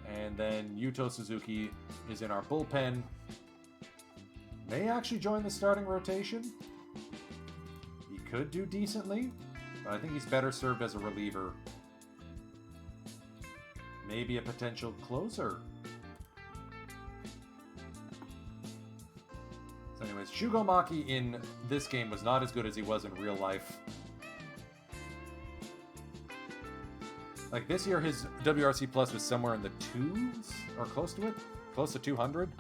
And then Yuto Suzuki is in our bullpen. May actually join the starting rotation. He could do decently, but I think he's better served as a reliever. Maybe a potential closer. So anyways, Shugo Maki in this game was not as good as he was in real life. Like this year, his WRC plus was somewhere in the 2s, or close to it, close to 200.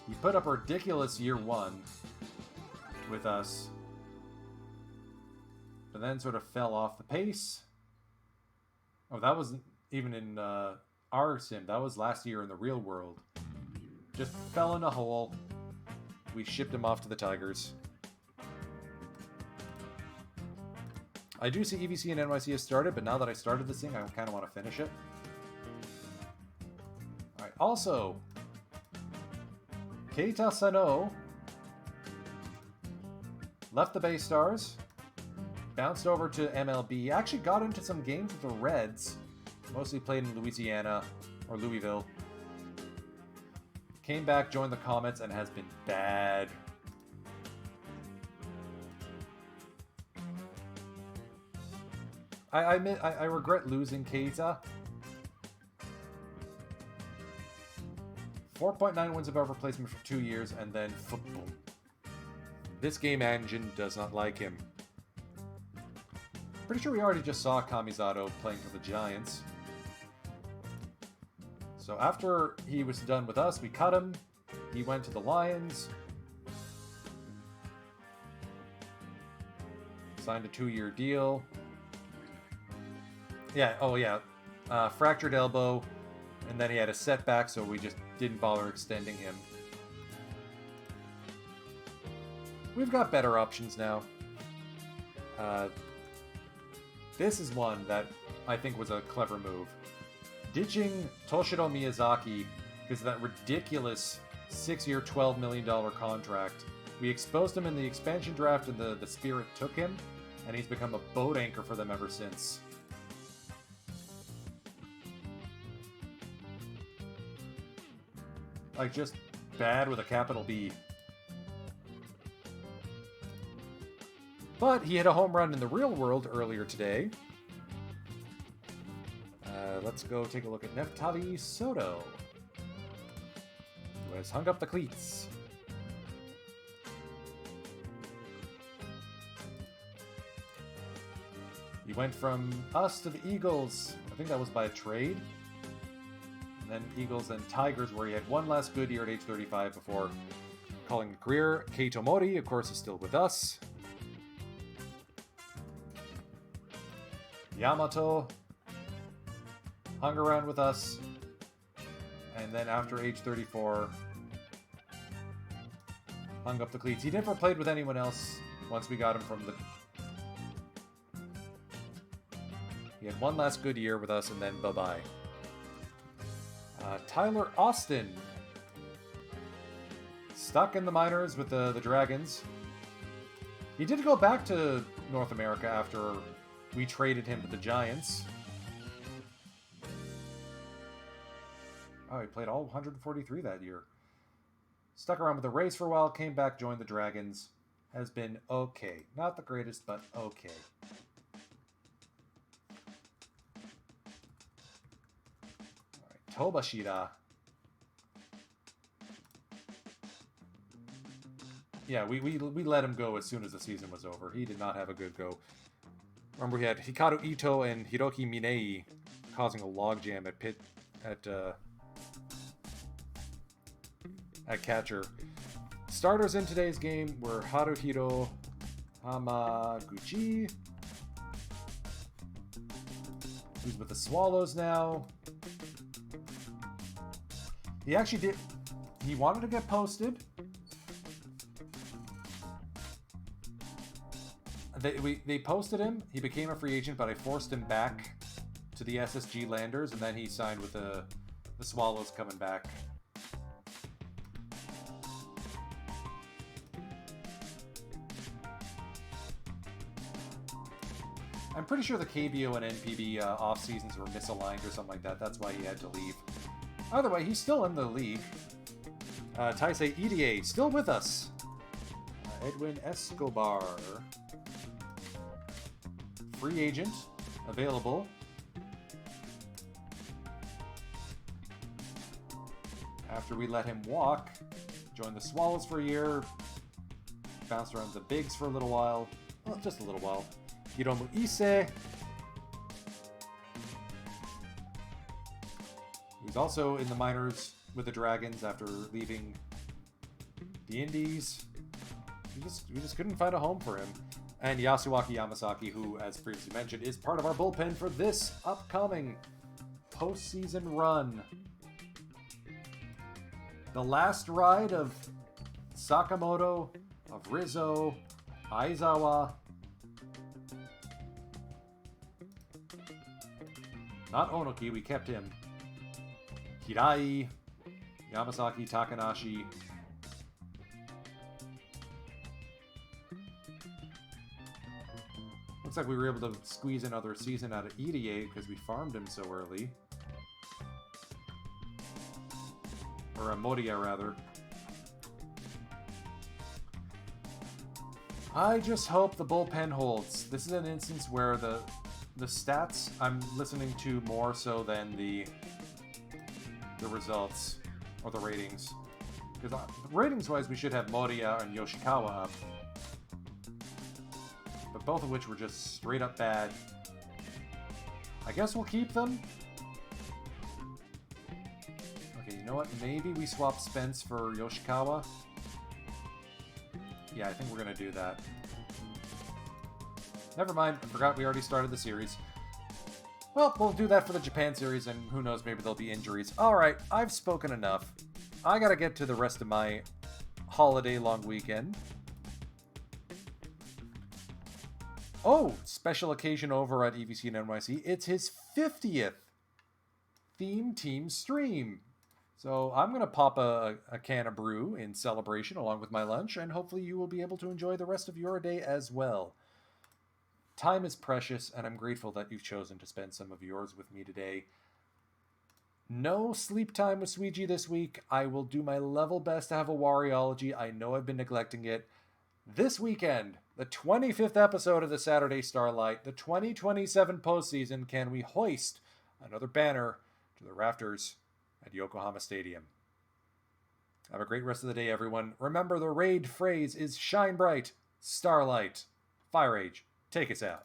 He put up a ridiculous year 1 with us, but then sort of fell off the pace. Oh, that wasn't even in our sim. That was last year in the real world. Just fell in a hole. We shipped him off to the Tigers. I do see EVC and NYC has started, but now that I started this thing, I kind of want to finish it. Alright, also, Keita Sano left the Bay Stars, bounced over to MLB, actually got into some games with the Reds, mostly played in Louisiana, or Louisville. Came back, joined the Comets, and has been bad. I regret losing Keita. 4.9 wins above replacement for 2 years, and then football. This game engine does not like him. Pretty sure we already just saw Kamizato playing for the Giants. So after he was done with us, we cut him. He went to the Lions. Signed a 2-year deal. Yeah, oh yeah. Fractured elbow, and then he had a setback, so we just didn't bother extending him. We've got better options now. This is one that I think was a clever move. Ditching Toshiro Miyazaki because of that ridiculous 6-year, $12 million contract. We exposed him in the expansion draft, and the Spirit took him, and he's become a boat anchor for them ever since. Like, just bad with a capital B. But he hit a home run in the real world earlier today. Let's go take a look at Neftali Soto, who has hung up the cleats. He went from us to the Eagles. I think that was by a trade. And then Eagles and Tigers, where he had one last good year at age 35 before calling it a career. Keito Mori, of course, is still with us. Yamato hung around with us, and then after age 34, hung up the cleats. He never played with anyone else once we got him from the... He had one last good year with us, and then bye-bye. Tyler Austin, stuck in the minors with the Dragons. He did go back to North America after we traded him to the Giants. Oh, he played all 143 that year. Stuck around with the Rays for a while, came back, joined the Dragons. Has been okay. Not the greatest, but okay. All right, Tobashida. Yeah, we let him go as soon as the season was over. He did not have a good go. Remember, he had Hikaru Ito and Hiroki Minei causing a logjam at catcher. Starters in today's game were Haruhiro Hamaguchi, who's with the Swallows now. He actually did... He wanted to get posted. They posted him. He became a free agent, but I forced him back to the SSG Landers, and then he signed with the Swallows coming back. I'm pretty sure the KBO and NPB off seasons were misaligned or something like that. That's why he had to leave. Either way, he's still in the league. Taisei EDA still with us. Edwin Escobar, free agent, available. After we let him walk, joined the Swallows for a year, bounced around the Bigs for a little while. Well, just a little while. Hiromu Ise. He was also in the minors with the Dragons after leaving the Indies. We just couldn't find a home for him. And Yasuaki Yamasaki, who, as previously mentioned, is part of our bullpen for this upcoming postseason run. The last ride of Sakamoto, of Rizzo, Aizawa. Not Onoki, we kept him. Hirai, Yamasaki, Takanashi. Looks like we were able to squeeze another season out of EDA because we farmed him so early. Or Modia, rather. I just hope the bullpen holds. This is an instance where the stats I'm listening to more so than the results or the ratings. Because ratings-wise, we should have Moria and Yoshikawa up. But both of which were just straight up bad. I guess we'll keep them. Okay, you know what? Maybe we swap Spence for Yoshikawa. Yeah, I think we're going to do that. Never mind, I forgot we already started the series. Well, we'll do that for the Japan series, and who knows, maybe there'll be injuries. Alright, I've spoken enough. I gotta get to the rest of my holiday long weekend. Oh, special occasion over at EVC and NYC. It's his 50th theme team stream. So I'm going to pop a can of brew in celebration along with my lunch, and hopefully you will be able to enjoy the rest of your day as well. Time is precious, and I'm grateful that you've chosen to spend some of yours with me today. No sleep time with Sweegie this week. I will do my level best to have a Wario-ology. I know I've been neglecting it. This weekend, the 25th episode of the Saturday Starlight, the 2027 postseason, can we hoist another banner to the rafters at Yokohama Stadium. Have a great rest of the day, everyone. Remember, the raid phrase is Shine Bright, Starlight. Firage, take us out.